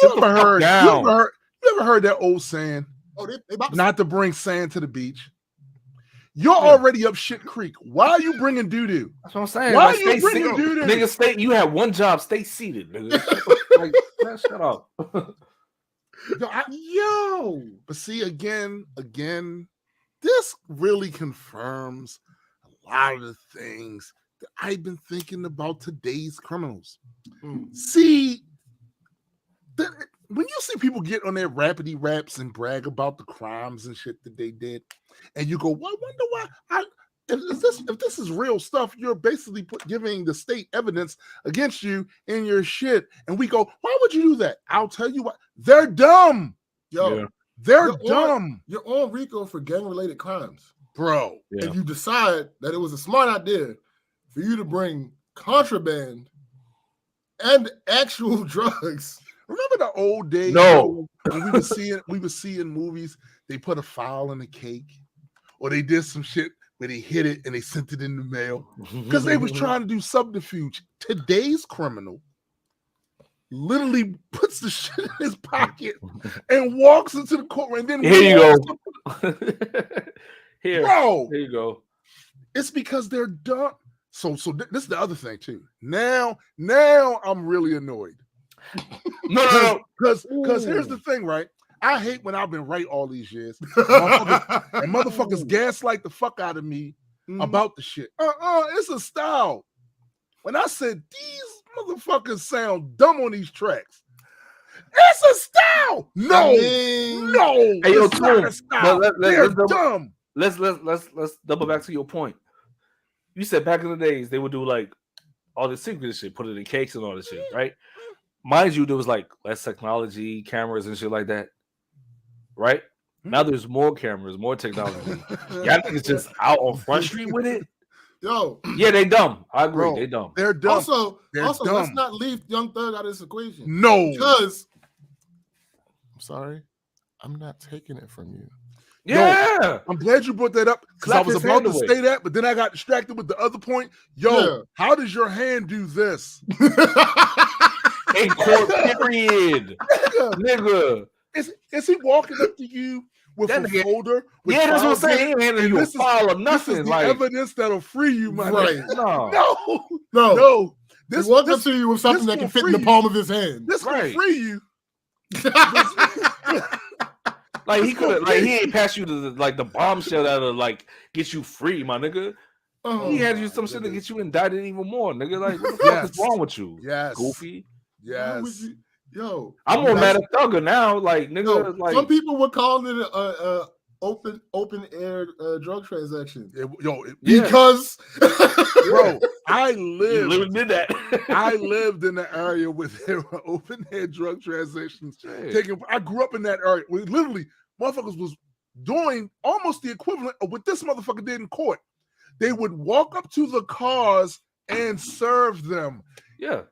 A: You ever heard that old saying?
B: Oh, they
A: not to bring sand to the beach. You're already up shit creek. Why are you bringing doo-doo?
C: That's what I'm saying.
A: Why are you bringing doo-doo?
C: Nigga, you have one job. Stay seated, nigga. Like, shut up.
A: Yo. But see, again, this really confirms a lot of the things that I've been thinking about today's criminals. See, when you see people get on their rapidy raps and brag about the crimes and shit that they did, and you go, well, I wonder why. If this is real stuff, you're basically giving the state evidence against you in your shit. And we go, why would you do that? I'll tell you what. They're dumb.
B: Yo,
A: they're dumb.
B: You're on RICO for gang-related crimes,
A: bro.
B: Yeah. And you decide that it was a smart idea for you to bring contraband and actual drugs.
A: Remember the old days?
C: No.
A: When we were seeing movies, they put a file in the cake, or they did some shit where they hid it and they sent it in the mail because they was trying to do subterfuge. Today's criminal literally puts the shit in his pocket and walks into the courtroom. And then
C: here you go. Bro, here you go.
A: It's because they're dumb. So this is the other thing too. Now I'm really annoyed.
C: No.
A: Because here's the thing, right? I hate when I've been right all these years. Motherfuckers gaslight the fuck out of me about the shit. It's a style. When I said these motherfuckers sound dumb on these tracks, it's a style. No.
C: Hey,
A: it's not a style. They're dumb.
C: Let's double back to your point. You said back in the days they would do like all the secret shit, put it in cakes and all this shit, right? Mind you, there was like less technology, cameras and shit like that, right? Now there's more cameras, more technology. Y'all niggas just out on Front Street with it.
B: Yo,
C: yeah, they dumb. I agree,
A: Bro,
C: they dumb.
A: They're dumb.
B: Also,
A: dumb.
B: let's not leave Young Thug out of this equation.
A: No,
B: because I'm sorry, I'm not taking it from you.
C: Yeah,
A: no, I'm glad you brought that up because I was about to say that, but then I got distracted with the other point. Yo, how does your hand do this?
C: In court, period, nigga.
A: Is he walking up to you with a folder? With
C: that's what I'm saying. He ain't handing you a file or nothing.
A: This is the evidence that'll free you, my
B: right?
A: No.
B: He walked up to you with something that can fit in the palm of his hand.
A: This will free you.
C: Like he could, like he ain't pass you the bombshell that'll like get you free, my nigga. He had you some shit to get you indicted even more, nigga. Like what the fuck is wrong with you?
A: Yes,
C: goofy.
A: Yes.
B: Yo,
C: I'm more mad at Thugger now. Like nigga, like
B: some people would call it a open air drug transaction. Because
A: bro, I lived
C: did that.
A: I lived in the area where there were open air drug transactions taking. I grew up in that area where literally motherfuckers was doing almost the equivalent of what this motherfucker did in court. They would walk up to the cars and serve them.
C: Yeah.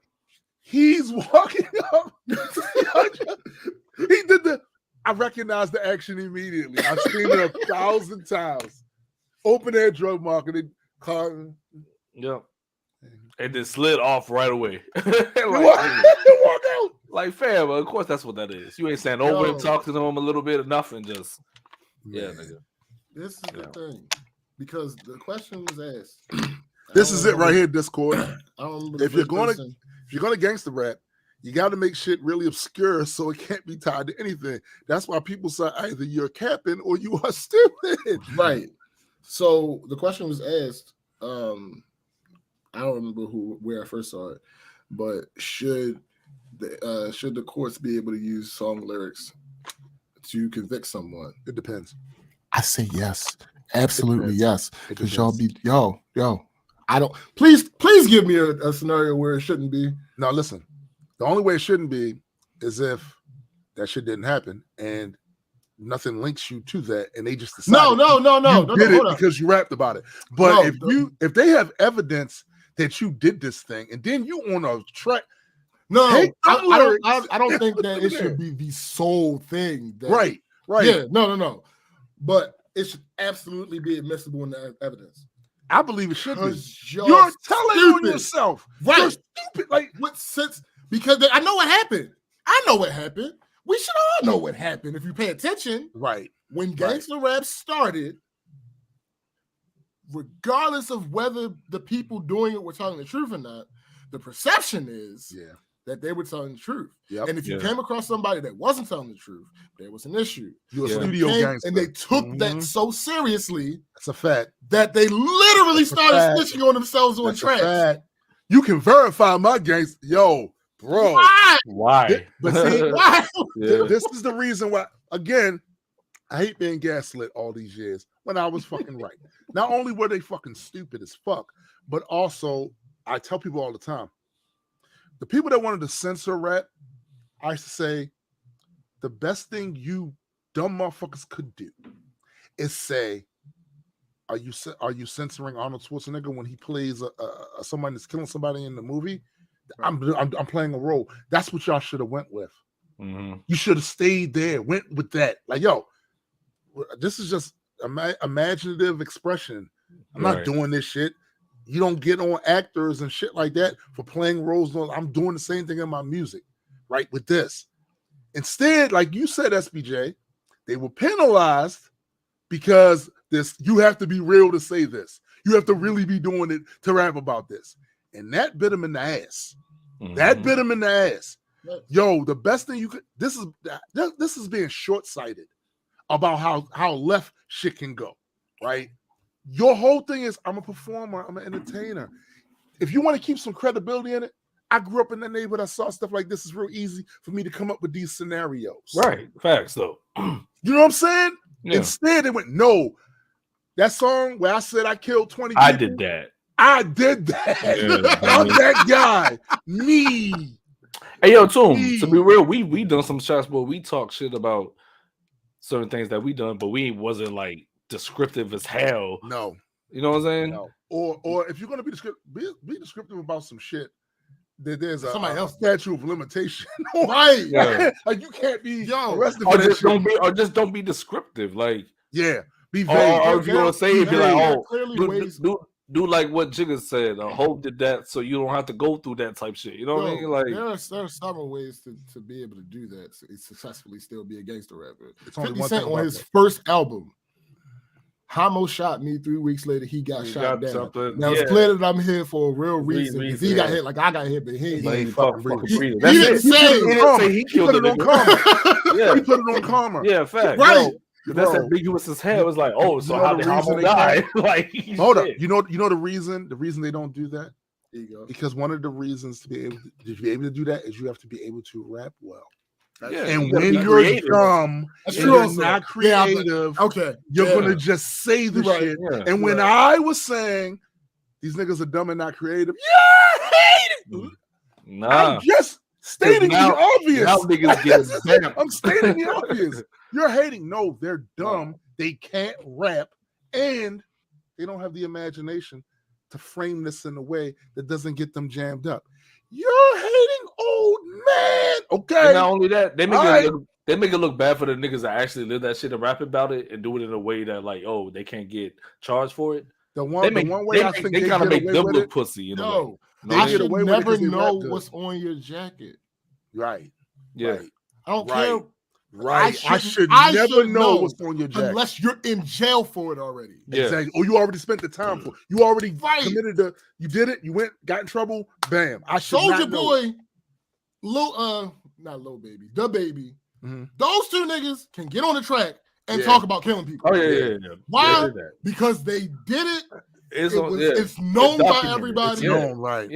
A: He's walking up. He did I recognized the action immediately. I've seen it 1,000 times. Open air drug marketing, car.
C: Yep. And then slid off right away.
A: Walk out.
C: Like, fam, of course that's what that is. You ain't saying over and talk to them a little bit or nothing. Just, nigga.
B: This is the thing. Because the question was asked.
A: This is it right here, Discord.
B: If
A: you're gonna gangster rap, you got to make shit really obscure so it can't be tied to anything. That's why people say either you're capping or you are stupid.
B: Right. So the question was asked. I don't remember where I first saw it, but should the courts be able to use song lyrics to convict someone?
A: It depends.
B: I say yes, absolutely yes. Because y'all be yo. I don't. Please give me a scenario where it shouldn't be.
A: Now listen. The only way it shouldn't be is if that shit didn't happen and nothing links you to that, and they just decide
B: no,
A: did it because you rapped about it. But if they have evidence that you did this thing and then you on a track,
B: I don't think that it should be the sole thing.
A: Right.
B: Yeah, no. But it should absolutely be admissible in the evidence.
A: I believe it should be. You're telling on yourself.
B: Right.
A: You're stupid. Like
B: what sense? Because I know what happened. I know what happened. We should all know what happened if you pay attention.
A: Right.
B: When gangster rap started, regardless of whether the people doing it were telling the truth or not, the perception is that they were telling the truth.
A: Yep.
B: And if you came across somebody that wasn't telling the truth, there was an issue.
A: You're a studio gangster.
B: And they took that so seriously.
A: That's a fact.
B: That they literally started snitching on themselves on tracks.
A: You can verify my gangster. Yo. Bro,
C: why?
A: But see, why? This is the reason why. Again, I hate being gaslit all these years when I was fucking right. Not only were they fucking stupid as fuck, but also I tell people all the time, the people that wanted to censor rap, I used to say, the best thing you dumb motherfuckers could do is say, are you censoring Arnold Schwarzenegger when he plays somebody that's killing somebody in the movie? I'm playing a role. That's what y'all should have went with.
C: Mm-hmm.
A: You should have stayed there, went with that. Like, yo, this is just imaginative expression. I'm not doing this shit. You don't get on actors and shit like that for playing roles. I'm doing the same thing in my music, right? With this. Instead, like you said, SBJ, they were penalized because you have to be real to say this. You have to really be doing it to rap about this. And that bit him in the ass. Mm-hmm. That bit him in the ass. Yo, the best thing you could. This is being short-sighted about how left shit can go, right? Your whole thing is, I'm a performer, I'm an entertainer. If you want to keep some credibility in it, I grew up in the neighborhood. I saw stuff like this. It's real easy for me to come up with these scenarios.
C: Right, facts though.
A: You know what I'm saying? Yeah. Instead, they went, no. That song where I said I killed 20 people.
C: I did that.
A: I'm that guy. Me.
C: Hey, yo, Toom, to be real, we done some shots where we talk shit about certain things that we done, but we wasn't like descriptive as hell.
A: No.
C: You know what I'm saying?
A: No. Or if you're gonna be descriptive about some shit, there's
B: somebody else
A: statute of limitation.
B: Right.
C: Yeah.
A: Like you can't be arrested
C: or
A: for that
C: just
A: shit.
C: don't be descriptive. Like
A: be vague.
C: Or if you're gonna say it, be like, do like what Jigga said. Hope did that, so you don't have to go through that type shit. You know what I mean? Like
B: there are several ways to be able to do that, so successfully still be a gangster rapper.
A: 50
B: Cent on his first album, Hamo shot me 3 weeks later. He got shot down. Now it's clear that I'm here for a real reason. If he got hit like I got hit, but he ain't fucking breathing.
C: That's
B: he didn't say
C: he killed it on
A: karma. Yeah, he put it on karma.
C: Yeah, fact.
B: Right.
C: That's ambiguous as hell. It was like, oh, so how did Hamo die? Like,
A: hold up. You know the reason they don't do that?
B: There you go.
A: Because one of the reasons to be able to do that is you have to be able to rap well.
C: Yeah,
A: and when you're dumb, you're not creative. You're gonna just say the shit. Yeah. And when I was saying these niggas are dumb and not creative, I hate it.
C: Nah,
A: I'm just stating the obvious.
C: Now niggas get
A: I'm stating the obvious. You're hating. No, they're dumb. They can't rap, and they don't have the imagination to frame this in a way that doesn't get them jammed up. You're hating old man. Okay.
C: And not only that, they make it look bad for the niggas that actually live that shit and rap about it and do it in a way that like, oh, they can't get charged for it.
A: The one way I think
C: they kind of make them look pussy. You know,
B: I should never know what's on your jacket.
A: Right.
C: Yeah.
A: Right.
B: I don't care.
A: Right. I should never know what's on your jacket.
B: Unless you're in jail for it already.
A: Yeah. Exactly. Or you already spent the time for it. You already committed you did it, you went, got in trouble, bam. I should
B: Soulja
A: not know.
B: Boy, not Lil Baby, the Baby. Mm-hmm. Those two niggas can get on the track and talk about killing people.
C: Oh, yeah.
B: Why? Because they did it. It's known by everybody.
A: It's known, right.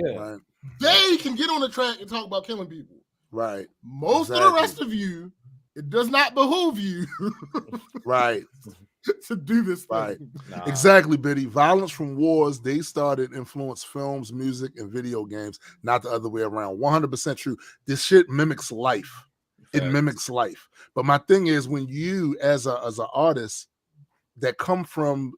B: They can get on the track and talk about killing people.
A: Right.
B: Most of the rest of you, it does not behoove you
A: right
B: to do this thing.
A: Right. Nah. Exactly, Biddy. Violence from wars, they started influence films, music, and video games, not the other way around. 100% true. This shit mimics life. It mimics life. But my thing is, when you, as an artist that come from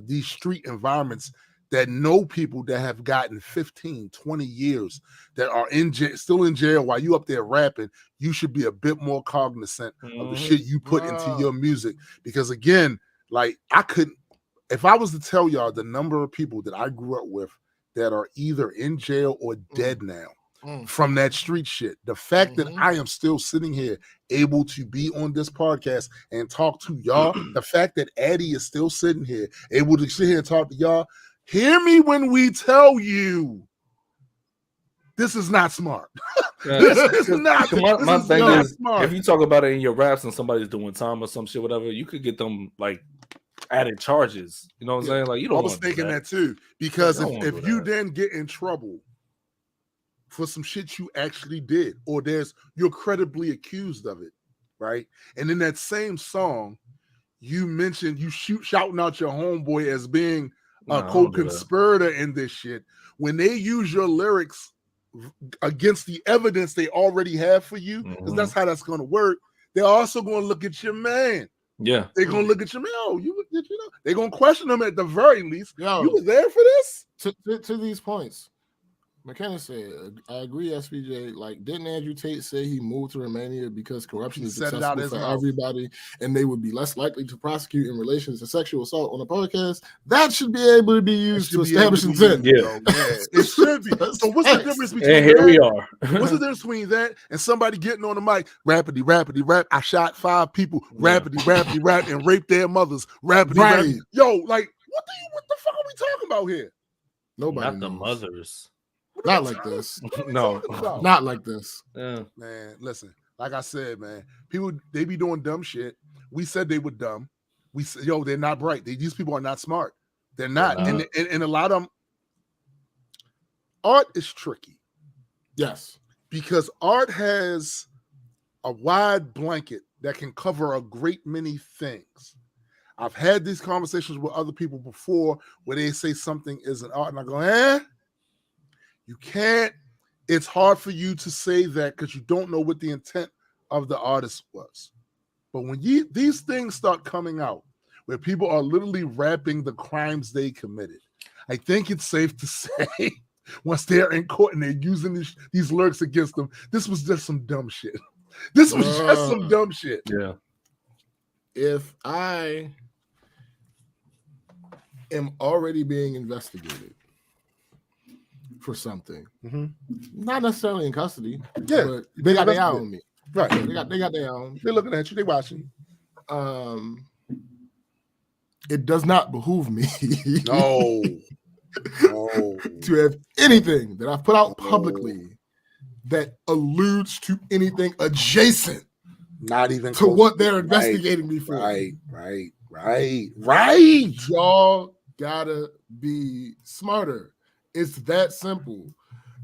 A: these street environments, that know people that have gotten 15, 20 years that are still in jail while you up there rapping, you should be a bit more cognizant of the shit you put into your music. Because again, like if I was to tell y'all the number of people that I grew up with that are either in jail or dead now from that street shit, the fact that I am still sitting here able to be on this podcast and talk to y'all, the fact that Addie is still sitting here able to sit here and talk to y'all, hear me when we tell you this is not smart. This is not smart.
C: If you talk about it in your raps and somebody's doing time or some shit, whatever, you could get them like added charges. You know what I'm saying? Like, you don't.
A: I was thinking that too, because if you then get in trouble for some shit you actually did, or you're credibly accused of it, right? And in that same song, you mentioned shouting out your homeboy as being a co-conspirator in this shit. When they use your lyrics against the evidence they already have for you, because that's how that's going to work, they're also going to look at your man.
C: Yeah.
A: They're going to look at your man. Oh, did you know? They're going to question him at the very least. Yo, you were there for this?
B: To these points, McKenna said, I agree, SPJ. Like, didn't Andrew Tate say he moved to Romania because corruption is accessible for everybody and they would be less likely to prosecute in relation to sexual assault on a podcast? That should be able to be used to establish intent.
C: Yeah.
A: It should be. So what's the difference between
C: and here we are.
A: What's the difference between that and somebody getting on the mic, rapidy, rap, I shot 5 people, rapidy, rap, and raped their mothers, rapidy, rap. Yo, like, what the fuck are we talking about here?
B: Nobody
C: Not the mothers.
B: Not like this.
C: No,
B: not like this.
C: Yeah.
A: Man, listen, like I said, man, people, they be doing dumb shit. We said they were dumb. We said, they're not bright. These people are not smart. They're not. And a lot of them, art is tricky.
B: Yes.
A: Because art has a wide blanket that can cover a great many things. I've had these conversations with other people before where they say something is an art, and I go, you can't, it's hard for you to say that because you don't know what the intent of the artist was. But when these things start coming out, where people are literally rapping the crimes they committed, I think it's safe to say, once they're in court and they're using these lyrics against them, this was just some dumb shit. This was just some dumb shit.
C: Yeah.
B: If I am already being investigated for something, not necessarily in custody, but they got their eye on me.
A: Right.
B: They got their eye on me.
A: They're looking at you, they watching
B: you. It does not behoove me
A: no.
B: to have anything that I've put out publicly that alludes to anything adjacent,
A: not even
B: to what they're investigating me for.
A: Right.
B: Y'all gotta be smarter. It's that simple.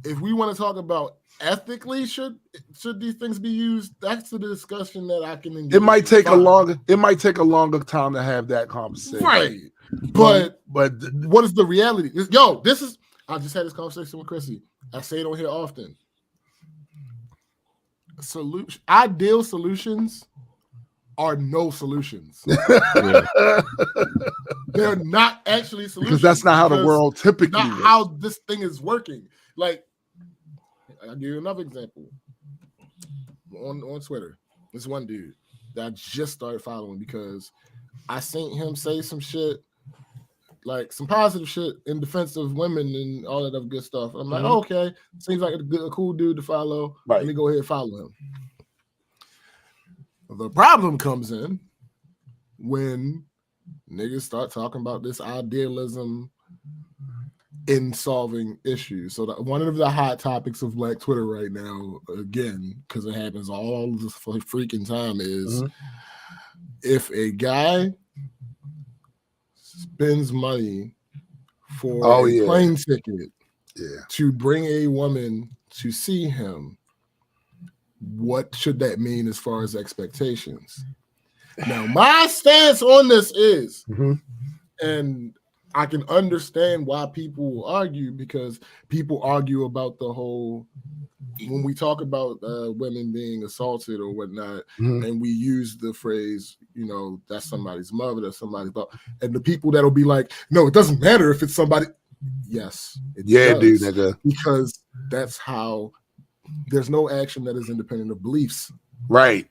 B: If we want to talk about ethically, should these things be used? That's the discussion that I can engage.
A: It might take a longer time to have that conversation.
B: Right. But what is the reality? Yo, I just had this conversation with Chrissy. I say it on here often. Ideal solutions are no solutions. They're not actually solutions.
A: Because that's not how the world typically
B: works. How this thing is working. Like, I'll give you another example. On Twitter, this one dude that I just started following because I seen him say some shit, like some positive shit in defense of women and all that other good stuff. I'm like, okay, seems like a cool dude to follow. Right. Let me go ahead and follow him. The problem comes in when niggas start talking about this idealism in solving issues. So one of the hot topics of Black Twitter right now, again, because it happens all the freaking time, is if a guy spends money for a plane ticket to bring a woman to see him, what should that mean as far as expectations? Now, my stance on this is, and I can understand why people will argue, because people argue about the whole, when we talk about women being assaulted or whatnot, and we use the phrase, that's somebody's mother, that's somebody's daughter, and the people that'll be like, no, it doesn't matter if it's somebody. Yes, it does,
A: dude, nigga.
B: Because that's how. There's no action that is independent of beliefs.
A: Right.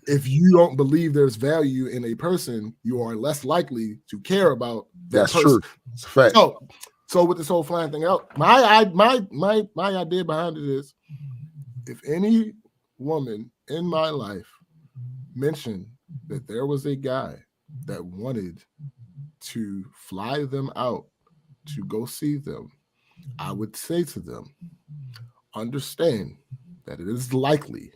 B: If you don't believe there's value in a person, you are less likely to care about that person.
A: True. It's a fact.
B: So with this whole flying thing out, my idea behind it is, if any woman in my life mentioned that there was a guy that wanted to fly them out to go see them, I would say to them, understand that it is likely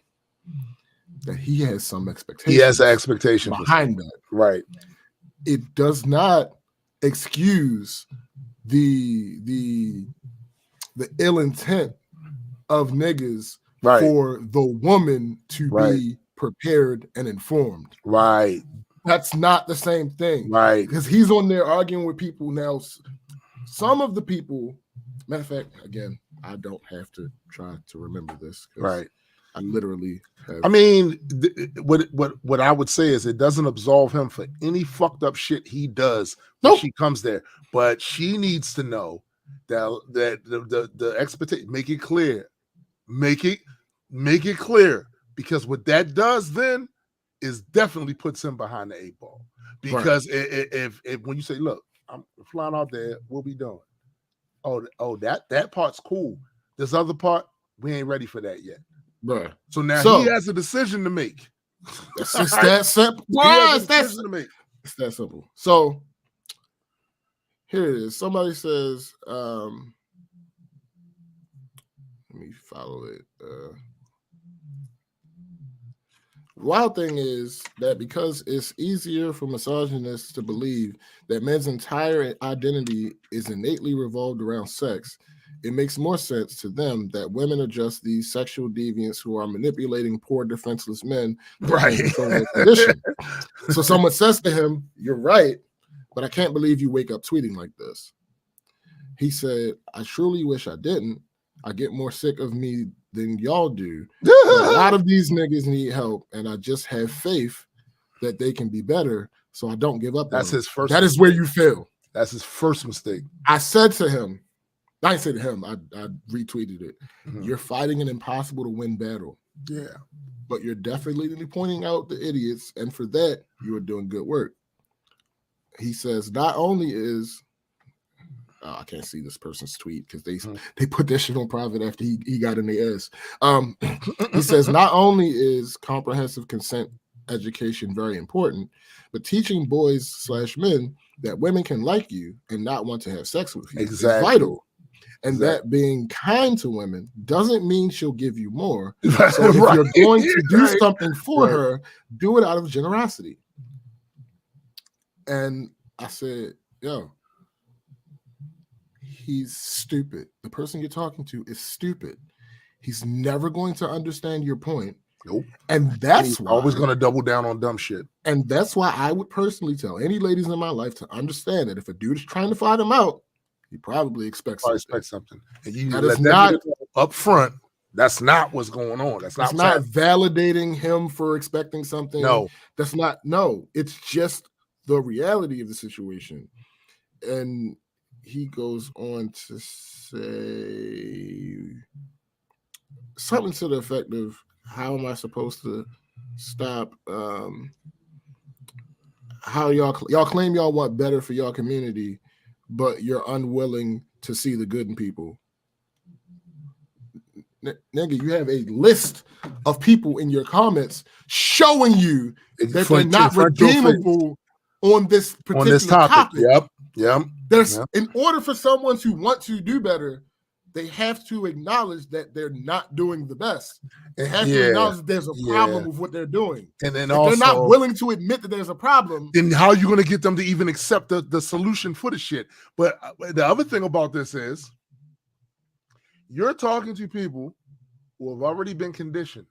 B: that he has some expectations.
A: He has an expectation
B: behind that.
A: Right.
B: It does not excuse the ill intent of niggas for the woman to be prepared and informed.
A: Right.
B: That's not the same thing.
A: Right.
B: Because he's on there arguing with people now. Some of the people, matter of fact, again, I don't have to try to remember this.
A: Right.
B: I literally have.
A: I mean, what I would say is it doesn't absolve him for any fucked up shit he does when she comes there. But she needs to know that the expectation, make it clear. Make it clear. Because what that does then is definitely puts him behind the 8 ball. Because if when you say, look, I'm flying out there, what we doing? Oh, that part's cool. This other part, we ain't ready for that yet.
B: Right.
A: So now he has a decision to make.
B: It's just that simple. It's that simple. So here it is. Somebody says, let me follow it. Wild thing is that because it's easier for misogynists to believe that men's entire identity is innately revolved around sex, it makes more sense to them that women are just these sexual deviants who are manipulating poor, defenseless men.
A: Right.
B: So someone says to him, "You're right, but I can't believe you wake up tweeting like this." He said, "I truly wish I didn't. I get more sick of me than y'all do. A lot of these niggas need help, and I just have faith that they can be better, so I don't give up.
A: That's his first.
B: That is where you fail.
A: That's his first mistake.
B: I said to him, I didn't say to him, I retweeted it.
A: Mm-hmm.
B: You're fighting an impossible to win battle.
A: Yeah.
B: But you're definitely pointing out the idiots, and for that, you are doing good work. He says, not only is I can't see this person's tweet because they put that shit on private after he got in the ass. He says, not only is comprehensive consent education very important, but teaching boys/men that women can like you and not want to have sex with you is vital. And that being kind to women doesn't mean she'll give you more. So if you're going to do something for her, do it out of generosity. And I said, yo, he's stupid. The person you're talking to is stupid. He's never going to understand your point.
A: Nope.
B: And that's
A: why always going to double down on dumb shit.
B: And that's why I would personally tell any ladies in my life to understand that if a dude is trying to fly them out, he probably expects
A: something. And you
B: that is not
A: up front. That's not what's going on. That's not
B: validating him for expecting something.
A: No,
B: that's not. No, it's just the reality of the situation. And he goes on to say something to the effect of, how am I supposed to stop? How y'all claim y'all want better for y'all community, but you're unwilling to see the good in people. Nigga, you have a list of people in your comments showing you that they're not redeemable on this particular topic.
A: Yep.
B: In order for someone to want to do better, they have to acknowledge that they're not doing the best. They have to acknowledge that there's a problem with what they're doing.
A: And then
B: if they're not willing to admit that there's a problem,
A: then how are you going to get them to even accept the solution for the shit? But the other thing about this is you're talking to people who have already been conditioned.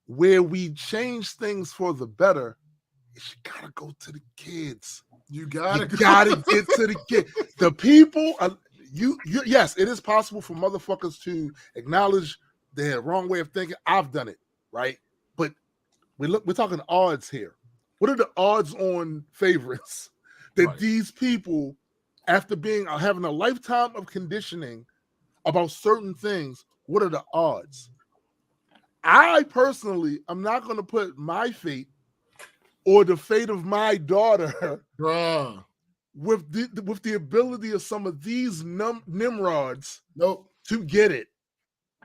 A: Where we change things for the better, you gotta go to the kids. You gotta get to the kids. The people are yes, it is possible for motherfuckers to acknowledge their wrong way of thinking. I've done it, right? But we're talking odds here. What are the odds on favorites that these people, after having a lifetime of conditioning about certain things, what are the odds? I personally, I'm not going to put my fate or the fate of my daughter with the ability of some of these nimrods to get it.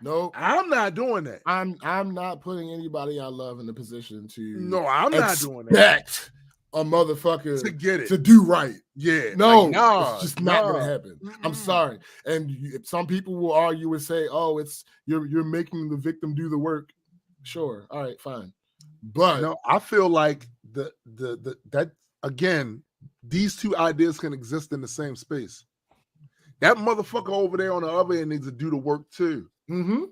B: Nope.
A: I'm not doing that.
B: I'm not putting anybody I love in the position to.
A: No, I'm not doing that.
B: A motherfucker
A: to get it,
B: to do right.
A: Yeah.
B: No, it's just not gonna happen. I'm sorry. And some people will argue and say, "Oh, it's you're making the victim do the work." Sure. All right, fine. But
A: no, I feel like that again, these two ideas can exist in the same space. That motherfucker over there on the other end needs to do the work too.
B: Mm-hmm.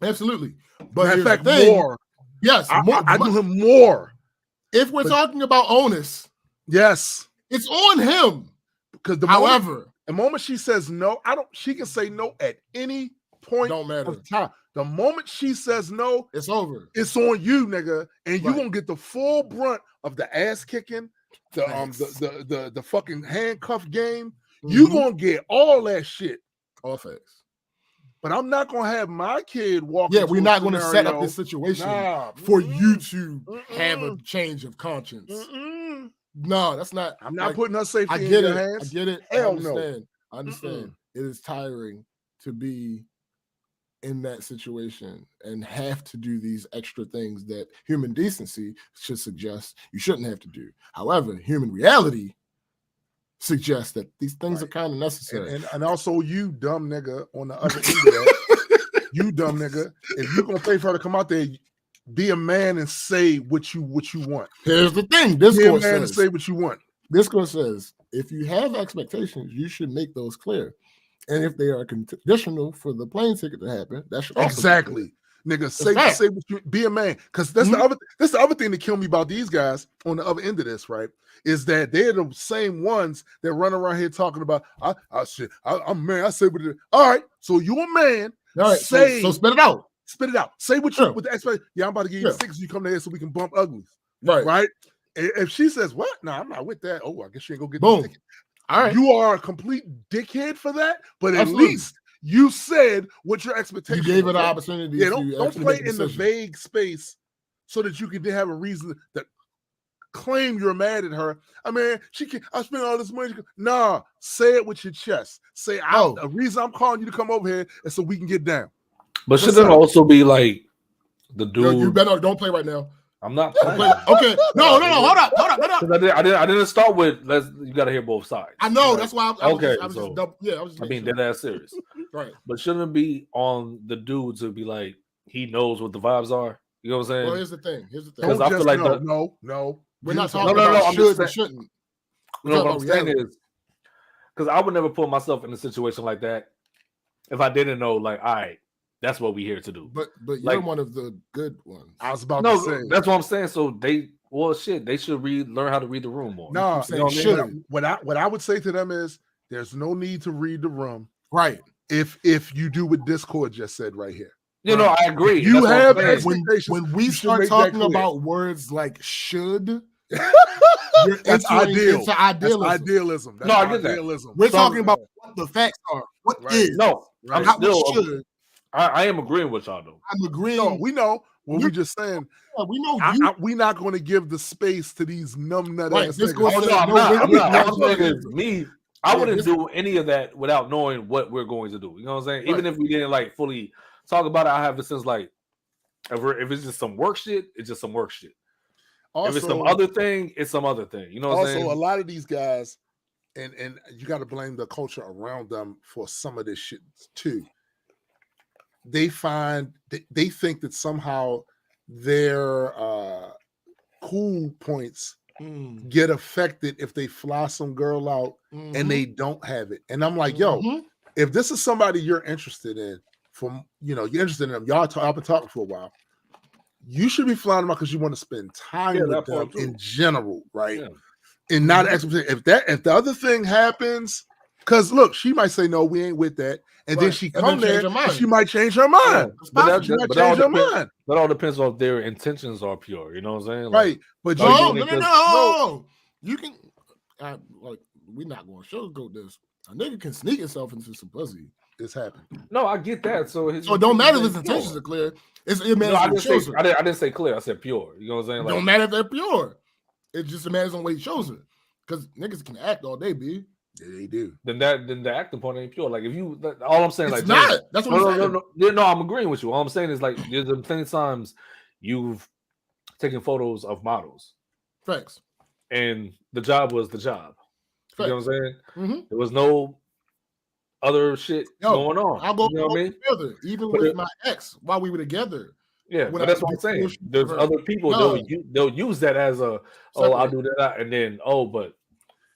B: Absolutely. But
A: in fact, more.
B: Yes,
A: I do him more.
B: If we're talking about onus,
A: yes,
B: it's on him.
A: Because the moment she says no, she can say no at any point.
B: Don't matter.
A: Of time. The moment she says no,
B: it's over.
A: It's on you, nigga, and you're gonna get the full brunt of the ass kicking, the fucking handcuff game. Mm-hmm. You gonna get all that shit.
B: All facts.
A: But I'm not gonna have my kid walk.
B: Yeah, we're not gonna set up this situation for you to have a change of conscience. No, that's not.
A: I'm not putting her safety in your hands.
B: I get it.
A: Hell
B: I understand. It is tiring to be in that situation and have to do these extra things that human decency should suggest you shouldn't have to do. However, human reality suggests that these things are kind of necessary.
A: And also, you dumb nigga on the other end of that, you dumb nigga, if you're gonna pay for her to come out there, be a man and say what you want.
B: Here's the thing.
A: Discourse says, and say what you want.
B: Discourse says, if you have expectations, you should make those clear. And if they are conditional for the plane ticket to happen, that should also
A: exactly. Nigga, say what you be a man. Because that's the other thing that killed me about these guys on the other end of this, right? Is that they're the same ones that run around here talking about I'm man, I say what it is. All right, so you a man.
B: All right, so spit it out.
A: Spit it out. Say what you with the expectation. Yeah, I'm about to give you 6 so you come there so we can bump uglies. Right? If she says, what? No, I'm not with that. Oh, I guess she ain't gonna get
B: Boom.
A: this ticket.
B: All right.
A: You are a complete dickhead for that, but at
B: Absolutely.
A: least you said what your expectation
B: You gave
A: was.
B: her the opportunity.
A: Yeah,
B: to
A: don't
B: actually
A: play
B: make a
A: in the
B: decision.
A: vague space so that you can have a reason to claim you're mad at her. I mean, I spent all this money. Nah, say it with your chest. Say, the reason I'm calling you to come over here is so we can get down.
C: But should it also be like the dude?
B: Yo, you better don't play right now.
C: I'm not
B: playing. Okay, no. Hold up.
C: I didn't start with. You got to hear both sides.
B: I know. Right? That's why. I was
C: just being dead ass serious.
B: Right.
C: But shouldn't it be on the dude to be like he knows what the vibes are? You know what I'm saying?
B: Well, here's the thing.
A: Because I feel like no.
B: We're not talking about should or shouldn't.
C: What I'm saying is, because I would never put myself in a situation like that if I didn't know, like, all right, that's what we're here to do.
B: But you're one of the good ones.
A: I was about to say.
C: That's what I'm saying. So they should learn how to read the room more.
A: No, what I would say to them is there's no need to read the room.
B: Right.
A: If you do what Discord just said right here.
C: You know, I agree.
A: You have expectations.
B: When we start talking about words like should,
A: that's ideal.
B: It's idealism.
A: That's idealism. That's
C: I get
A: idealism.
B: That. We're talking about what the facts are. What is?
C: No,
B: I'm not should.
C: I am agreeing with y'all though.
B: I'm agreeing.
A: No, we know. What we're just saying.
B: Yeah, we know.
A: We're not going to give the space to these numbnut ass
C: niggas. I wouldn't do any of that without knowing what we're going to do. You know what I'm saying? Right. Even if we didn't like fully talk about it, I have a sense like if it's just some work shit, it's just some work shit. Also, if it's some other thing, it's some other thing. You know what I'm saying?
A: Also, a lot of these guys, and you got to blame the culture around them for some of this shit too. They think that somehow their cool points get affected if they fly some girl out and they don't have it. And I'm like, yo, if this is somebody you're interested in, you're interested in them, y'all been talking for a while, you should be flying them out because you want to spend time with them in general, right? Yeah. And not expectation. If the other thing happens, because look, she might say no, we ain't with that, and then she come there, and she might change her mind.
C: That all depends on if their intentions are pure. You know what I'm saying?
A: Right, but
B: no. You can we're not going to sugarcoat this. A nigga can sneak himself into some pussy.
A: It's happened.
C: No, I get that. So it
B: don't matter if his intentions are clear.
C: I didn't say clear. I said pure. You know what I'm saying?
B: Like, don't matter if they're pure. It just depends on what he shows it. Because niggas can act all day, B.
A: Yeah, they do.
C: Then the acting part ain't pure. Like if you, all I'm saying,
B: it's
C: like
B: not. That's what I'm saying.
C: No, I'm agreeing with you. All I'm saying is like there's plenty of times you've taken photos of models.
B: Facts.
C: And the job was the job.
B: Facts.
C: You know what I'm saying? Mm-hmm. There was no other shit going on.
B: I'll go together, even with my ex while we were together.
C: Yeah, but that's what I'm saying. There's other people they'll use that as a I'll do that and then but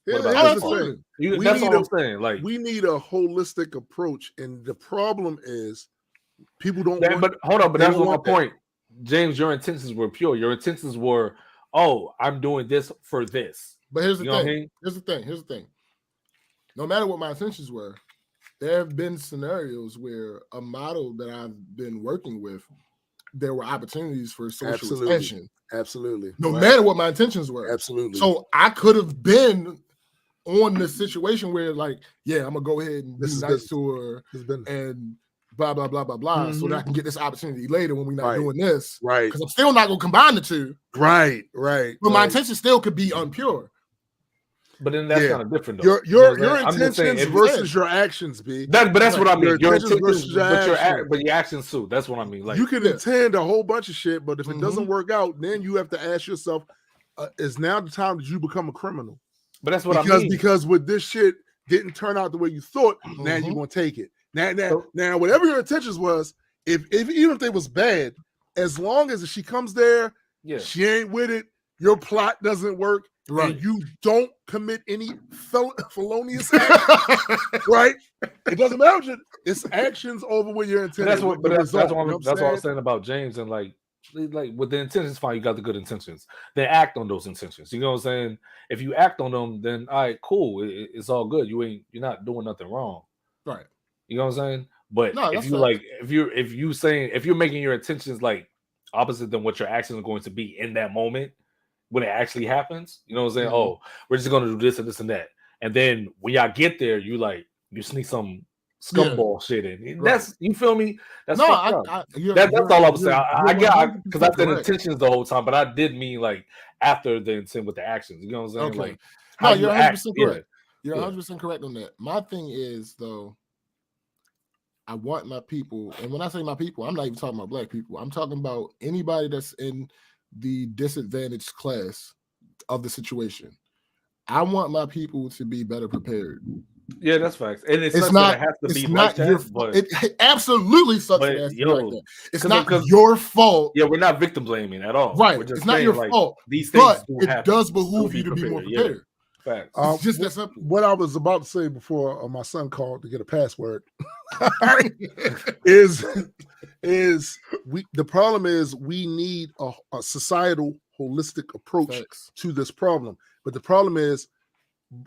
A: that's what
C: I'm saying. Like
A: we need a holistic approach, and the problem is people don't.
C: But hold on, but that's my point, James. Your intentions were pure. Your intentions were, I'm doing this for this.
B: But here's the thing. Here's the thing. No matter what my intentions were, there have been scenarios where a model that I've been working with, there were opportunities for social extension.
A: Absolutely.
B: No matter what my intentions were.
A: Absolutely.
B: So I could have been on this situation where, like, I'm going to go ahead and be nice to her and blah, blah, blah, blah, blah, so that I can get this opportunity later when we're not doing this.
A: Right.
B: Because I'm still not going to combine the two.
A: Right.
B: But my intention still could be unpure.
C: But then that's kind of different, though.
A: Your intentions versus your actions, B.
C: But that's what I mean. Your intentions versus but your actions too. That's what I mean. Like
A: you can intend a whole bunch of shit, but if it doesn't work out, then you have to ask yourself, is now the time that you become a criminal?
C: But that's what I mean.
A: Because with this shit didn't turn out the way you thought, now you're gonna take it. Now, whatever your intentions was, if even if they was bad, as long as she comes there, she ain't with it, your plot doesn't work. Right, and you don't commit any felonious act, right? It doesn't matter. It's actions over what you're intending.
C: That's what I was saying about James and like with the intentions, fine. You got the good intentions. Then act on those intentions. You know what I'm saying? If you act on them, then all right, cool. It's all good. You're not doing nothing wrong,
B: right?
C: You know what I'm saying? But if you're making your intentions like opposite than what your actions are going to be in that moment. when it actually happens. You know what I'm saying? Oh, we're just gonna do this and this and that. And then when y'all get there, you sneak some scumball shit in. That's you feel me? That's fucked up. That's all I was saying. I got because I said intentions the whole time, but I did mean like after the intent with the actions. You know what I'm saying?
B: Okay.
C: Like
B: how you're 100% correct. You're 100% correct on that. My thing is though, I want my people, and when I say my people, I'm not even talking about black people. I'm talking about anybody that's in the disadvantaged class of the situation. I want my people to be better prepared.
C: Yeah, that's facts. And it's
B: not.
C: It has to
B: it's
C: be
B: not
C: like
B: your
C: that, but
B: it absolutely sucks.
C: But,
B: it has to
C: yo,
B: be like that. It's not your fault.
C: Yeah, we're not victim blaming at all.
B: Right.
C: We're just
B: it's not your fault.
C: These things
B: but it does behoove you to be more prepared.
C: Yeah. Facts.
B: It's just that simple.
A: What I was about to say before my son called to get a password is the problem is we need a societal holistic approach to this problem. But the problem is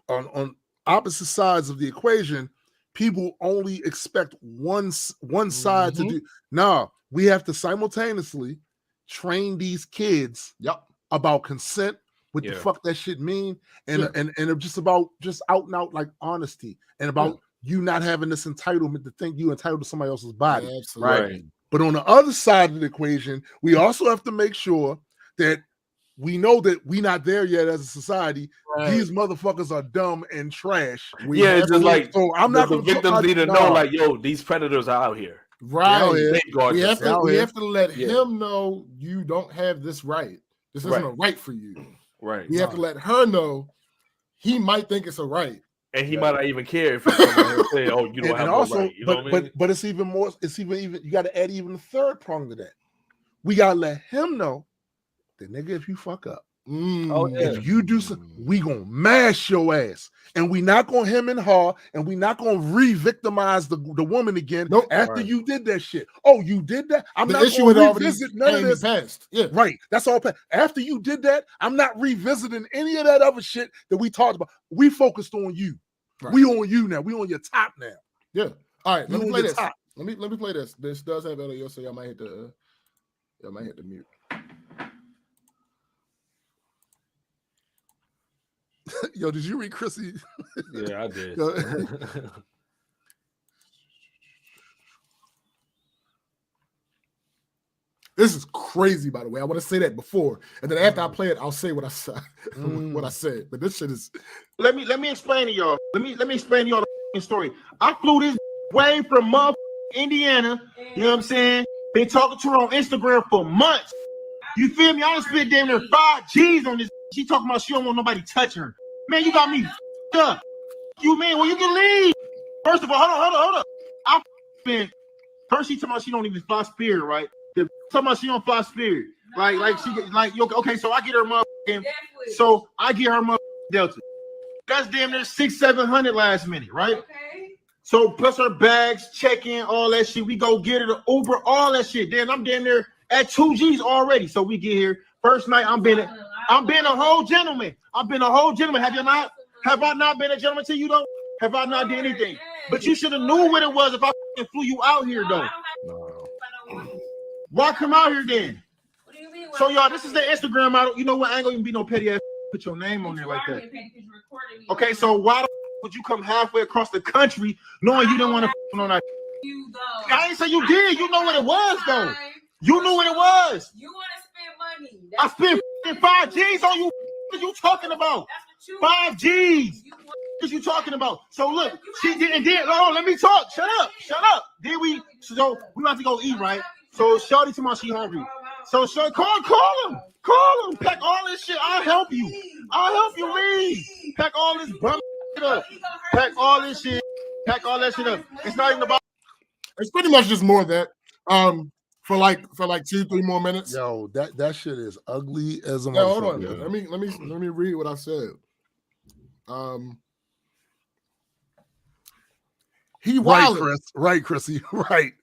A: on opposite sides of the equation, people only expect one side to do. Now we have to simultaneously train these kids about consent, what the fuck that shit mean, and just about just out and out like honesty and about you not having this entitlement to think you entitled to somebody else's body. Right. But on the other side of the equation, we also have to make sure that we know that we're not there yet as a society. These motherfuckers are dumb and trash.
C: It's just like
A: so I'm not
C: the victims need to know, like, yo, these predators are out here.
B: Right. We have to let him know you don't have this right. This isn't a right for you.
C: Right.
B: We have to let her know he might think it's a right.
C: And he might not even care if he's say, "Oh, you don't have no right." You know what I mean?
A: But it's even more. It's even you got to add even the third prong to that. We got to let him know that nigga, if you fuck up, if you do something, we gonna mash your ass, and we not gonna hem and haw, and we not gonna re-victimize the woman again after you did that shit. Oh, you did that? I'm not gonna revisit none of this.
B: Past. Yeah,
A: right. That's all. After you did that, I'm not revisiting any of that other shit that we talked about. We focused on you. Right. We on you now. We on your top now.
B: Yeah. All right. Let me play this. Let me play this. This does have LAO, so y'all might hit the mute.
A: Yo, did you read Chrissy?
C: Yeah, I did.
B: This is crazy, by the way. I want to say that before, and then after I play it, I'll say what I said. What I said. But this shit is.
D: Let me explain to y'all. Let me explain to y'all the story. I flew this way from Indiana. You know what I'm saying? Been talking to her on Instagram for months. You feel me? I done spent damn near 5 G's on this. She talking about she don't want nobody touching her. Man, you got me up. You mean, well, you can leave. First of all, hold up. I spent. First, she talking about she don't even fly Spirit, right? Talking about she don't fly Spirit, right? Like she okay. So I get her motherfucking. So I get her motherfucking Delta. That's damn near 600-700 last minute, right? Okay. So plus her bags, check-in, all that shit. We go get her the Uber, all that shit. Then I'm damn near at 2 G's already. So we get here. First night, I'm being a whole gentleman. I've been a whole gentleman. Have you not? Have I not been a gentleman to you though? Have I not done anything? But you should have knew what it was if I flew you out here though. Why come out here then? What do you mean? So y'all, this is the Instagram model. You know what? I ain't gonna even be no petty ass. Put your name on there like that. Okay, so why would you come halfway across the country knowing you didn't want to on that? I ain't say you did. You know what it was though. You knew what it was. You want to spend money. I spent 5 G's on you. What are you talking about? 5 G's. What you talking about? So look, she didn't. Oh, let me talk. Shut up. Then we about to go eat, right? So Shorty told me she hungry. So call him. Pack all this shit. I'll help you leave. Pack all this bum shit up. Pack all this shit. Pack all that shit up. It's not even about.
B: It's pretty much just more of that. For like 2-3 more minutes.
A: Yo, that shit is ugly as a motherfucker.
B: Hold on. Yeah. Let me read what I said. He wilding.
A: Right, Chrissy. Right.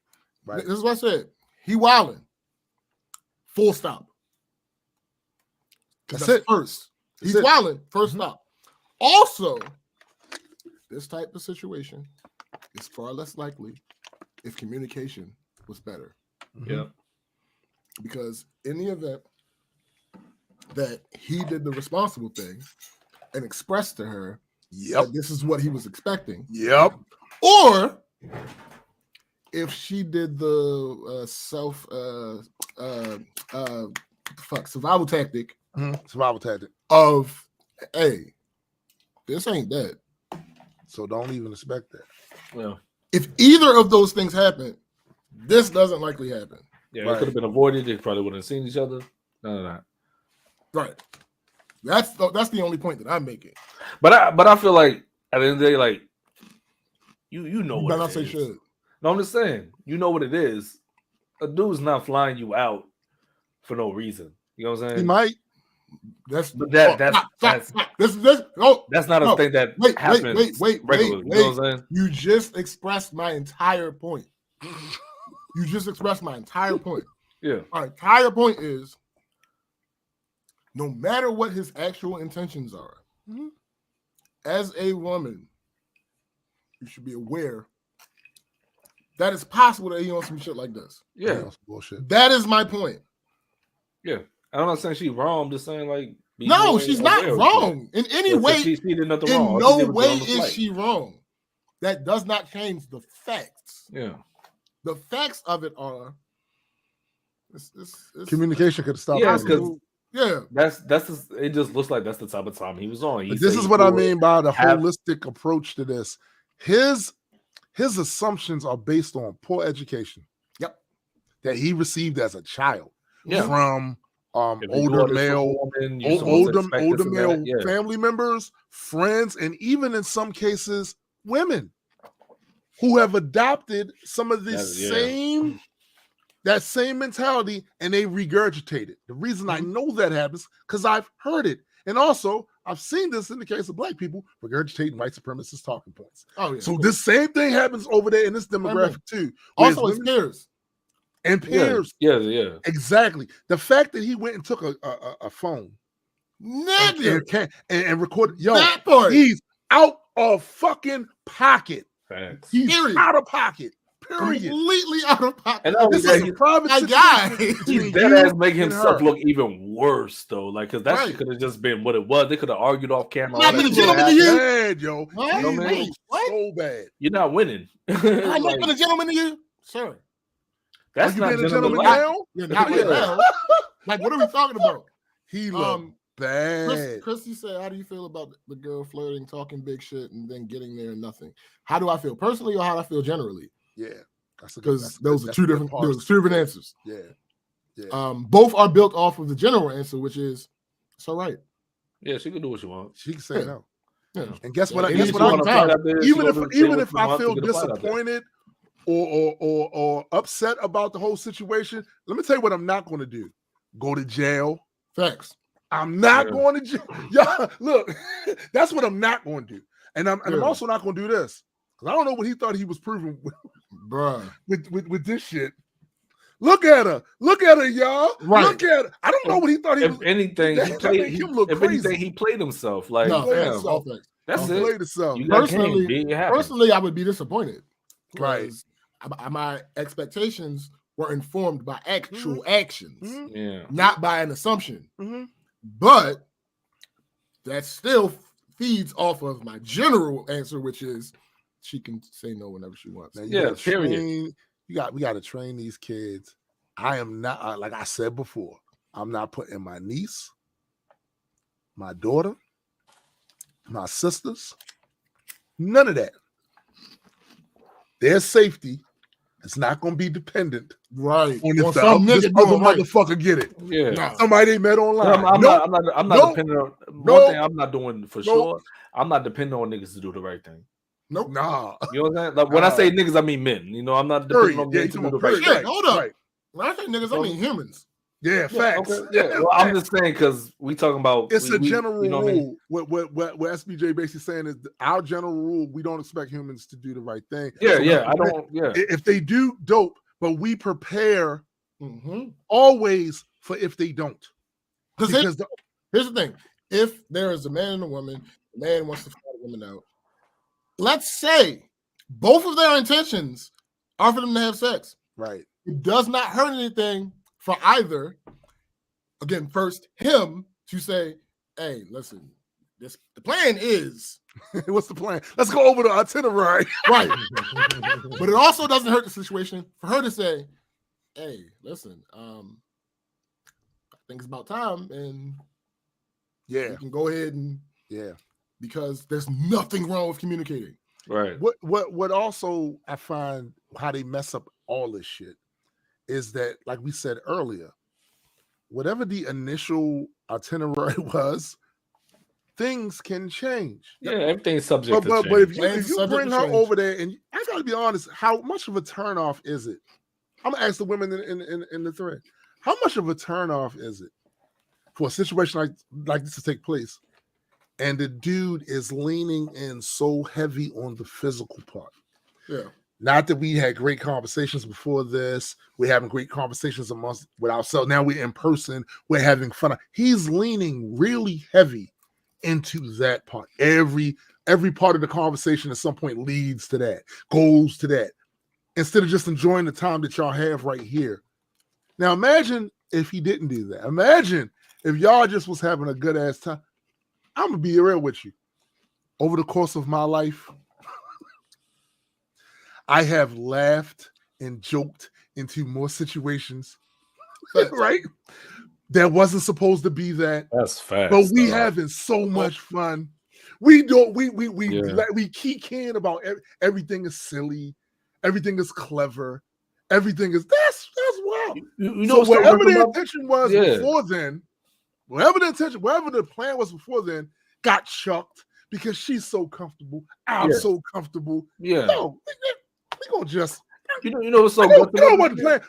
B: This is what I said. He wilding. Full stop. That's it. First. He's wilding. First stop. Also, this type of situation is far less likely if communication was better.
C: Yeah.
B: Because in the event that he did the responsible thing and expressed to her
A: Yep.
B: that this is what he was expecting.
A: Yep.
B: Or if she did the survival tactic
A: Survival tactic.
B: of, hey, this ain't that.
A: So don't even expect that.
C: Yeah.
B: If either of those things happen, this doesn't likely happen.
C: Yeah,
A: Right.
C: it could have been avoided. They probably wouldn't have seen each other. None of that.
B: Right. That's the only point that I'm making.
C: But I feel like at the end of the day, like you know
B: You
C: what
B: better
C: it
B: not say
C: is.
B: should.
C: No, I'm just saying, you know what it is. A dude's not flying you out for no reason. You know what I'm saying?
A: He might.
B: That's
C: But
B: this oh,
C: that's not a thing that happens
B: wait.
C: regularly. You know what I'm saying?
B: You just expressed my entire point. You just expressed my entire point.
C: Yeah.
B: My entire point is no matter what his actual intentions are, as a woman, you should be aware that it's possible that he on some shit like this.
C: Yeah.
A: That's bullshit.
B: That is my point.
C: Yeah. I'm not saying she's wrong. I'm just saying, like, be
B: No,
C: more
B: she's not
C: aware of
B: wrong in any
C: shit.
B: way.
C: She did nothing
B: In
C: wrong. All
B: no
C: she did was
B: way
C: get on the
B: is
C: flight.
B: she wrong. That does not change the facts.
C: Yeah.
B: The facts of it are it's
A: Communication could have stopped.
C: Yeah,
A: him.
C: because
B: yeah.
C: that's just, it just looks like that's the type of time he was on. He
A: But this
C: said
A: is
C: he
A: what I
C: would
A: mean by the
C: have-
A: holistic approach to this. His assumptions are based on poor education.
B: Yep.
A: That he received as a child
C: Yeah.
A: from
C: If you
A: older
C: do all this
A: male,
C: performing, you're supposed to expect
A: older
C: this and
A: male
C: that. Yeah.
A: family members, friends, and even in some cases, women who have adopted some of this that same mentality and they regurgitate it. The reason I know that happens because I've heard it. And also, I've seen this in the case of Black people regurgitating white supremacist talking points.
B: Oh, yeah.
A: So this same thing happens over there in this demographic too.
B: Also, it's peers.
A: And peers.
C: Yeah.
A: Exactly. The fact that he went and took a phone and recorded,
B: that part.
A: He's out of fucking pocket.
C: Facts.
A: He's
B: Period.
A: out of pocket. Period.
B: Completely out of pocket.
C: And not only
A: This
C: that,
A: is a private
B: that
A: situation
B: guy.
A: between
C: He's dead
A: you
C: ass making
A: and
C: himself
A: her.
C: look even worse though. Like, because that
B: Right.
C: shit could have just been what it was. They could have argued off camera.
B: Not
C: all that
B: been a
C: shit
B: gentleman to
C: happened.
B: you.
A: Bad, yo.
B: What?
A: He
C: No, man.
A: was
B: What?
A: so bad.
C: You're not winning.
B: I'm
C: Like,
B: not been a gentleman to you, sir.
C: that's
A: Are you
C: not
A: being a
C: gentleman.
A: gentleman
C: Like,
A: now?
B: You're not
C: Yeah.
B: right now. Like, what are we talking about?
A: He looked bad.
B: Christy said, how do you feel about the girl flirting, talking big shit, and then getting there and nothing? How do I feel personally, or how do I feel generally?
A: Yeah. That's a good-
B: Because
A: that's a
B: those
A: good-
B: are two
A: that's a
B: different,
A: good
B: those
A: parse.
B: two different answers.
A: Yeah.
B: Both are built off of the general answer, which is it's all right.
C: yeah, she can do what she wants.
A: She can say
B: Yeah.
A: no.
B: Yeah.
A: And guess what?
B: Yeah,
A: Guess
B: she
A: what?
B: wanna
A: I'm
B: fight
C: out there, she
A: even
C: gonna
A: if
C: say
A: even
C: what
A: if
C: she
A: I
C: wants
A: feel
C: to get a fight out there.
A: disappointed or upset about the whole situation, let me tell you what I'm not going to do. Go to jail.
B: Facts.
A: I'm not
C: Yeah.
A: going to jail. Yeah, look, that's what I'm not going to do. And I'm
B: Yeah.
A: also not going to do this because I don't know what he thought he was proving
B: Bruh.
A: with this shit. Look at her, y'all.
B: Right.
A: Look at her. I don't know what he thought he was.
C: If anything,
A: that
C: he
A: made
C: played.
A: him look
C: If
A: crazy.
C: anything, he played himself. Like,
B: No,
A: played
C: damn,
B: facts,
A: himself.
B: all facts.
C: that's
A: He
C: it.
A: played himself.
C: You got
B: Personally-
C: game, B, it happened.
B: Personally, I would be disappointed.
A: Right.
B: 'Cause my expectations were informed by actual actions,
C: Yeah.
B: not by an assumption.
A: Mhm.
B: But that still feeds off of my general answer, which is she can say no whenever she wants.
A: Now, you
C: Yeah,
A: gotta
C: period.
A: train- we got to train these kids. I am not like I said before. I'm not putting my niece, my daughter, my sisters, none of that. Their safety is not going to be dependent
B: Right.
A: on if
B: Or
A: the
B: some
A: this
B: nigga
A: other
B: doing right.
A: motherfucker get it.
C: Yeah.
B: Nah.
A: Somebody they met online.
C: I'm
A: Nope.
C: not
A: Nope.
C: depending on one
A: Nope.
C: thing. I'm not doing for
A: Nope.
C: sure. I'm not depending on niggas to do the right thing.
B: Nope.
A: Nah.
C: You know what I'm saying? Like, when I
A: Nah.
C: say niggas, I mean men. You know, I'm not depending
A: Period.
C: on
A: Yeah,
C: men
A: you
C: to
A: talking
C: do the
A: about
C: right
A: period.
C: thing.
B: Shit, hold up.
A: Right.
B: When I say niggas, I mean humans.
A: Yeah, facts.
C: Okay. Yeah. Well, I'm just saying because we talking about
A: It's a general
C: you know what I mean?
A: rule. What SBJ basically saying is our general rule. We don't expect humans to do the right thing.
C: Yeah,
A: So
C: yeah. I don't. Yeah.
A: If they do, dope. But we prepare
B: Mm-hmm.
A: always for if they don't.
B: Because
A: Because the,
B: here's the thing: if there is a man and a woman, the man wants to fly the woman out. Let's say both of their intentions are for them to have sex.
A: right.
B: It does not hurt anything for either. Again, first him to say, hey, listen, the plan is.
A: What's the plan? Let's go over the itinerary.
B: Right. But it also doesn't hurt the situation for her to say, hey, listen, I think it's about time, and you can go ahead and because there's nothing wrong with communicating.
C: Right.
A: What also I find how they mess up all this shit is that, like we said earlier, whatever the initial itinerary was, things can change.
C: Yeah, everything's subject to change.
A: But if you bring her over there, and I gotta be honest, how much of a turnoff is it? I'm gonna ask the women in the thread. How much of a turnoff is it for a situation like this to take place, and the dude is leaning in so heavy on the physical part?
B: Yeah.
A: Not that we had great conversations before this. We're having great conversations with ourselves. Now we're in person. We're having fun. He's leaning really heavy into that part. Every part of the conversation at some point leads to that, goes to that, instead of just enjoying the time that y'all have right here. Now imagine if he didn't do that. Imagine if y'all just was having a good ass time. I'm gonna be real with you. Over the course of my life, I have laughed and joked into more situations, right? That wasn't supposed to be that.
C: That's fast.
A: But we having so much fun. We keep caring about everything is silly, everything is clever, everything is that's wild.
C: You know,
A: so whatever the intention was before then, whatever the plan was before then, got chucked because she's so comfortable. I'm so comfortable.
C: Yeah.
A: No, we gonna just
C: you know what's so good.
A: You know what the plan?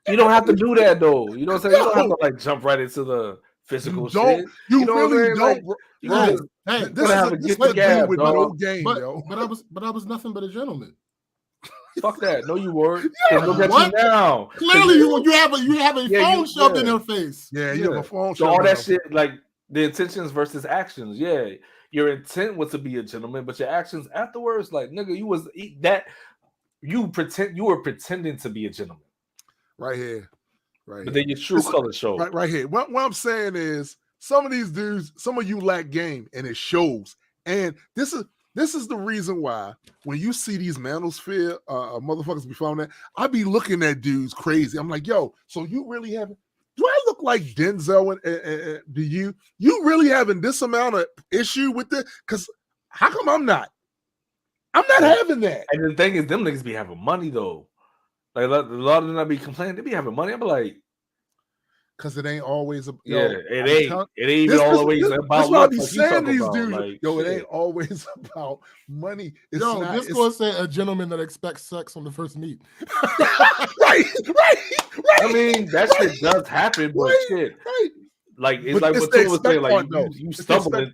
C: You don't have to do that though. You know what I'm saying? You don't have to like jump right into the physical shit.
A: You really don't.
C: Like,
B: hey,
A: this is a game with no game, yo.
B: But I was nothing but a gentleman.
C: Fuck that. No, you weren't. Look at you now.
B: Clearly, you have a phone shoved in her face.
A: Yeah, you have a phone.
C: So all that shit, like the intentions versus actions. Yeah, your intent was to be a gentleman, but your actions afterwards, like nigga, you were pretending to be a gentleman.
A: Right here.
C: But then your true color show.
A: Right here. What I'm saying is some of these dudes, some of you lack game, and it shows. And this is the reason why when you see these manosphere motherfuckers be following that, I be looking at dudes crazy. I'm like, yo, so you really having, do I look like Denzel? And do you really having this amount of issue with this? Because how come I'm not? I'm not having that.
C: And the thing is, them niggas be having money though. Like a lot of them that be complaining, they be having money. I'm like,
A: because it ain't always
C: it ain't even always about.
A: That's what I be saying to these dudes. Like, it ain't always about money. It's
B: this gonna say a gentleman that expects sex on the first meet.
A: right.
C: I mean, that shit does happen, but shit. Right. Like it's like what Tua was saying, like you stumbling.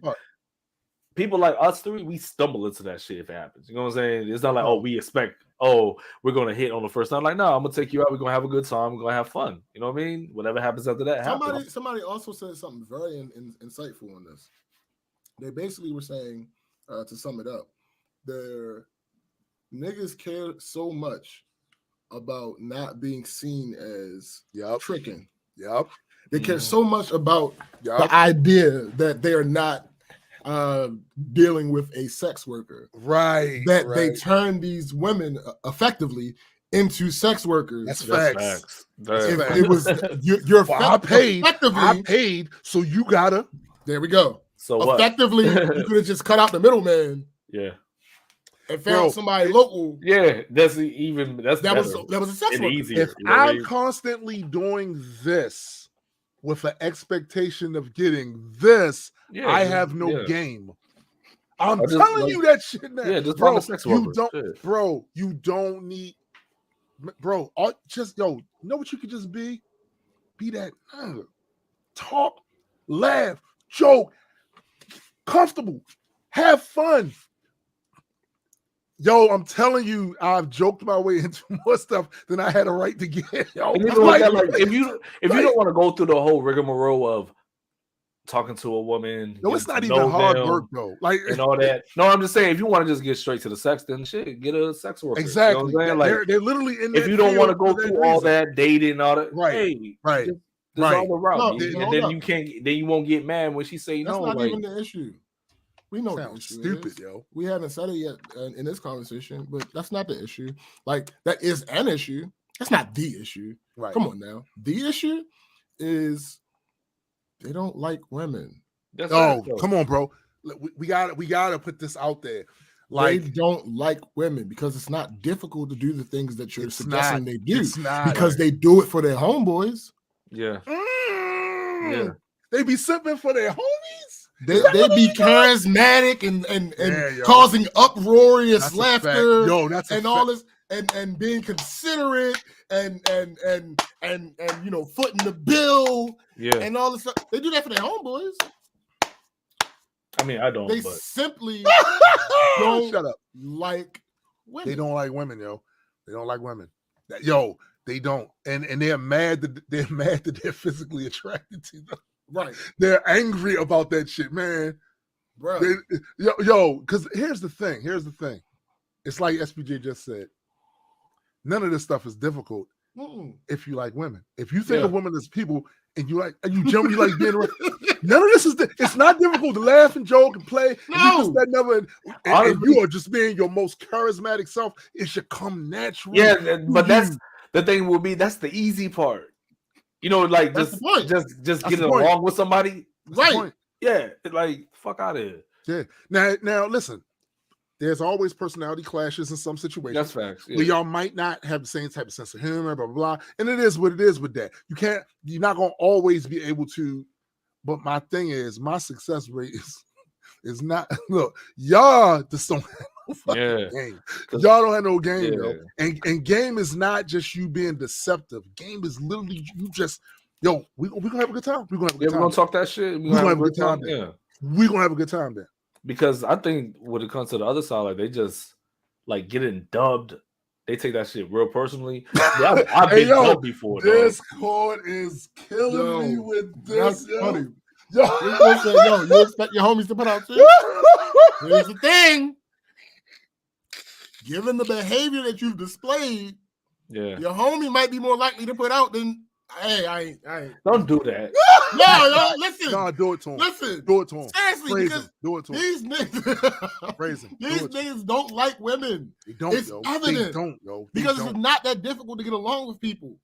C: People like us three, we stumble into that shit if it happens. You know what I'm saying? It's not like, we expect, we're gonna hit on the first time. Like, no, I'm gonna take you out. We're gonna have a good time. We're gonna have fun. You know what I mean? Whatever happens after that happens.
B: Somebody also said something very insightful on this. They basically were saying, to sum it up, their niggas care so much about not being seen as tricking.
A: Yep.
B: They care so much about the idea that they are not dealing with a sex worker,
A: right?
B: They turn these women effectively into sex workers.
A: That's facts.
B: It was you're
A: I paid, so you gotta.
B: There we go.
C: So
B: effectively, you could have just cut out the middleman.
C: Yeah.
B: And found somebody local.
C: Yeah, that was a sex worker.
A: Easier. If I'm constantly doing this with an expectation of getting this, I have no game. I'm telling you that shit now.
C: Yeah, just
A: bro,
C: sex
A: you don't, shit. Bro, you don't need, bro, just, you know what you could just be? Be that, talk, laugh, joke, comfortable, have fun. Yo, I'm telling you, I've joked my way into more stuff than I had a right to get. Yo,
C: if you don't want to go through the whole rigmarole of talking to a woman,
A: no, it's not even hard work though. Like
C: and all that. No, I'm just saying, if you want to just get straight to the sex, then shit, get a sex worker.
A: Exactly.
C: You know
A: like
C: they're literally in. If you don't want to go through all that dating and all that,
A: right?
C: Right. The route.
B: No,
C: and then you can't. Then you won't get mad when she say
B: that's
C: no.
B: That's not
C: like,
B: even the issue. We know the issue
A: stupid,
B: is.
A: yo.
B: We haven't said it yet in this conversation, but that's not the issue. Like, that is an issue. That's not the issue.
A: Right.
B: Come on now. The issue is they don't like women.
A: That's come on, bro. We gotta put this out there. Like,
B: they don't like women because it's not difficult to do the things that you're suggesting they do.
A: It's not,
B: because they do it for their homeboys.
C: Yeah.
A: Yeah. They be sipping for their homies.
B: They be charismatic and causing uproarious laughter.
A: Yo, that's
B: and all this and being considerate and you know, footing the bill and all this stuff. They do that for their homeboys.
C: I mean, I don't.
B: They
C: but...
B: simply don't like women.
A: They don't like women, yo. They don't like women. Yo, they don't. And they're mad that they're physically attracted to them.
B: Right.
A: They're angry about that shit, man.
B: Bro.
A: Because here's the thing. It's like SPJ just said. None of this stuff is difficult if you like women. If you think of women as people and you jump, you like being around. None of this is. It's not difficult to laugh and joke and play.
B: No.
A: And you are just being your most charismatic self. It should come naturally.
C: Yeah, but that's the thing. Will be that's the easy part. You know, like just getting along with somebody,
A: right?
C: Yeah, like fuck out of here.
A: Yeah. Now, listen. There's always personality clashes in some situations.
C: That's facts.
A: Yeah. Where y'all might not have the same type of sense of humor, blah, blah, blah. And it is what it is with that. You're not going to always be able to. But my thing is, my success rate is not, look, y'all just don't have no fucking game. Y'all don't have no game, yo. And game is not just you being deceptive. Game is literally you just, we're going to have a good time. We're going to have a good time.
C: We're going to talk that shit.
A: We're going to have a good time. Yeah. We're going to have a good time there.
C: Because I think when it comes to the other side, like they just like getting dubbed, they take that shit real personally. Yeah, I've been dubbed before.
A: Discord is killing me with this.
B: Funny. You expect your homies to put out shit? Here's the thing. Given the behavior that you've displayed, your homie might be more likely to put out than. Hey, I ain't.
C: Don't do that.
B: No, listen.
A: No, do it to him.
B: Listen.
A: Do it to him.
B: Seriously, because
A: do it to him.
B: These niggas don't like women.
A: They don't,
B: it's evident.
A: They don't, yo.
B: Because it's not that difficult to get along with people.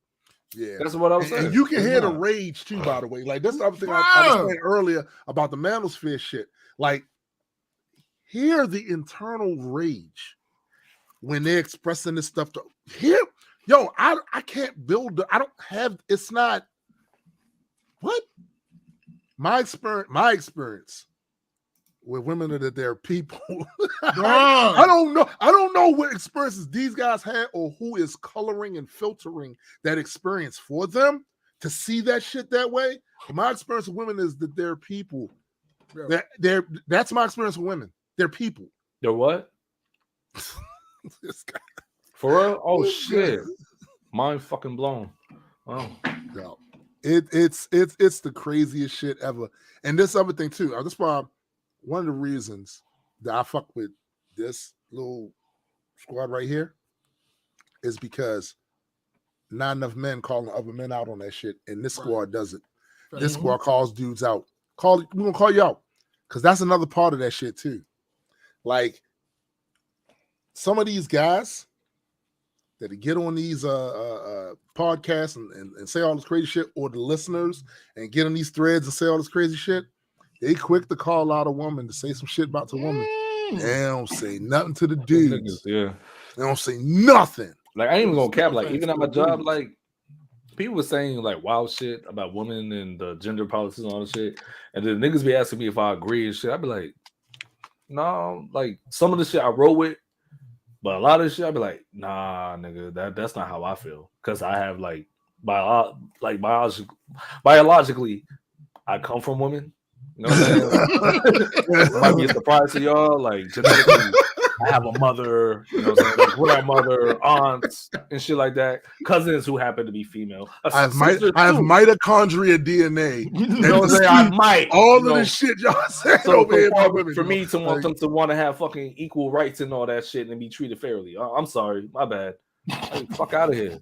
A: Yeah.
C: That's what I was saying.
A: And you can hear the rage, too, by the way. Like, that's the other thing I was saying earlier about the manosphere shit. Like, hear the internal rage when they're expressing this stuff. I can't build. I don't have. It's not. What? My experience with women that they're people. I don't know. I don't know what experiences these guys had or who is coloring and filtering that experience for them to see that shit that way. My experience with women is that they're people. That's my experience with women. They're people.
C: They're what?
A: This guy.
C: For real? Oh shit. Mind fucking blown. Wow.
A: Yo, it's the craziest shit ever. And this other thing too. That's why one of the reasons that I fuck with this little squad right here is because not enough men calling other men out on that shit, and this squad does it. This squad calls dudes out. We're gonna call you out. Because that's another part of that shit too. Like some of these guys that get on these podcasts and say all this crazy shit, or the listeners and get on these threads and say all this crazy shit, they quick to call out a woman to say some shit about the woman. They don't say nothing to the dudes.
C: Yeah.
A: They don't say nothing.
C: Like, I ain't even gonna cap. Like, even at my job, like, people were saying like wild shit about women and the gender politics and all this shit. And then niggas be asking me if I agree and shit. I'd be like, no, like some of the shit I roll with. But a lot of shit, I'd be like, nah, nigga, that's not how I feel. Because I have, like, biologically, I come from women. You know what I'm saying? It might be a surprise to y'all. Like, genetically, I have a mother, you know what I'm saying? Like, with our mother, aunts, and shit like that. Cousins who happen to be female.
A: I have mitochondria DNA.
C: You know what I'm saying? I might.
A: All of this shit y'all saying over here about women.
C: For me to want them to want to have fucking equal rights and all that shit and be treated fairly. I'm sorry. My bad. Like, fuck out of here.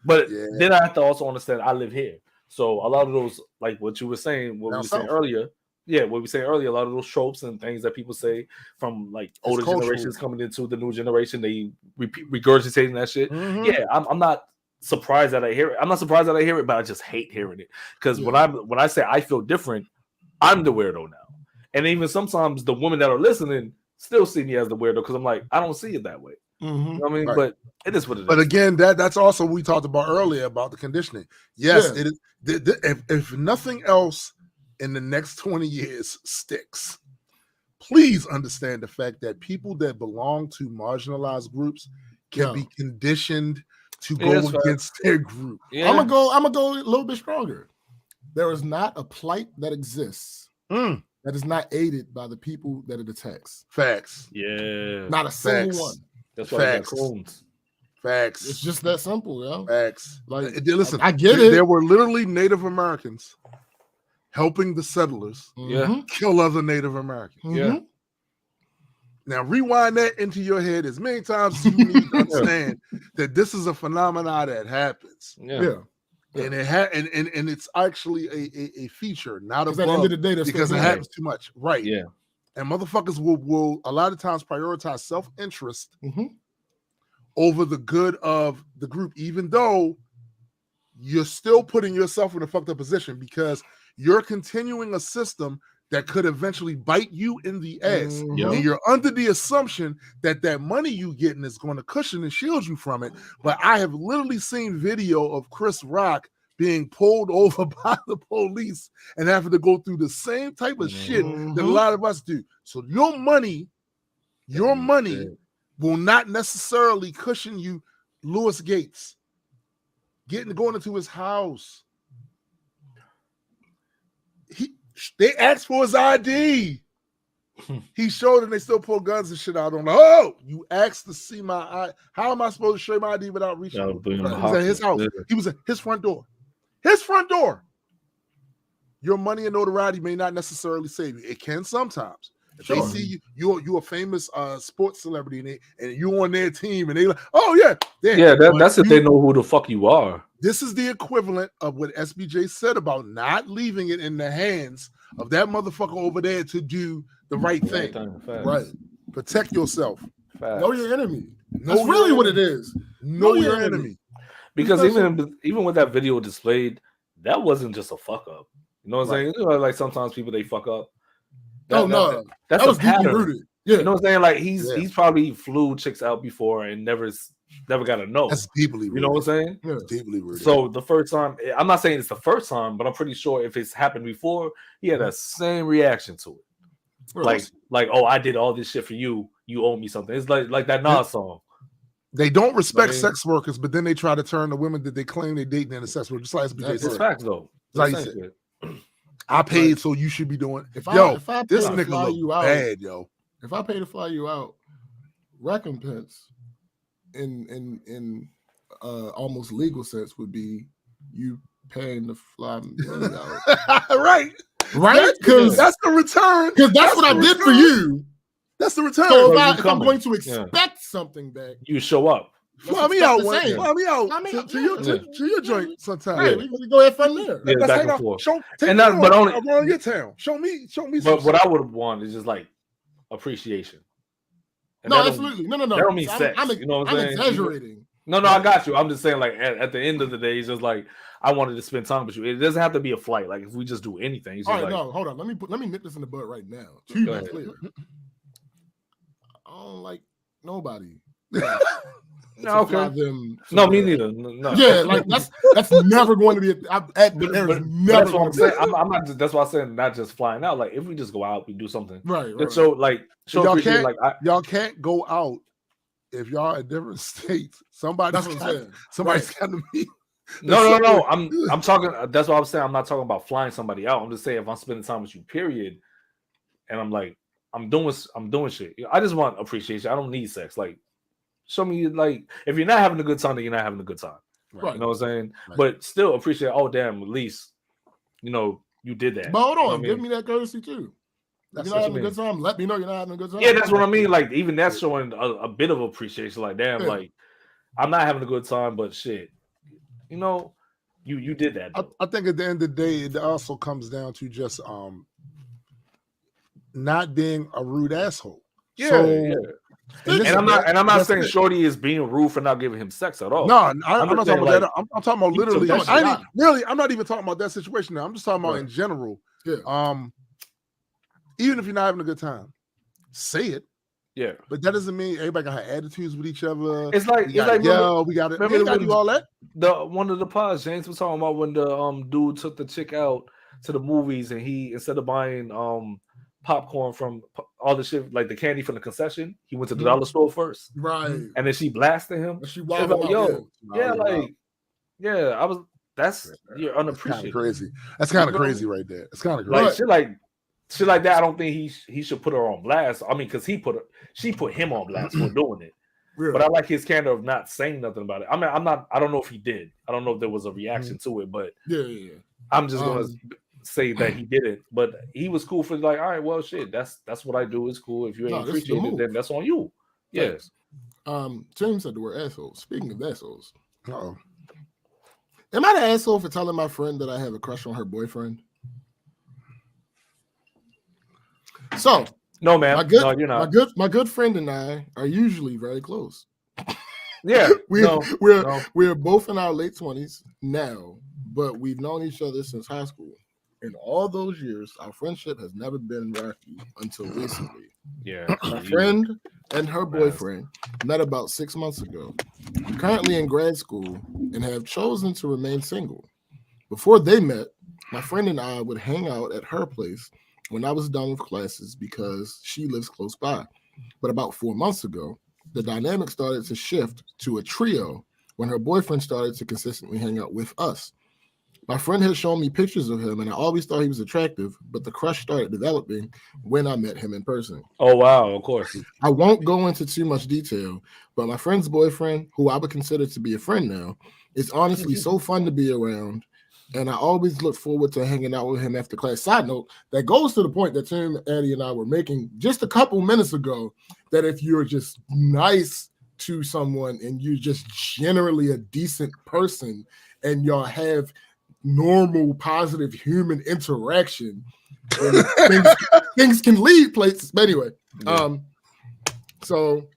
C: But then I have to also understand I live here. So a lot of those, like what you were saying, what we were saying earlier, what we were saying earlier, a lot of those tropes and things that people say from like older generations coming into the new generation, they regurgitating that shit.
A: Mm-hmm.
C: Yeah, I'm not surprised that I hear it. I'm not surprised that I hear it, but I just hate hearing it because when I say I feel different, I'm the weirdo now, and even sometimes the women that are listening still see me as the weirdo because I'm like, I don't see it that way.
B: Mm-hmm.
C: You know what I mean? Right. But it is what it is.
A: But again, that's also what we talked about earlier about the conditioning. Yes, it is. If nothing else in the next 20 years sticks, please understand the fact that people that belong to marginalized groups can be conditioned to go against their group.
B: Yeah. I'm gonna go a little bit stronger. There is not a plight that exists that is not aided by the people that it attacks.
A: Facts.
C: Yeah.
B: Not a single one.
C: That's why
A: Facts.
B: It's just that simple, yo.
A: Facts.
B: Like,
A: listen,
B: I get it.
A: There were literally Native Americans helping the settlers kill other Native Americans.
C: Yeah.
A: Now rewind that into your head as many times as you need to understand that this is a phenomenon that happens.
B: Yeah.
A: And and it's actually a feature, not a bug,
B: at the end of the day,
A: because it happens too much. Right.
C: Yeah.
A: And motherfuckers will a lot of times prioritize self-interest over the good of the group, even though you're still putting yourself in a fucked up position because you're continuing a system that could eventually bite you in the ass. And you're under the assumption that that money you getting is going to cushion and shield you from it. But I have literally seen video of Chris Rock being pulled over by the police and having to go through the same type of shit that a lot of us do. So your money will not necessarily cushion you. Louis Gates going into his house. They asked for his ID. He showed and they still pull guns and shit out on. Oh, you asked to see my ID. How am I supposed to show my ID without reaching? He was at his house. He was at his front door. His front door. Your money and notoriety may not necessarily save you. It can sometimes. If they see you're a famous sports celebrity and you're on their team and they like, oh yeah,
C: that's if they know who the fuck you are.
A: This is the equivalent of what SBJ said about not leaving it in the hands of that motherfucker over there to do the right thing. Right. Protect yourself.
B: Know your enemy. That's really what it is.
A: Know your enemy.
C: Because even with that video displayed, that wasn't just a fuck up. You know what I'm saying? You know, like sometimes people they fuck up.
B: That was deeply rooted.
C: Yeah. You know what I'm saying? Like he's probably flew chicks out before and never got to know.
A: That's deeply rooted.
C: You know what I'm saying?
B: Yeah.
A: Deeply rooted.
C: So the first time, I'm not saying it's the first time, but I'm pretty sure if it's happened before, he had that same reaction to it. Like, oh, I did all this shit for you. You owe me something. It's like that Nas song.
A: They don't respect sex workers, but then they try to turn the women that they claim they dating into sex workers. Just like SBJ said.
C: It's facts though.
A: Like you said. I paid, so you should be doing. If I this nigga look bad, yo.
B: If I pay to fly you out, recompense in almost legal sense would be you paying to fly me out.
A: Right?
B: Because
A: that's the return.
B: Because that's what I did for you.
A: That's the return.
B: So if I'm going to expect something back,
C: you show up.
A: Fly me out to your joint sometime.
B: Right, we can go ahead from there.
C: Yeah,
A: let's
C: back
A: hang
C: and
A: out.
C: forth.
A: Around your town. Show me.
C: But what I would want is just like appreciation. And
B: no, absolutely. No.
C: That don't mean sex. You know what I'm saying?
B: Exaggerating.
C: No, I got you. I'm just saying, like at the end of the day, it's just like I wanted to spend time with you. It doesn't have to be a flight. Like if we just do anything.
B: All right, no, hold on. Let me nip this in the bud right now. To be clear, I don't like nobody.
C: No, okay. No, me neither. No.
B: Yeah, like that's never going to be.
C: That's what I'm saying. I'm not. That's why I'm saying not just flying out. Like if we just go out, we do something.
B: Right.
A: Y'all can't go out if y'all in different states. Somebody's got to be.
C: No. I'm talking. That's what I'm saying. I'm not talking about flying somebody out. I'm just saying if I'm spending time with you, period, and I'm like I'm doing shit. I just want appreciation. I don't need sex. Like. Show me, like, if you're not having a good time, then you're not having a good time. Right. You know what I'm saying? Right. But still appreciate, oh, damn, at least, you did that.
B: But hold on, give me that courtesy, too. If you're not having a good time, let me know you're not having a good time.
C: Yeah, that's what I mean. Like, even that's showing a bit of appreciation. Like, damn, like, I'm not having a good time, but shit. You did that.
A: I think at the end of the day, it also comes down to just not being a rude asshole.
C: Yeah,
A: so,
C: yeah. And I'm not saying Shorty is being rude for not giving him sex at all.
A: No, I'm not talking about that. I'm talking about literally. I'm not even talking about that situation now. I'm just talking about in general.
B: Yeah.
A: Even if you're not having a good time, say it.
C: Yeah.
A: But that doesn't mean everybody got attitudes with each other.
C: It's like
A: we got to do all that.
C: One of the pods James was talking about when the dude took the chick out to the movies and he, instead of buying popcorn from all the shit, like the candy from the concession, he went to the dollar store first.
B: Right.
C: And then she blasted him.
B: She
C: was like, you're unappreciated.
A: That's kind of crazy right there. It's kind of crazy.
C: Like shit like that, I don't think he should put her on blast. I mean, because she put him on blast for doing it. Really? But I like his candor of not saying nothing about it. I mean, I don't know if he did. I don't know if there was a reaction to it, but I'm just gonna say that he didn't. But he was cool for like, all right, well, shit, that's what I do. It's cool. If you ain't appreciate it, then that's on you. Yes.
B: James said the word asshole. Speaking of assholes,
A: am
B: I the asshole for telling my friend that I have a crush on her boyfriend? So
C: no, man. You're not.
B: My good friend and I are usually very close.
C: Yeah,
B: we're both in our late 20s now, but we've known each other since high school. In all those years, our friendship has never been rocky until recently.
C: Yeah,
B: my friend and her boyfriend met about 6 months ago. We're currently in grad school and have chosen to remain single. Before they met, my friend and I would hang out at her place when I was done with classes because she lives close by. But about 4 months ago, the dynamic started to shift to a trio when her boyfriend started to consistently hang out with us. My friend had shown me pictures of him, and I always thought he was attractive, but the crush started developing when I met him in person.
C: Oh, wow, of course.
B: I won't go into too much detail, but my friend's boyfriend, who I would consider to be a friend now, is honestly so fun to be around, and I always look forward to hanging out with him after class. Side note, that goes to the point that Tim, Addie, and I were making just a couple minutes ago, that if you're just nice to someone and you're just generally a decent person and y'all have normal, positive human interaction, things can lead places. But anyway, so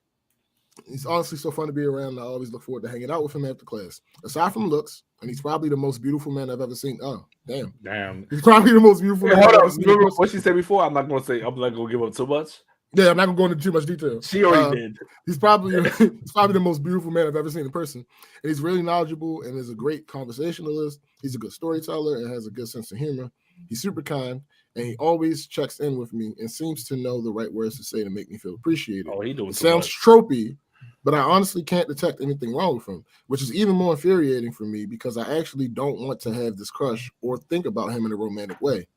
B: he's honestly so fun to be around. I always look forward to hanging out with him after class. Aside from looks, and he's probably the most beautiful man I've ever seen. Oh, damn. He's probably the most beautiful man I've ever seen.
C: Remember what she said before? I'm not going to give up too much.
B: Yeah, I'm not going to go into too much detail.
C: She already did.
B: He's probably the most beautiful man I've ever seen in person. And he's really knowledgeable and is a great conversationalist. He's a good storyteller and has a good sense of humor. He's super kind, and he always checks in with me and seems to know the right words to say to make me feel appreciated.
C: Oh, he doing
B: it sounds tropey, but I honestly can't detect anything wrong with him, which is even more infuriating for me because I actually don't want to have this crush or think about him in a romantic way.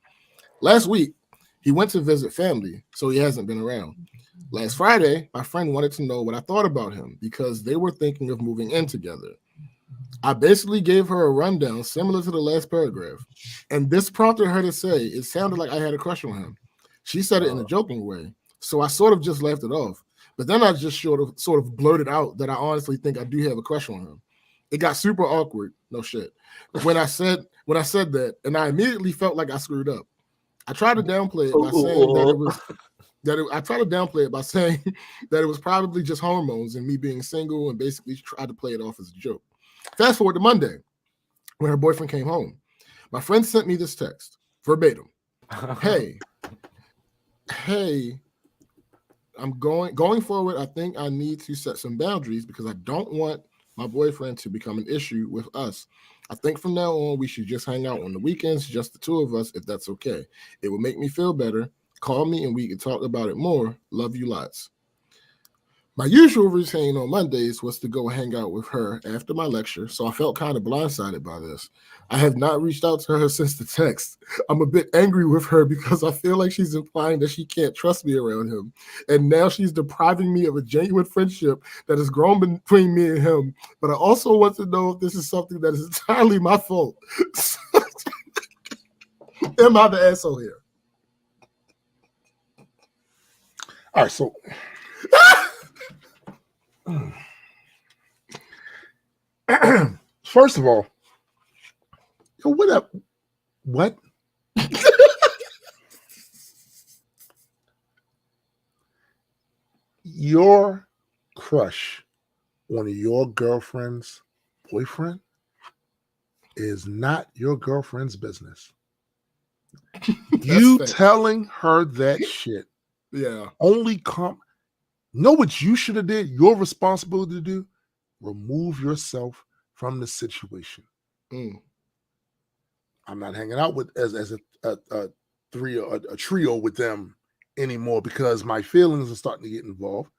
B: Last week, he went to visit family, so he hasn't been around. Last Friday, my friend wanted to know what I thought about him because they were thinking of moving in together. I basically gave her a rundown similar to the last paragraph, and this prompted her to say it sounded like I had a crush on him. She said it in a joking way, so I sort of just laughed it off. But then I just sort of blurted out that I honestly think I do have a crush on him. It got super awkward, no shit, when I said that, and I immediately felt like I screwed up. I tried to downplay it by saying that it was probably just hormones and me being single, and basically tried to play it off as a joke. Fast forward to Monday, when her boyfriend came home. My friend sent me this text, verbatim. Hey, I'm going forward. I think I need to set some boundaries because I don't want my boyfriend to become an issue with us. I think from now on, we should just hang out on the weekends, just the two of us, if that's okay. It will make me feel better. Call me and we can talk about it more. Love you lots. My usual routine on Mondays was to go hang out with her after my lecture, so I felt kind of blindsided by this. I have not reached out to her since the text. I'm a bit angry with her because I feel like she's implying that she can't trust me around him, and now she's depriving me of a genuine friendship that has grown between me and him, but I also want to know if this is something that is entirely my fault. Am I the asshole here?
A: All right, so... First of all, Yo, what up? What? Your crush on your girlfriend's boyfriend is not your girlfriend's business. You telling her that shit.
B: Yeah.
A: Only know what you should have did? Your responsibility to do? Remove yourself from the situation. I'm not hanging out with as a trio with them anymore because my feelings are starting to get involved.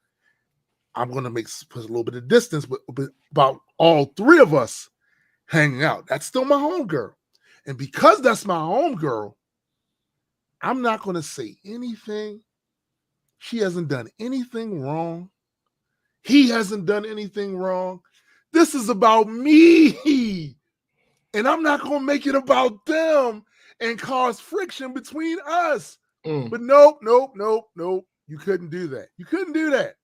A: I'm going to put a little bit of distance, but about all three of us hanging out. That's still my homegirl. And because that's my homegirl, I'm not going to say anything. She hasn't done anything wrong. He hasn't done anything wrong. This is about me. And I'm not going to make it about them and cause friction between us. But nope. You couldn't do that. You couldn't do that.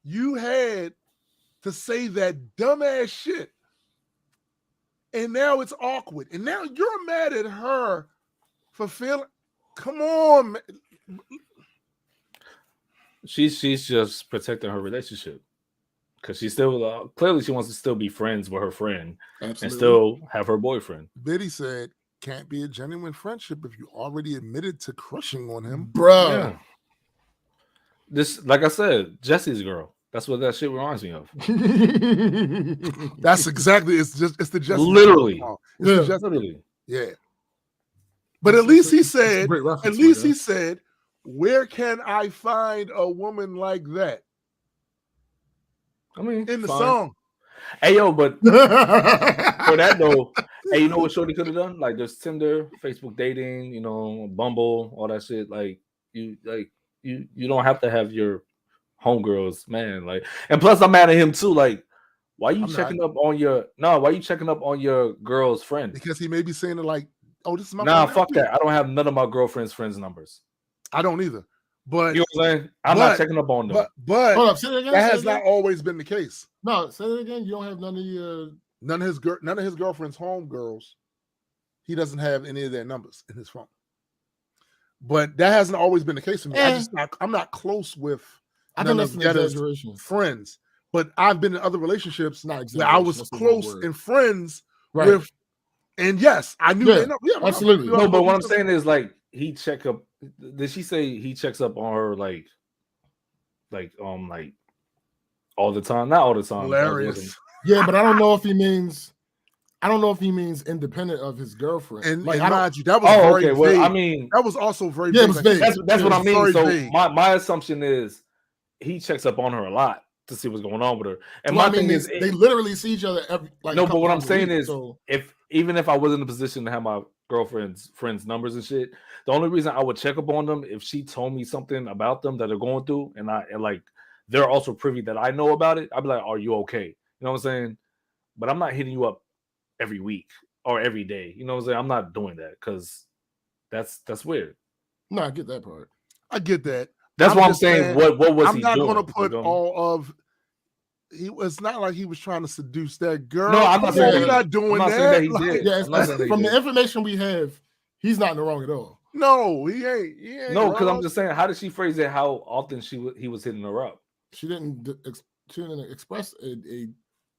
A: You had to say that dumbass shit. And now it's awkward. And now you're mad at her for feeling. Come on, man.
C: She's just protecting her relationship because she still clearly she wants to still be friends with her friend. Absolutely. And still have her boyfriend.
A: Biddy said, "Can't be a genuine friendship if you already admitted to crushing on him,
B: bro."
C: Yeah. This, like I said, Jesse's girl. That's what that shit reminds me of.
A: That's exactly. It's the Jesse.
C: Literally,
A: literally. Yeah. But at least he said. At least he said. Where can I find a woman like that?
C: I mean,
A: in the song.
C: Hey, yo, but for that though, hey, you know what Shorty could have done? Like, there's Tinder, Facebook dating, you know, Bumble, all that shit. Like, you don't have to have your homegirls, man. Like, and plus, I'm mad at him too. Like, why you checking up on your girl's friend?
A: Because he may be saying it like, oh, this is my
C: friend. Fuck that. I don't have none of my girlfriend's friends' numbers.
A: I don't either. But
C: you know what I'm saying? I'm not checking up on them.
A: But
B: hold up, say that again.
A: That has not always been the case.
B: No, say that again. You don't have none of his
A: girlfriend's homegirls. He doesn't have any of their numbers in his phone. But that hasn't always been the case for me. I'm not close with none of Jetta's friends. But I've been in other relationships where I was close and friends with. And yes, I knew.
B: Absolutely.
C: No, but what I'm saying is like he check up. Did she say he checks up on her like all the time? Not all the time.
A: Hilarious.
B: Yeah, but I don't know if he means independent of his girlfriend.
A: And like, mind you, that was very vague.
C: Well, I mean,
A: that was also very
B: vague. It was vague.
C: That's what I mean. So my assumption is he checks up on her a lot to see what's going on with her. And my thing is,
B: they literally see each other every. Like,
C: no, but what I'm saying is, even if I was in a position to have my girlfriend's friends' numbers and shit, the only reason I would check up on them if she told me something about them that they're going through, and like they're also privy that I know about it. I'd be like, "Are you okay?" You know what I'm saying? But I'm not hitting you up every week or every day. You know what I'm saying? I'm not doing that because that's weird.
B: No, I get that part.
A: I get that.
C: That's what I'm saying. What was he doing?
A: I'm not going to put all of. It's not like he was trying to seduce that girl.
C: No, I'm not saying
A: he's not doing that.
C: He did.
B: Yeah, from the information we have, he's not in the wrong at all.
A: No, he ain't.
C: No, because I'm just saying, how did she phrase it? How often he was hitting her up?
B: She didn't express a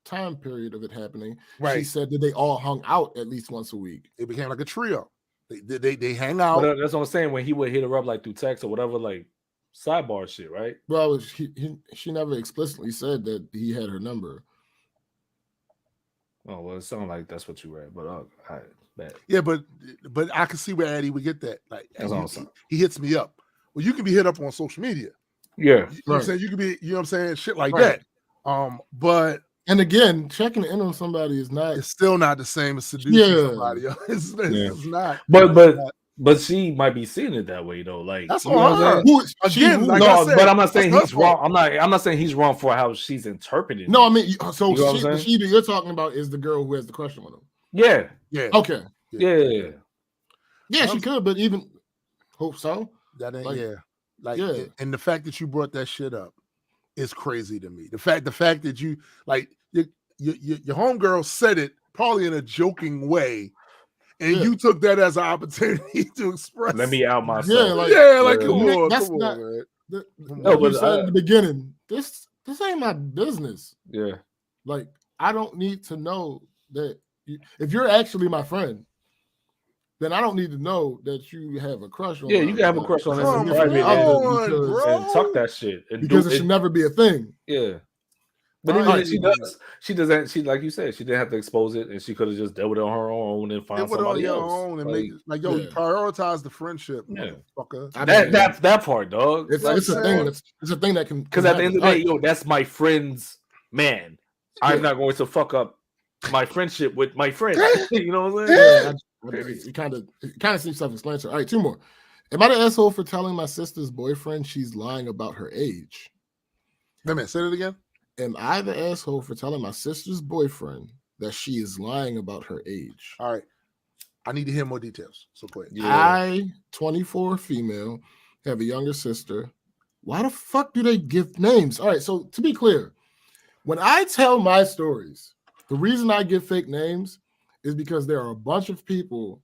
B: time period of it happening.
A: Right.
B: She said that they all hung out at least once a week.
A: It became like a trio. They hang out.
C: But that's what I'm saying. When he would hit her up like through text or whatever, like sidebar shit, right?
B: Well, she never explicitly said that he had her number.
C: Oh well, it sounded like that's what you read, but all right, bad.
A: Yeah, but I can see where Eddie would get that. Like, he hits me up. Well, you can be hit up on social media.
C: Yeah,
A: you know what I'm saying? You can be, you know what I'm saying, shit like that. But
B: and again, checking in on somebody is not.
A: It's still not the same as seducing somebody. It's not.
C: But she might be seeing it that way though. Like
A: that's all her. Again,
C: but I'm not saying he's wrong. I'm not saying he's wrong for how she's interpreting it.
B: No, I mean, so the she that you're talking about is the girl who has the crush on him.
C: Yeah.
B: Okay.
C: Yeah.
B: Yeah, she could, but even hope so.
A: That ain't and the fact that you brought that shit up is crazy to me. The fact that you like your homegirl said it probably in a joking way. And you took that as an opportunity to express.
C: Let me out myself.
A: Come on,
B: that's
A: come
B: not,
A: on, man.
B: No, but you said at the beginning, this ain't my business.
C: Yeah.
B: Like, I don't need to know that if you're actually my friend, then I don't need to know that you have a crush on.
C: Yeah, you can have a crush on
A: Come
C: this in private
A: on,
C: and talk that shit.
B: Because it should never be a thing.
C: Yeah. But even she doesn't. She, like you said, she didn't have to expose it, and she could have just dealt with it on her own and find somebody else.
A: And make you prioritize the friendship, motherfucker.
C: That part, dog.
B: It's a thing. It's a thing that can.
C: Because at the end of the day, that's my friend's man. I'm not going to fuck up my friendship with my friend. You know what I'm saying?
B: It kind of seems self-explanatory. All right, two more. Am I the asshole for telling my sister's boyfriend she's lying about her age?
A: Wait a minute, say it again.
B: Am I the asshole for telling my sister's boyfriend that she is lying about her age?
A: All right. I need to hear more details. So go ahead.
B: I, 24 female, have a younger sister. Why the fuck do they give names? All right, so to be clear, when I tell my stories, the reason I give fake names is because there are a bunch of people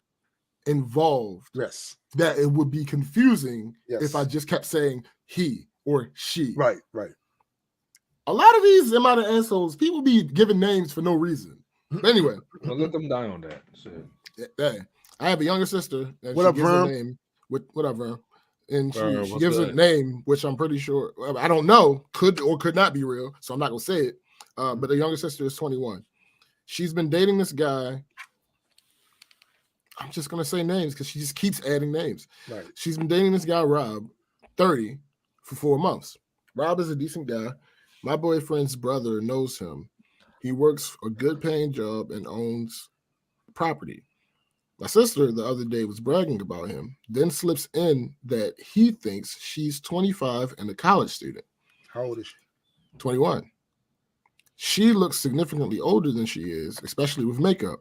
B: involved.
A: Yes.
B: That it would be confusing if I just kept saying he or she.
A: Right.
B: A lot of these am I the assholes, people be giving names for no reason. But anyway.
C: Don't let them die on that shit.
B: Yeah, I have a younger sister. And
A: what up,
B: gives a name. What up, bro? And she gives a name, which I'm pretty sure, I don't know, could or could not be real, so I'm not going to say it. But the younger sister is 21. She's been dating this guy. I'm just going to say names because she just keeps adding names.
A: Right.
B: She's been dating this guy, Rob, 30, for 4 months. Rob is a decent guy. My boyfriend's brother knows him. He works a good paying job and owns property. My sister the other day was bragging about him, then slips in that he thinks she's 25 and a college student.
A: How old is she?
B: 21. She looks significantly older than she is, especially with makeup.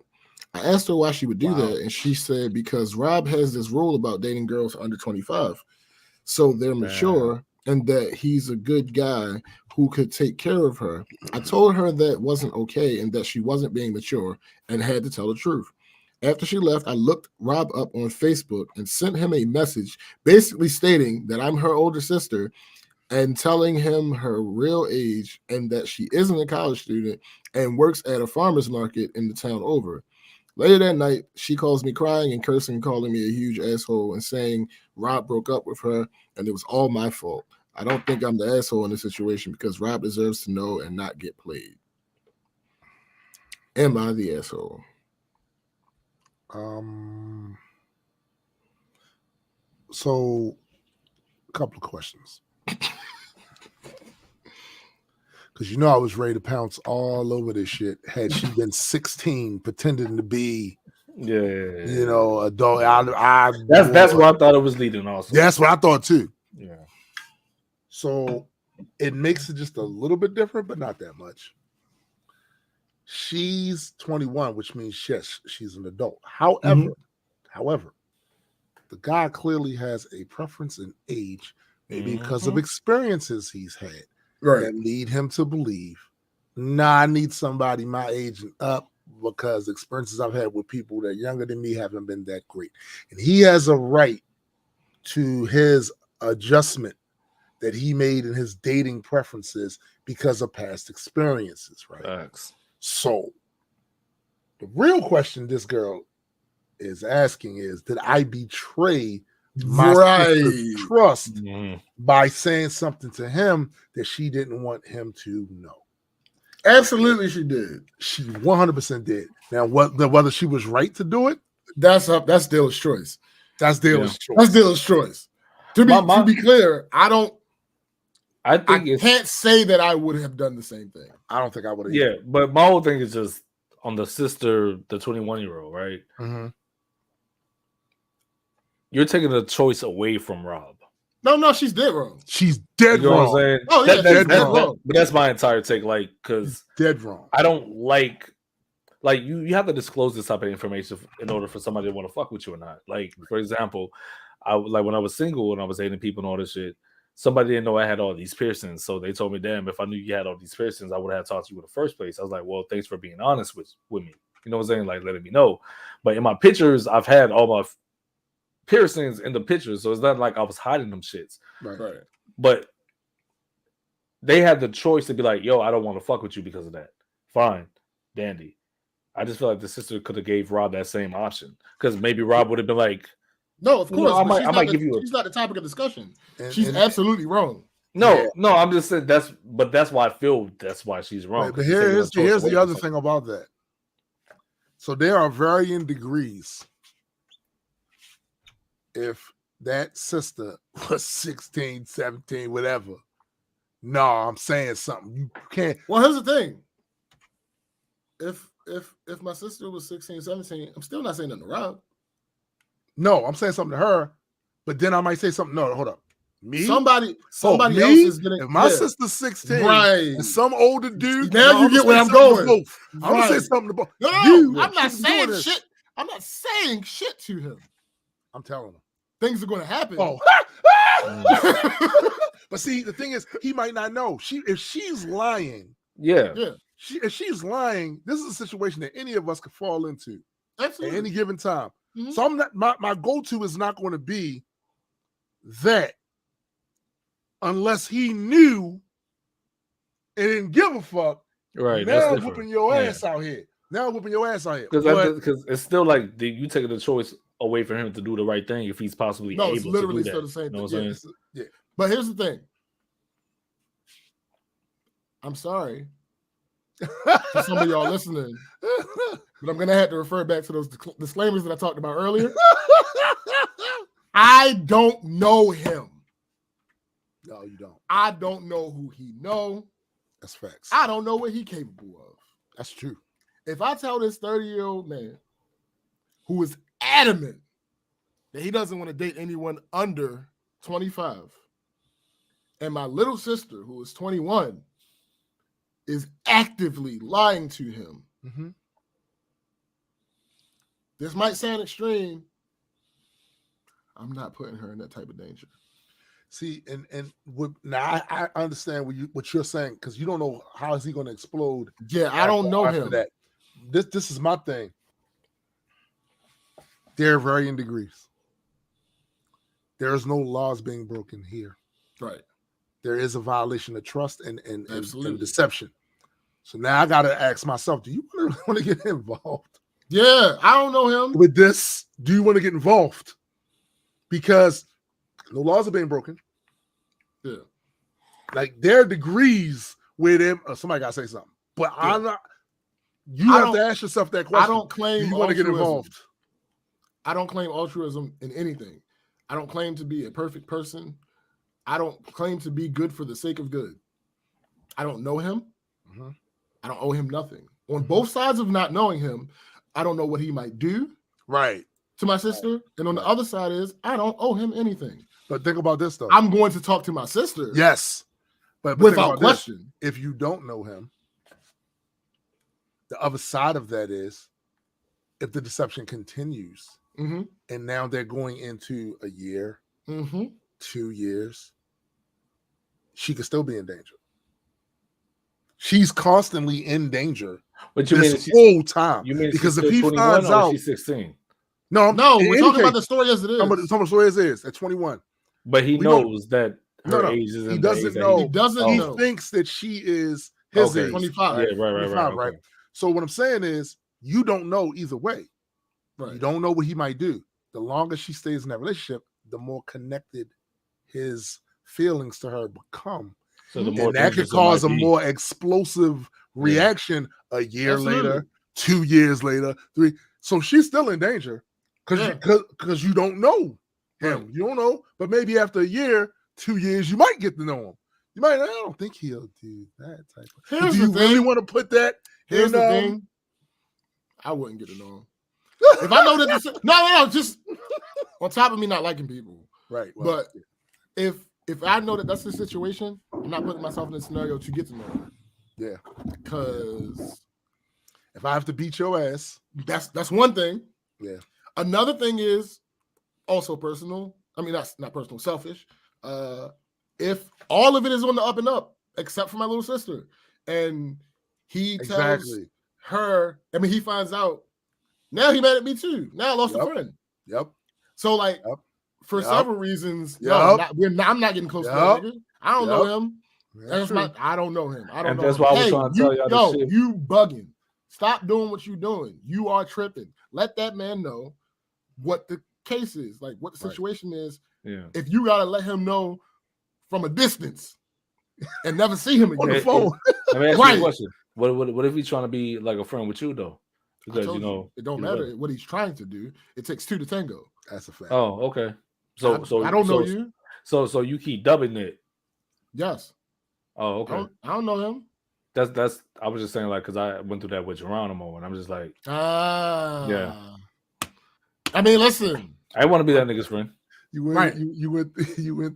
B: I asked her why she would do that, and she said because Rob has this rule about dating girls under 25. So they're mature and that he's a good guy who could take care of her. I told her that wasn't okay and that she wasn't being mature and had to tell the truth. After she left, I looked Rob up on Facebook and sent him a message basically stating that I'm her older sister and telling him her real age and that she isn't a college student and works at a farmer's market in the town over. Later that night, she calls me crying and cursing, calling me a huge asshole and saying Rob broke up with her and it was all my fault. I don't think I'm the asshole in this situation because Rob deserves to know and not get played. Am I the asshole?
A: So a couple of questions. Because I was ready to pounce all over this shit had she been 16 pretending to be adult.
C: That's where I thought it was leading also.
A: That's what I thought too.
C: Yeah.
A: So it makes it just a little bit different, but not that much. She's 21, which means yes, she's an adult. However, the guy clearly has a preference in age, maybe because of experiences he's had that lead him to believe, I need somebody my age and up because experiences I've had with people that are younger than me haven't been that great. And he has a right to his adjustment that he made in his dating preferences because of past experiences, right?
C: Thanks.
A: So the real question this girl is asking is, did I betray my sister's trust by saying something to him that she didn't want him to know?
B: Absolutely, she did.
A: She 100% did. Now, whether she was right to do it,
B: that's Dale's choice.
A: That's Dale's choice.
B: That's Dale's choice. To be clear, I can't say that I would have done the same thing.
A: I don't think I would have.
C: Yeah, but my whole thing is just on the sister, the 21-year-old, right?
A: Mm-hmm.
C: You're taking the choice away from Rob.
B: No, she's dead wrong.
A: She's dead wrong.
C: What I'm saying?
B: Oh, yeah,
C: dead
B: wrong.
C: But that's my entire take, because
A: dead wrong.
C: I don't like you have to disclose this type of information in order for somebody to want to fuck with you or not. Like, for example, when I was single and I was dating people and all this shit, somebody didn't know I had all these piercings. So they told me, damn, if I knew you had all these piercings, I would have talked to you in the first place. I was like, well, thanks for being honest with me. you know what I'm saying, like letting me know. But in my pictures, I've had all my piercings in the pictures, so it's not like I was hiding them shits.
B: Right.
C: But they had the choice to be like, yo, I don't want to fuck with you because of that. Fine, dandy. I just feel like the sister could have gave Rob that same option, because maybe Rob would have been like,
B: no, of course,
C: I might give you.
B: She's not the topic of discussion. She's absolutely wrong.
C: No, I'm just saying that's why I feel that's why she's wrong.
A: But here's the other thing about that. So there are varying degrees. If that sister was 16, 17, whatever, no, I'm saying something. You can't.
B: Well, here's the thing. If my sister was 16, 17, I'm still not saying nothing to Rob.
A: No, I'm saying something to her, but then I might say something. No, hold up. Me?
B: Somebody else is getting.
A: If my sister's 16,
B: right,
A: and some older dude.
B: Now you get where I'm going.
A: Both. I'm gonna say something about
B: you. I'm not saying shit. I'm not saying shit to him.
A: I'm telling him
B: things are going to happen.
A: Oh, but see, the thing is, he might not know. If she's lying, if she's lying, this is a situation that any of us could fall into at any given time. Mm-hmm. So I'm not. My go-to is not going to be that. Unless he knew and didn't give a fuck,
C: right?
A: Now whooping your ass out here. Now whooping your ass out here
C: because it's still like you taking the choice away from him to do the right thing if he's possibly able
B: it's literally
C: to do
B: still
C: that.
B: the same
C: thing.
B: You know yeah. But here's the thing. I'm sorry to some of y'all listening, but I'm gonna have to refer back to those disclaimers that I talked about earlier. I don't know him.
A: No, you don't.
B: I don't know who he know.
A: That's facts.
B: I don't know what he capable of.
A: That's true.
B: If I tell this 30-year-old man who is adamant that he doesn't want to date anyone under 25, and my little sister who is 21 is actively lying to him, this might sound extreme. I'm not putting her in that type of danger.
A: See, now I understand what you're saying, because you don't know how is he going to explode.
B: Yeah, I don't know him.
A: That. This is my thing. There are varying degrees. There is no laws being broken here.
B: Right.
A: There is a violation of trust and deception. So now I got to ask myself, do you really want to get involved?
B: Yeah, I don't know him.
A: With this, do you want to get involved? Because no laws are being broken.
B: Yeah.
A: Like there are degrees where somebody got to say something. But I'm not. You have to ask yourself that question.
B: I don't claim
A: you want to get involved.
B: I don't claim altruism in anything. I don't claim to be a perfect person. I don't claim to be good for the sake of good. I don't know him. Mm-hmm. I don't owe him nothing. On both sides of not knowing him, I don't know what he might do.
A: Right.
B: To my sister. And on the other side is I don't owe him anything.
A: But think about this, though.
B: I'm going to talk to my sister.
A: Yes. But
B: without question.
A: If you don't know him, the other side of that is if the deception continues and now they're going into a year, 2 years, she could still be in danger. She's constantly in danger.
C: But you
A: this whole time.
C: You mean
A: because if he finds out,
C: she's 16.
B: No, we're talking about the story as it is.
A: Talking about the story as it is at 21.
C: But he knows that her age is.
A: He doesn't know.
B: He doesn't know.
A: He thinks that she is his age.
B: 25.
C: Yeah, right.
A: Right. So what I'm saying is, you don't know either way. Right. You don't know what he might do. The longer she stays in that relationship, the more connected his feelings to her become.
C: So the more,
A: and that could cause a more explosive reaction a year later, 2 years later, 3. So she's still in danger because you don't know him. Right. You don't know, but maybe after a year, 2 years, you might get to know him. You might. I don't think he'll do that type of. Do you really want to put that?
B: Here's the thing. I wouldn't get to know him. If I know that no, just on top of me not liking people.
A: Right. Well,
B: but if I know that that's the situation, I'm not putting myself in a scenario to get to know him.
A: Yeah.
B: Because
A: if I have to beat your ass,
B: that's one thing.
A: Yeah.
B: Another thing is also personal. I mean, that's not personal, selfish. If all of it is on the up and up, except for my little sister, and he tells her. I mean, he finds out. Now he mad at me too. Now I lost a friend.
A: Yep.
B: So like, for several reasons,
A: I'm
B: not getting close to that nigga. I don't know him. I don't know him. I don't know.
C: That's why I was trying to tell y'all this shit.
B: You bugging. Stop doing what you're doing. You are tripping. Let that man know what the case is, like what the situation is.
C: Yeah.
B: If you gotta let him know from a distance and never see him again
A: on the phone.
C: Let me ask you a question. What if he's trying to be like a friend with you though? Because
B: it don't matter what he's trying to do. It takes two to tango.
A: That's a fact.
C: Oh, okay. So
B: I don't know you.
C: So you keep dubbing it.
B: Yes.
C: Oh, okay.
B: I don't know him.
C: That's. I was just saying like because I went through that with Geronimo and I'm just like, yeah.
B: I mean, listen.
C: I want to be that nigga's friend.
A: You went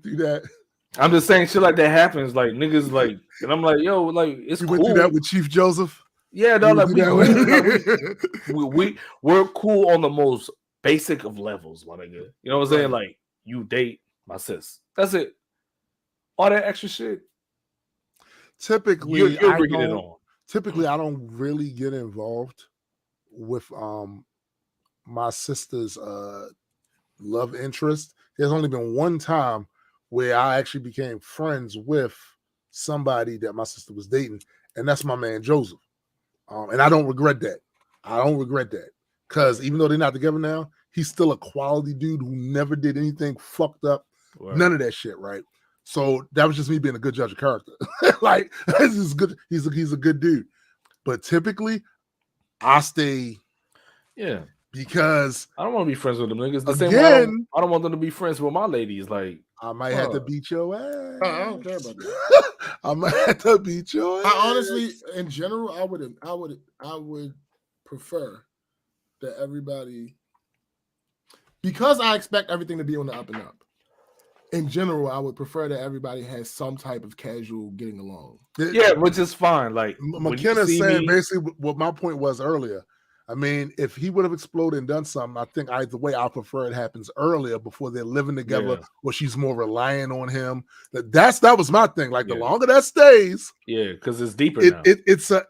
A: through that.
C: I'm just saying shit like that happens, like niggas like, and I'm like, yo, like it's cool.
A: Went through that with Chief Joseph.
C: Yeah, no, like we're cool on the most basic of levels, my nigga. You know what I'm saying? Like you date my sis. That's it. All that extra shit.
A: Typically, I don't really get involved with my sister's love interest. There's only been one time where I actually became friends with somebody that my sister was dating, and that's my man Joseph. And I don't regret that. Because even though they're not together now, he's still a quality dude who never did anything fucked up. Right. None of that shit, right? So that was just me being a good judge of character. Like, this is good. He's a good dude. But typically, I stay.
C: Yeah.
A: Because
C: I don't want to be friends with them niggas. The same way I don't want them to be friends with my ladies. Like,
A: I might have to beat your ass.
B: I don't care about that.
A: I might have to beat your ass.
B: I honestly, in general, I would prefer that everybody, because I expect everything to be on the up and up. In general, I would prefer that everybody has some type of casual getting along.
C: Yeah, which is fine. Like
A: McKenna's saying basically what my point was earlier. I mean, if he would have exploded and done something, I think either way, I prefer it happens earlier before they're living together, or she's more reliant on him. That was my thing. Like the longer that stays,
C: because it's deeper now.
A: It's a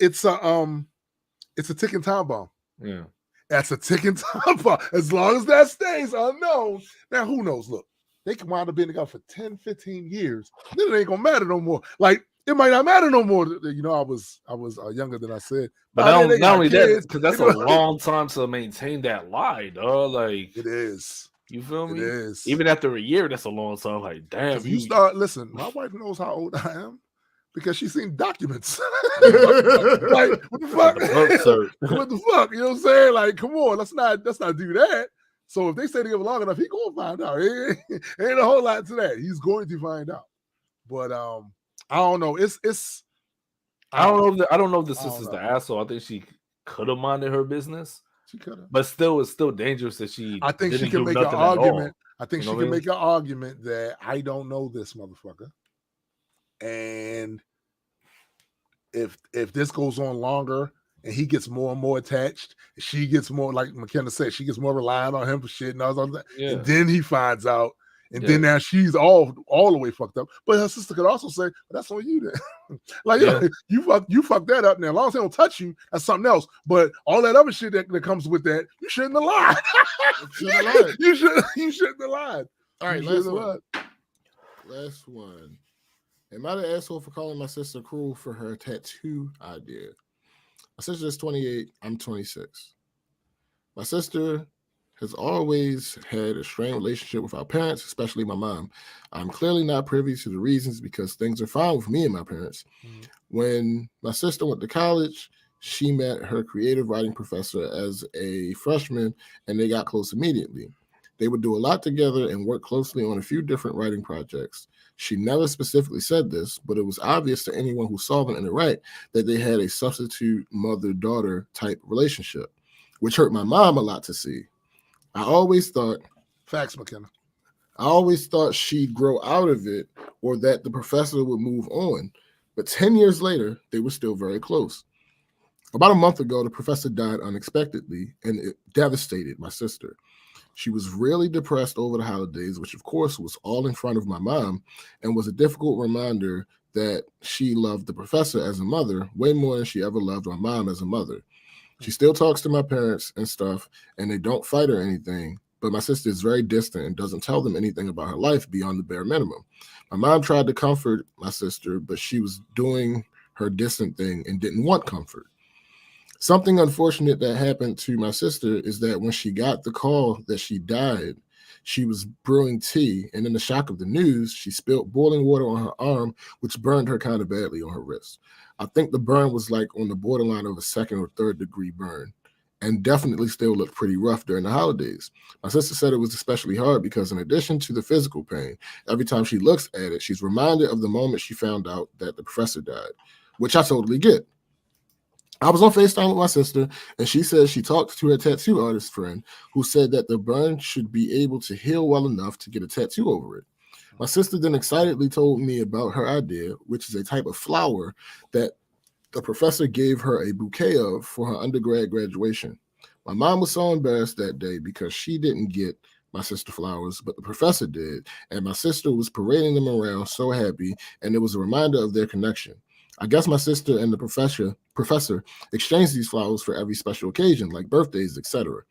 A: ticking time bomb.
C: Yeah,
A: that's a ticking time bomb. As long as that stays unknown, now who knows? Look, they can wind up being together for 10, 15 years. Then it ain't gonna matter no more. Like it might not matter no more. You know, I was younger than I said.
C: But not only that, because that's a long time to maintain that lie, dog. Like
A: it is.
C: You feel me?
A: It is.
C: Even after a year, that's a long time. Like, damn.
A: You start listen. My wife knows how old I am because she's seen documents. Like what the fuck? What the fuck? You know what I'm saying? Like, come on, let's not do that. So if they stay together long enough, he gonna find out. Ain't a whole lot to that. He's going to find out. But I don't know.
C: I don't know if the sister's the asshole. I think she could have minded her business.
A: She could have.
C: But still, it's still dangerous that she.
A: I think she can make an argument. I think she can make an argument that I don't know this motherfucker. And if this goes on longer and he gets more and more attached, she gets more, like McKenna said, she gets more reliant on him for shit and all that. Yeah. And then he finds out. And then now she's all the way fucked up. But her sister could also say, well, that's on you then. Like, you fuck that up now. As long as they don't touch you, that's something else. But all that other shit that comes with that, you shouldn't have lied. You shouldn't have lied.
B: All right, last one. Am I the asshole for calling my sister cruel for her tattoo idea? My sister is 28. I'm 26. My sister has always had a strained relationship with our parents, especially my mom. I'm clearly not privy to the reasons because things are fine with me and my parents. Mm-hmm. When my sister went to college, she met her creative writing professor as a freshman, and they got close immediately. They would do a lot together and work closely on a few different writing projects. She never specifically said this, but it was obvious to anyone who saw them in the right that they had a substitute mother-daughter type relationship, which hurt my mom a lot to see. I always thought,
A: facts, McKenna.
B: I always thought she'd grow out of it or that the professor would move on. But 10 years later, they were still very close. About a month ago, the professor died unexpectedly, and it devastated my sister. She was really depressed over the holidays, which of course was all in front of my mom, and was a difficult reminder that she loved the professor as a mother way more than she ever loved my mom as a mother. She still talks to my parents and stuff, and they don't fight or anything. But my sister is very distant and doesn't tell them anything about her life beyond the bare minimum. My mom tried to comfort my sister, but she was doing her distant thing and didn't want comfort. Something unfortunate that happened to my sister is that when she got the call that she died, she was brewing tea, and in the shock of the news, she spilled boiling water on her arm, which burned her kind of badly on her wrist. I think the burn was like on the borderline of a 2nd or 3rd degree burn, and definitely still looked pretty rough during the holidays. My sister said it was especially hard because in addition to the physical pain, every time she looks at it, she's reminded of the moment she found out that the professor died, which I totally get. I was on FaceTime with my sister, and she said she talked to her tattoo artist friend who said that the burn should be able to heal well enough to get a tattoo over it. My sister then excitedly told me about her idea, which is a type of flower that the professor gave her a bouquet of for her undergrad graduation. My mom was so embarrassed that day because she didn't get my sister flowers, but the professor did, and my sister was parading them around so happy, and it was a reminder of their connection. I guess my sister and the professor exchanged these flowers for every special occasion, like birthdays, etc.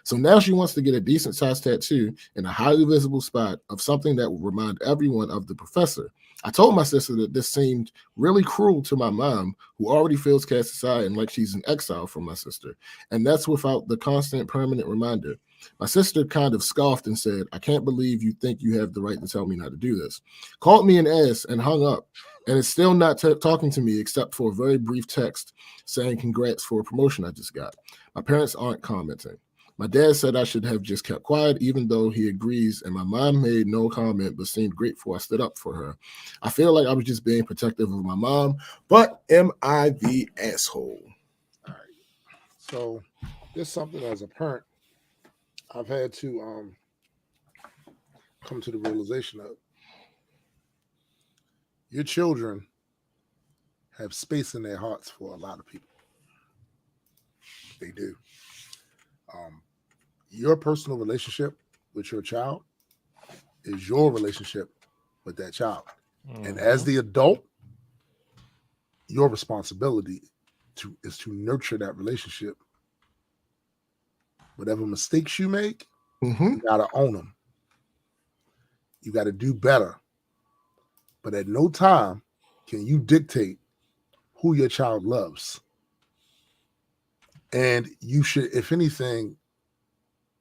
B: So now she wants to get a decent sized tattoo in a highly visible spot of something that will remind everyone of the professor. I told my sister that this seemed really cruel to my mom, who already feels cast aside and like she's in exile from my sister. And that's without the constant permanent reminder. My sister kind of scoffed and said, I can't believe you think you have the right to tell me not to do this. Called me an ass and hung up. And is still not talking to me except for a very brief text saying congrats for a promotion I just got. My parents aren't commenting. My dad said I should have just kept quiet, even though he agrees, and my mom made no comment but seemed grateful I stood up for her. I feel like I was just being protective of my mom, but am I the asshole?
A: All right. So there's something as a parent I've had to come to the realization of. Your children have space in their hearts for a lot of people. They do. Your personal relationship with your child is your relationship with that child. Mm-hmm. And as the adult, your responsibility is to nurture that relationship. Whatever mistakes you make, you got to own them. You got to do better. But at no time can you dictate who your child loves. And you should, if anything,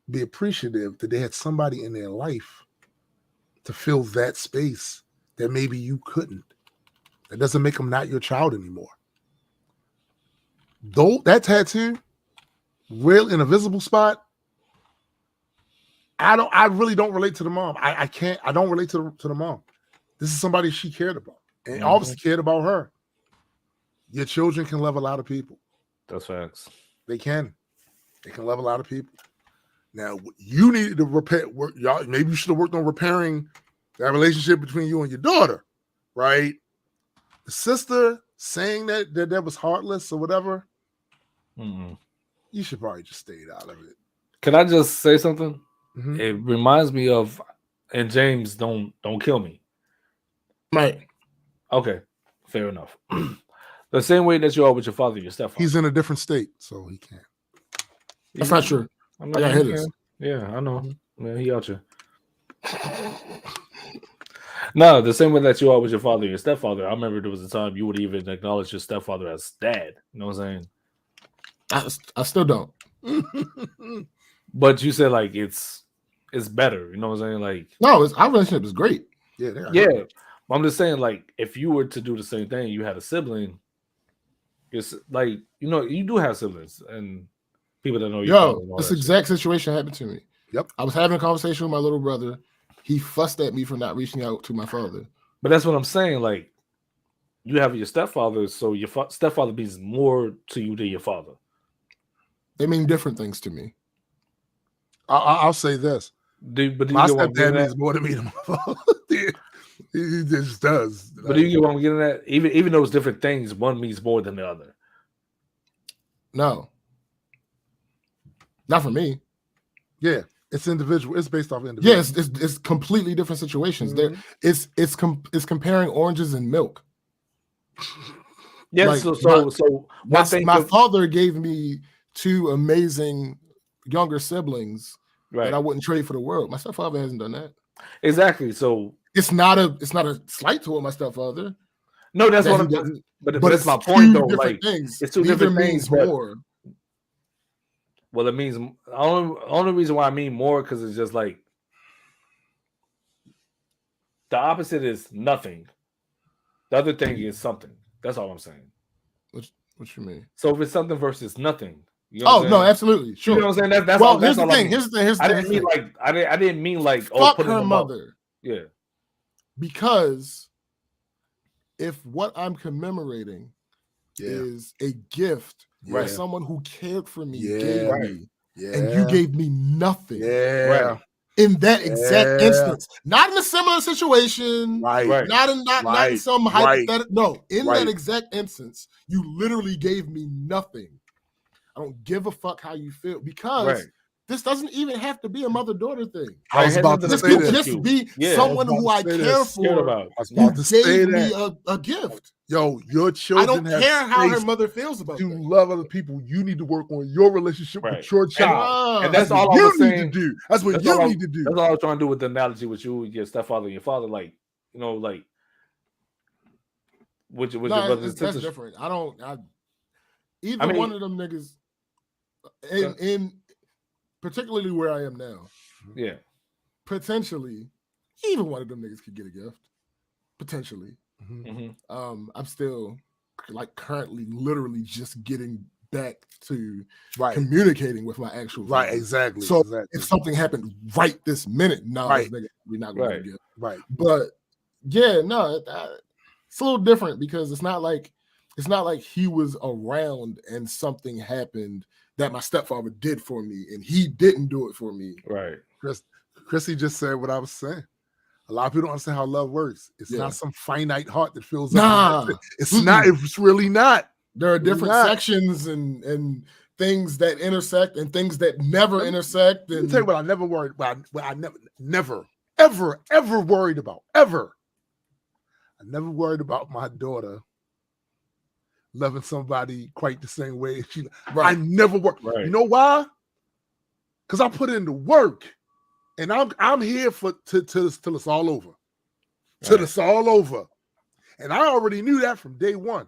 A: be appreciative that they had somebody in their life to fill that space that maybe you couldn't. That doesn't make them not your child anymore. Though that tattoo, real in a visible spot, I really don't relate to the mom. I don't relate to the mom. This is somebody she cared about and obviously cared about her. Your children can love a lot of people.
C: That's facts.
A: They can love a lot of people. Now, you needed to work. Y'all, maybe you should have worked on repairing that relationship between you and your daughter, right? The sister saying that was heartless or whatever, you should probably just stay out of it.
C: Can I just say something? Mm-hmm. It reminds me of, and James, don't kill me.
B: Right.
C: Okay, fair enough. The same way that you are with your father, your stepfather.
A: He's in a different state, so he can't.
B: That's not true.
C: I got hitters. Yeah, I know. Man, he out here. No, the same way that you are with your father and your stepfather. I remember there was a time you would even acknowledge your stepfather as dad. You know what I'm
B: saying? I still don't.
C: But you said like it's better. You know what I'm saying? Like
B: no, our relationship is great.
C: Yeah. I'm just saying, like, if you were to do the same thing, you had a sibling. It's like, you know, you do have siblings and people that know you.
B: Yo, this exact situation happened to me.
A: Yep.
B: I was having a conversation with my little brother. He fussed at me for not reaching out to my father.
C: But that's what I'm saying. Like, you have your stepfather, so your stepfather means more to you than your father.
B: They mean different things to me.
A: I'll say this.
C: My
A: stepdad means more to me than my father. He just does.
C: But do you get what I'm getting at? Even though it's different things, one means more than the other.
B: No. Not for me.
A: Yeah. It's individual. It's based off individual.
B: Yes, it's completely different situations. Mm-hmm. It's comparing oranges and milk.
C: Yes,
B: like
C: so
B: my father gave me 2 amazing younger siblings
C: Right.
B: that I wouldn't trade for the world. My stepfather hasn't done that.
C: Exactly. So
B: it's not a slight toward my stepfather.
C: No, that's what I'm. But that's my point, though. Like
B: things.
C: it's 2
B: Neither
C: different
B: means
C: things.
B: more.
C: Well, it means only reason why I mean more because it's just like the opposite is nothing. The other thing is something. That's all I'm saying.
B: What you mean?
C: So if it's something versus nothing, you know
B: no, absolutely, sure.
C: You know what I'm saying? That's
B: well,
C: all. That's
B: here's the
C: all
B: thing.
C: I mean.
B: Here's the thing.
C: I didn't mean like I didn't mean like
B: fuck
C: putting
B: her
C: them
B: mother.
C: Up. Yeah,
B: because if what I'm commemorating is a gift for someone who cared for me, gave me, and you gave me nothing.
A: Yeah.
B: In that exact instance, not in a similar situation,
A: right?
B: Not in some hypothetical. No, in that exact instance, you literally gave me nothing. I don't give a fuck how you feel because this doesn't even have to be a mother-daughter thing.
A: I was about to
B: this
A: say
B: could
A: that.
B: just be someone who I care for.
A: I was about to say
B: gave me a gift.
A: Yo, your children
B: I don't care how her mother feels about
A: to
B: that.
A: love other people. You need to work on your relationship with your child.
C: And that's all
A: you
C: I was saying.
A: Need to do. That's what you need to do.
C: That's all I was trying to do with the analogy with you, your stepfather, and your father. Like, you know, like with your brothers and sisters.
B: That's different. Either one of them niggas, in particularly where I am now, potentially, either one of them niggas could get a gift. Potentially.
A: Mm-hmm.
B: I'm still like currently literally just getting back to communicating with my actual
A: family.
B: Exactly. So if something happened right this minute, we're not going to get But yeah, no, it's a little different because it's not like he was around and something happened that my stepfather did for me and he didn't do it for me.
C: Right.
A: Chrissy just said what I was saying. A lot of people don't understand how love works. It's not some finite heart that fills up. It's not. It's really not.
B: There are different sections and things that intersect and things that never intersect.
A: Let me tell you what I never worried about. What I never, ever worried about. Ever. I never worried about my daughter loving somebody quite the same way. I never worried.
C: Right.
A: You know why? Because I put in the work. And I'm here till it's all over. Till it's all over. And I already knew that from day one.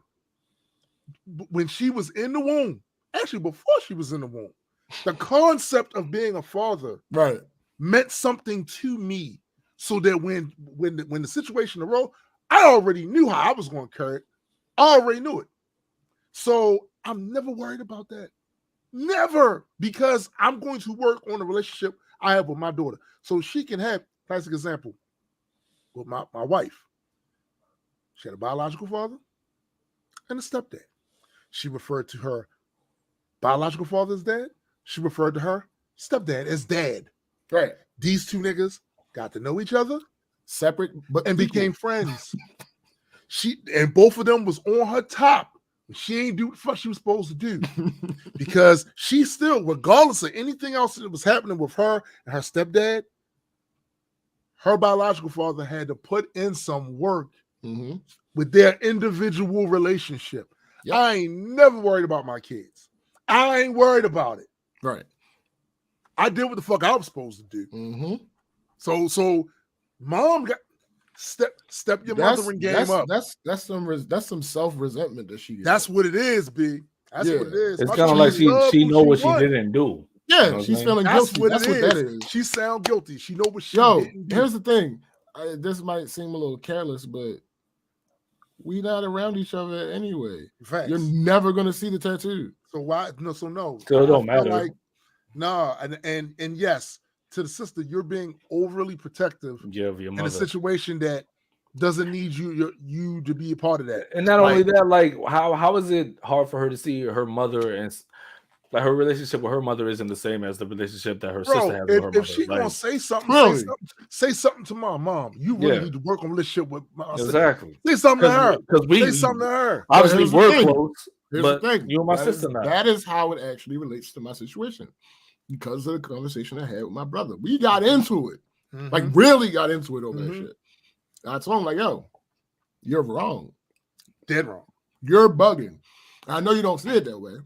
A: When she was in the womb, actually before she was in the womb, the concept of being a father meant something to me. So that when the situation arose, I already knew how I was going to carry it. I already knew it. So I'm never worried about that. Never. Because I'm going to work on the relationship I have with my daughter. So she can have, classic example, with my wife. She had a biological father and a stepdad. She referred to her biological father as dad. She referred to her stepdad as dad.
B: Right.
A: These 2 niggas got to know each other,
B: separate, but
A: and became friends. And both of them was on her top. She ain't do what the fuck she was supposed to do because she still, regardless of anything else that was happening with her and her stepdad, her biological father had to put in some work with their individual relationship. Yep. I ain't never worried about my kids. I ain't worried about it.
B: Right.
A: I did what the fuck I was supposed to do. So mom got step your mothering game up.
B: That's some self-resentment that she gets.
A: That's what it is, B. That's what it is.
C: It's kind of like she know what she didn't do.
B: Yeah, you know she's feeling guilty. That's what that is.
A: She sound guilty. She know what she didn't do.
B: Here's the thing. This might seem a little careless, but we not around each other anyway.
A: Facts.
B: You're never gonna see the tattoo.
A: So why? No. So
C: it don't matter.
A: Like, and yes, to the sister, you're being overly protective
C: of your mother
A: in a situation that doesn't need you to be a part of that.
C: And not only that, like how is it hard for her to see her mother and like her relationship with her mother isn't the same as the relationship that her sister has with her mother.
A: If she gonna say something, say something to my mom. You really need to work on relationship with my sister.
C: Exactly.
A: Say something to her. Say something to her.
C: Obviously, we're close.
B: Here's
C: but
B: the thing.
C: You and my sister now.
B: That is how it actually relates to my situation. Because of the conversation I had with my brother. We got into it. Like really got into it over that shit. And I told him, like, yo, you're wrong.
A: Dead wrong.
B: You're bugging. I know you don't see it that way.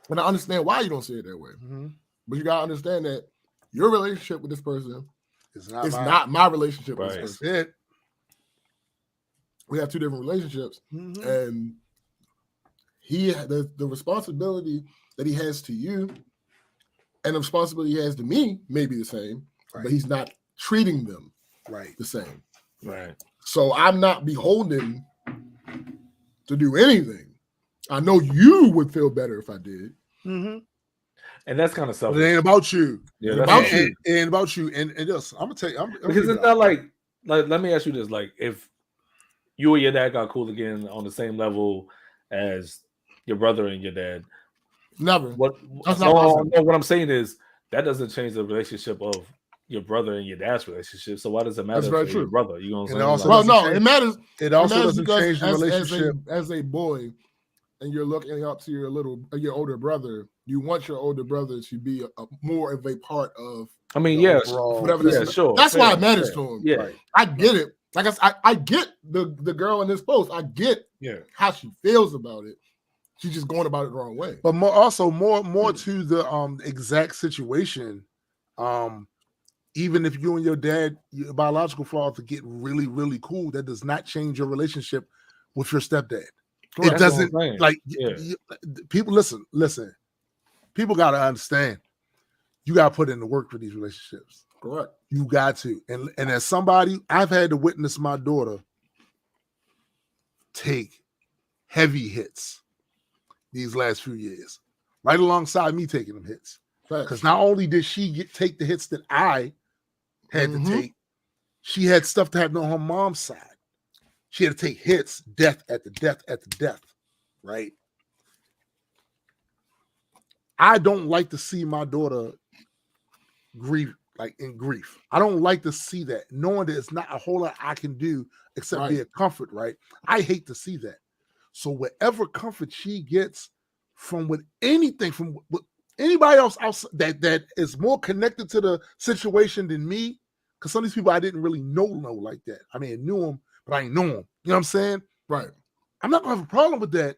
B: And I understand why you don't see it that way.
A: Mm-hmm.
B: But you gotta understand that your relationship with this person
A: is
B: not my relationship with this person.
A: That's it.
B: We have two different relationships,
A: mm-hmm.
B: and the responsibility that he has to you and the responsibility he has to me may be the same, but he's not treating them the same.
C: Right.
B: So I'm not beholden to do anything. I know you would feel better if I did.
A: Mm-hmm.
C: And that's kind of selfish.
A: But it ain't about you.
C: Yeah,
B: it's about you.
A: It ain't about you. And just, I'm gonna tell you,
C: because it's not like let me ask you this: like, if you and your dad got cool again on the same level as your brother and your dad,
B: never.
C: That's not possible. No, what I'm saying is that doesn't change the relationship of your brother and your dad's relationship. So why does it matter for your brother? You know what I'm saying?
B: It matters.
A: It also doesn't change the relationship
B: as a boy. And you're looking up to your older brother. You want your older brother to be more of a part of.
C: I mean,
B: whatever.
C: Yeah, sure.
B: That's why it matters to him.
C: Yeah,
B: right. I get it. Like I get the girl in this post. I get how she feels about it. She's just going about it the wrong way.
A: But more to the exact situation. Even if you and your dad, your biological father, get really, really cool, that does not change your relationship with your stepdad. It doesn't people listen. People got to understand. You got to put in the work for these relationships.
B: Correct.
A: You got to. And as somebody, I've had to witness my daughter take heavy hits these last few years, right alongside me taking them hits. Because not only did she take the hits that I had to take, she had stuff to happen on her mom's side. She had to take hits, death at the death, right? I don't like to see my daughter grieve, like in grief. I don't like to see that, knowing that it's not a whole lot I can do except be a comfort, right? I hate to see that. So whatever comfort she gets from anybody else that is more connected to the situation than me, because some of these people I didn't really know like that. I mean, I knew them, but I ain't know them. You know what I'm saying?
B: Right.
A: I'm not gonna have a problem with that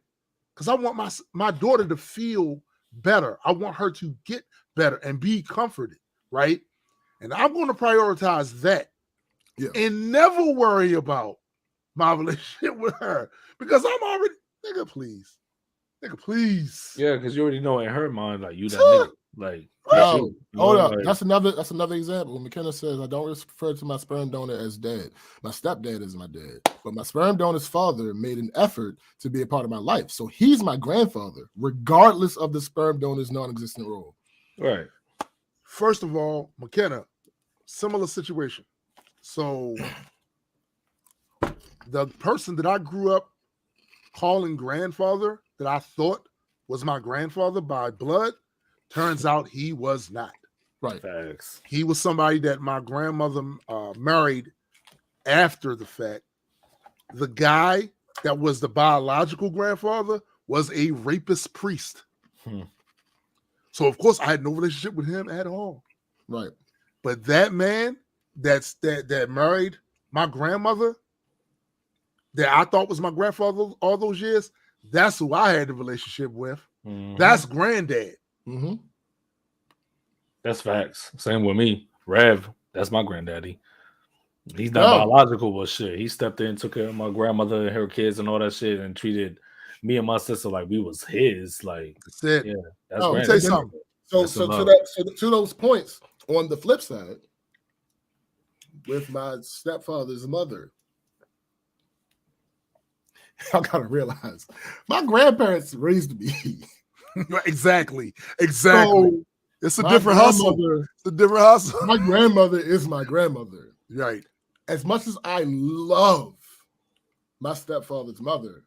A: because I want my daughter to feel better. I want her to get better and be comforted, right? And I'm going to prioritize that and never worry about my relationship with her because I'm already nigga, please.
C: Yeah, because you already know in her mind, like you that nigga. Like,
B: hold up. Like, that's another example. McKenna says, I don't refer to my sperm donor as dad. My stepdad is my dad. But my sperm donor's father made an effort to be a part of my life. So he's my grandfather, regardless of the sperm donor's non-existent role.
C: Right.
A: First of all, McKenna, similar situation. So the person that I grew up calling grandfather that I thought was my grandfather by blood, turns out he was not.
B: Right.
C: Thanks.
A: He was somebody that my grandmother married after the fact. The guy that was the biological grandfather was a rapist priest. So, of course, I had no relationship with him at all.
B: Right.
A: But that man that married my grandmother, that I thought was my grandfather all those years, that's who I had the relationship with. That's granddad.
C: That's facts. Same with me. Rev, that's my granddaddy. He's not biological, but shit. He stepped in, took care of my grandmother and her kids and all that shit, and treated me and my sister like we was his. Like,
A: that's it.
C: Yeah, that's
A: let me tell you something.
B: So to those points, on the flip side, with my stepfather's mother, I gotta realize my grandparents raised me.
A: Exactly.
B: So
A: it's a different hustle. It's a different hustle.
B: My grandmother is my grandmother.
A: Right.
B: As much as I love my stepfather's mother,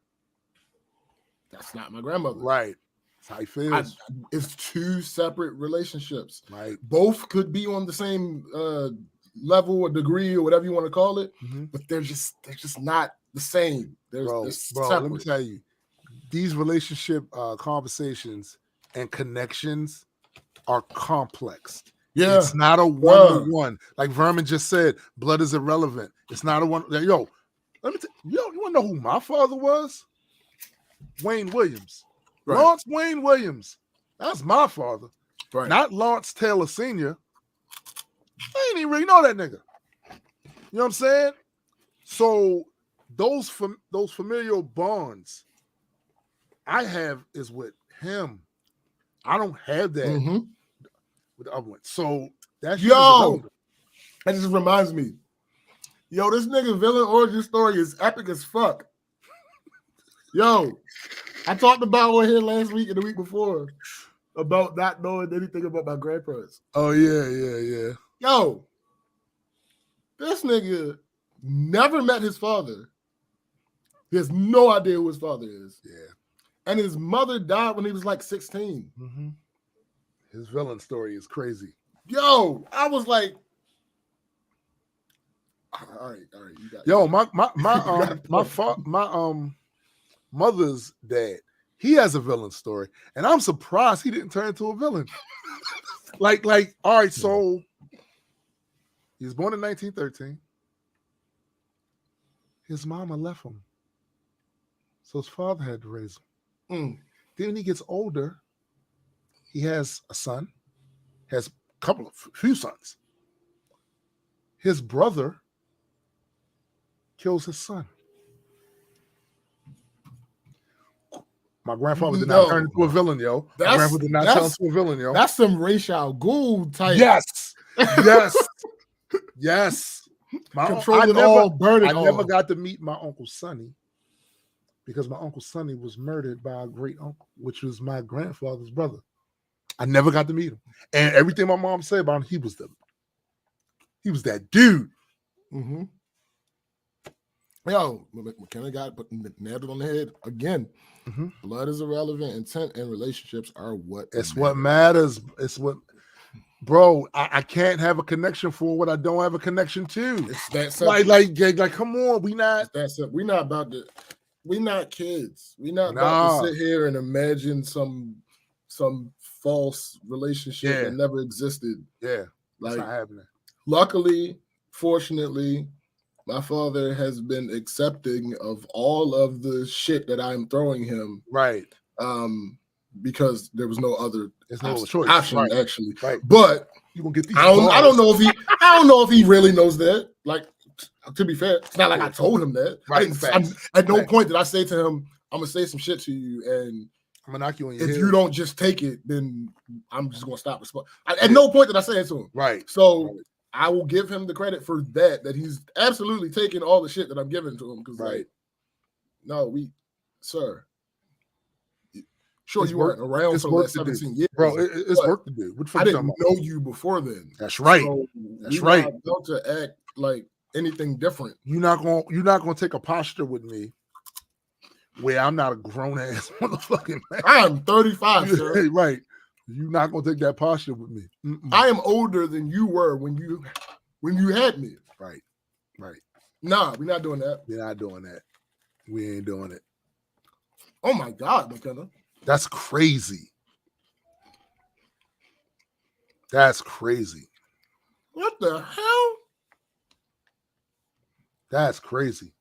B: that's not my grandmother.
A: Right. That's how he feels.
B: It's two separate relationships.
A: Right.
B: Both could be on the same level or degree or whatever you want to call it, but they're just not the same.
A: Bro, let me tell you, these relationship conversations and connections are complex.
B: Yeah,
A: it's not a one-to-one. Like Vermin just said, blood is irrelevant. It's not a one. Yo, let me you want to know who my father was? Wayne Williams. Right. Lawrence Wayne Williams. That's my father.
B: Right.
A: Not Lawrence Taylor Sr. I ain't even really know that nigga. You know what I'm saying? So those familial bonds I have is with him. I don't have that with the other one. So that's
B: that just reminds me. Yo, this nigga villain origin story is epic as fuck. Yo, I talked about one here last week and the week before about not knowing anything about my grandparents.
A: Oh, yeah.
B: Yo, this nigga never met his father. He has no idea who his father is.
A: Yeah.
B: And his mother died when he was like 16.
A: Mm-hmm. His villain story is crazy.
B: Yo, I was like, all right. You got
A: Yo, my mother's dad, he has a villain story, and I'm surprised he didn't turn into a villain. like, all right, so he was born in 1913. His mama left him, so his father had to raise him. Then when he gets older, he has a son, has few sons. His brother kills his son. My grandfather did not turn into a villain, yo. My grandfather did not turn into a villain, yo.
B: That's some Ra's Ghul type.
A: Yes.
B: Controlling all, burning all.
A: I never got to meet my Uncle Sonny because my Uncle Sonny was murdered by a great uncle, which was my grandfather's brother. I never got to meet him. And everything my mom said about him, he was that dude.
B: Mm-hmm. Yo, McKenna got nailed it on the head again. Mm-hmm. Blood is irrelevant. Intent and relationships are what
A: matters. It's what, bro. I can't have a connection for what I don't have a connection to.
B: It's that simple.
A: Like, come on, we not.
B: That's it. We're not about to. We're not kids. We're not about to sit here and imagine some false relationship that never existed.
A: Yeah, that's not happening.
B: Luckily, fortunately, my father has been accepting of all of the shit that I'm throwing him.
A: Right.
B: Because there was no other
A: choice.
B: Option, actually.
A: Right.
B: But
A: you gonna get these.
B: I don't know if he really knows that. Like, to be fair, it's not like I told him that.
A: Right.
B: At no point did I say to him, I'm gonna say some shit to you, and
A: I'm gonna knock you on your head.
B: If you don't just take it, then I'm just gonna stop responding. At no point did I say it to him.
A: Right.
B: So I will give him the credit for that he's absolutely taking all the shit that I'm giving to him. Because sir. Sure, you weren't around for the last 17 years.
A: Bro, it's work to do.
B: I didn't know you before then.
A: That's right.
B: So
A: That's right.
B: Not about to act like anything different.
A: You're not gonna take a posture with me where I'm not a grown ass motherfucking man.
B: I'm 35, sir.
A: Right. You're not gonna take that posture with me.
B: I am older than you were when you had me.
A: Right.
B: Nah, we're not doing that.
A: We're not doing that. We ain't doing it.
B: Oh my God, McKenna.
A: That's crazy. That's crazy.
B: What the hell?
A: That's crazy.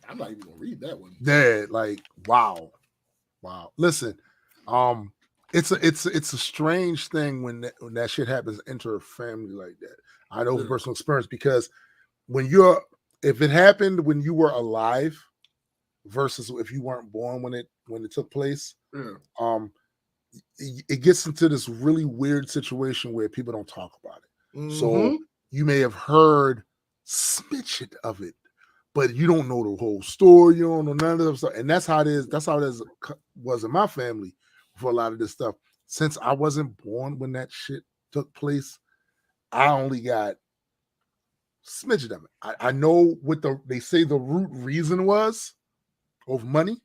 B: I'm not even gonna read that one.
A: Yeah, like wow. Listen, it's a strange thing when that shit happens into a family like that. I know from personal experience because if it happened when you were alive versus if you weren't born when it took place, it gets into this really weird situation where people don't talk about it. Mm-hmm. So you may have heard smidget of it, but you don't know the whole story. You don't know none of that stuff. And that's how it is. That's how it was in my family for a lot of this stuff. Since I wasn't born when that shit took place, I only got smidget of it. I know what they say the root reason was of money,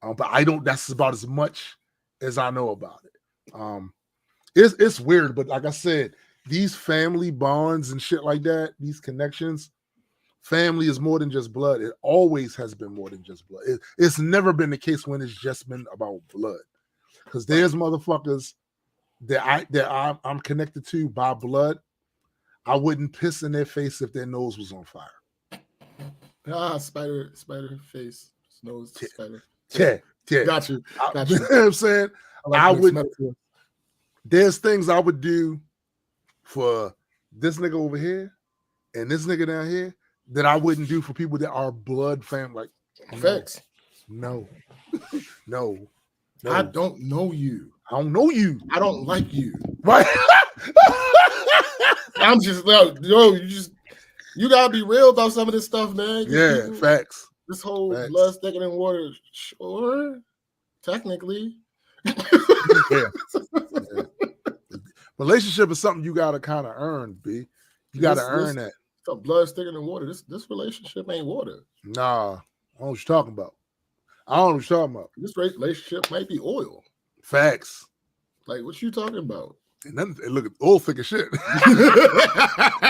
A: but I don't. That's about as much as I know about it. It's weird, but like I said, these family bonds and shit like that, these connections, family is more than just blood. It always has been more than just blood. It's never been the case when it's just been about blood. Because there's motherfuckers that I'm connected to by blood. I wouldn't piss in their face if their nose was on fire.
B: Spider face. Nose spider.
A: Yeah.
B: Got you.
A: You know what I'm saying? I would. There's things I would do for this nigga over here and this nigga down here that I wouldn't do for people that are blood family. Like,
B: facts.
A: No.
B: I don't know you.
A: I don't know you.
B: I don't like you.
A: Right.
B: I'm just you gotta be real about some of this stuff, man.
A: Yeah, facts.
B: This whole blood thicker than water, sure, technically.
A: Yeah. Relationship is something you gotta kind of earn, B. You gotta earn that.
B: Blood thicker than water. This relationship ain't water.
A: Nah, I don't know what you're talking about.
B: This relationship might be oil.
A: Facts.
B: Like, what you talking about?
A: And then look at oil thick as shit.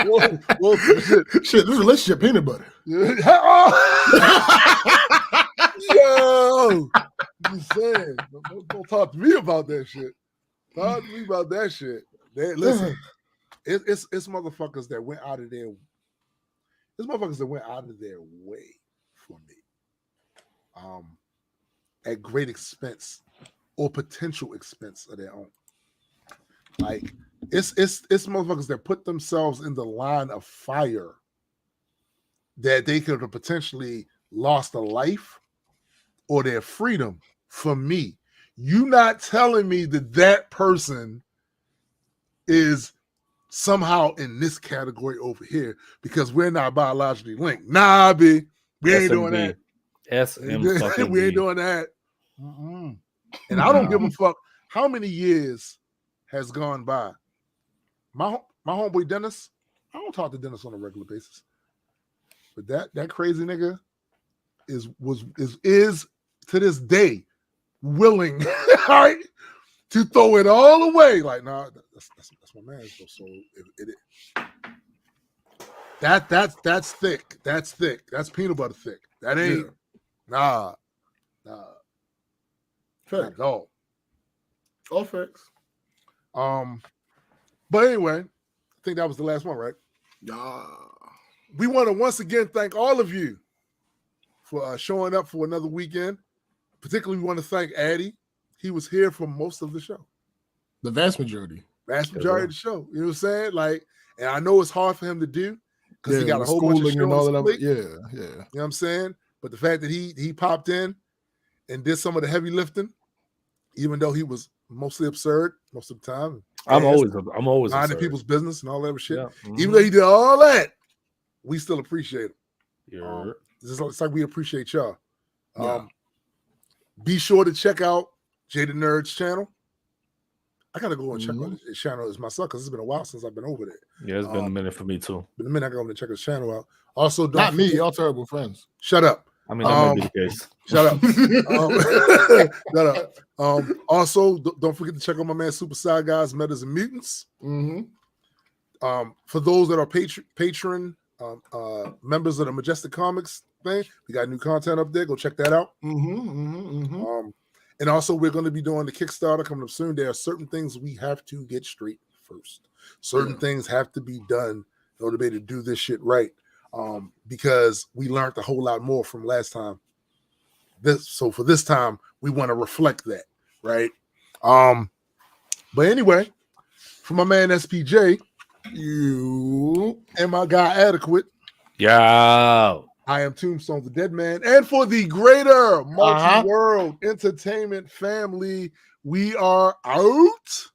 A: oil thick as shit.
B: Shit, this relationship peanut butter.
A: Yo, just saying. Don't talk to me about that shit. Talk to me about that shit. Listen, it's motherfuckers that went out of their. It's motherfuckers that went out of their way for me. At great expense or potential expense of their own. Like it's motherfuckers that put themselves in the line of fire that they could have potentially lost a life or their freedom for me. You not telling me that person is somehow in this category over here because we're not biologically linked. Nah, B, we ain't doing that. We ain't doing that. Mm-mm. And I don't give a fuck how many years has gone by. My homeboy Dennis, I don't talk to Dennis on a regular basis, but that crazy nigga is to this day willing, all right, to throw it all away. Like, nah, that's my man. So that's thick. That's thick. That's peanut butter thick. That ain't nah. Not at all.
B: All facts.
A: But anyway, I think that was the last one, right? We want to once again thank all of you for showing up for another weekend. Particularly, we want to thank Addy. He was here for most of the show.
B: The vast majority.
A: Of the show. You know what I'm saying? Like, and I know it's hard for him to do because he got a whole bunch of
B: and all of that.
A: Yeah. You know what I'm saying? But the fact that he popped in and did some of the heavy lifting, even though he was mostly absurd most of the time.
C: I'm always
A: minding people's business and all that shit.
C: Yeah. Mm-hmm.
A: Even though he did all that, we still appreciate him.
C: Yeah.
A: It's like we appreciate y'all. Be sure to check out Jada Nerd's channel. I gotta go and check out his channel as myself because it's been a while since I've been over there.
C: Yeah, it's been a minute for me too.
A: Been a minute. I go and check his channel out. Also,
B: not me. Y'all terrible friends.
A: Shut up.
C: I mean, that might be the case.
A: Shut up. Shut up. Also, don't forget to check out my man Super Side Guys, Metas and Mutants.
B: Mm-hmm.
A: For those that are patron members of the Majestic Comics thing, we got new content up there. Go check that out. And also, we're going to be doing the Kickstarter coming up soon. There are certain things we have to get straight first. Certain things have to be done in order to be able to do this shit right. Because we learned a whole lot more from last time. So for this time, we want to reflect that, right? But anyway, for my man SPJ, you and my guy Adequate.
C: Yeah.
A: I am Tombstone the Dead Man. And for the greater multi-world entertainment family, we are out.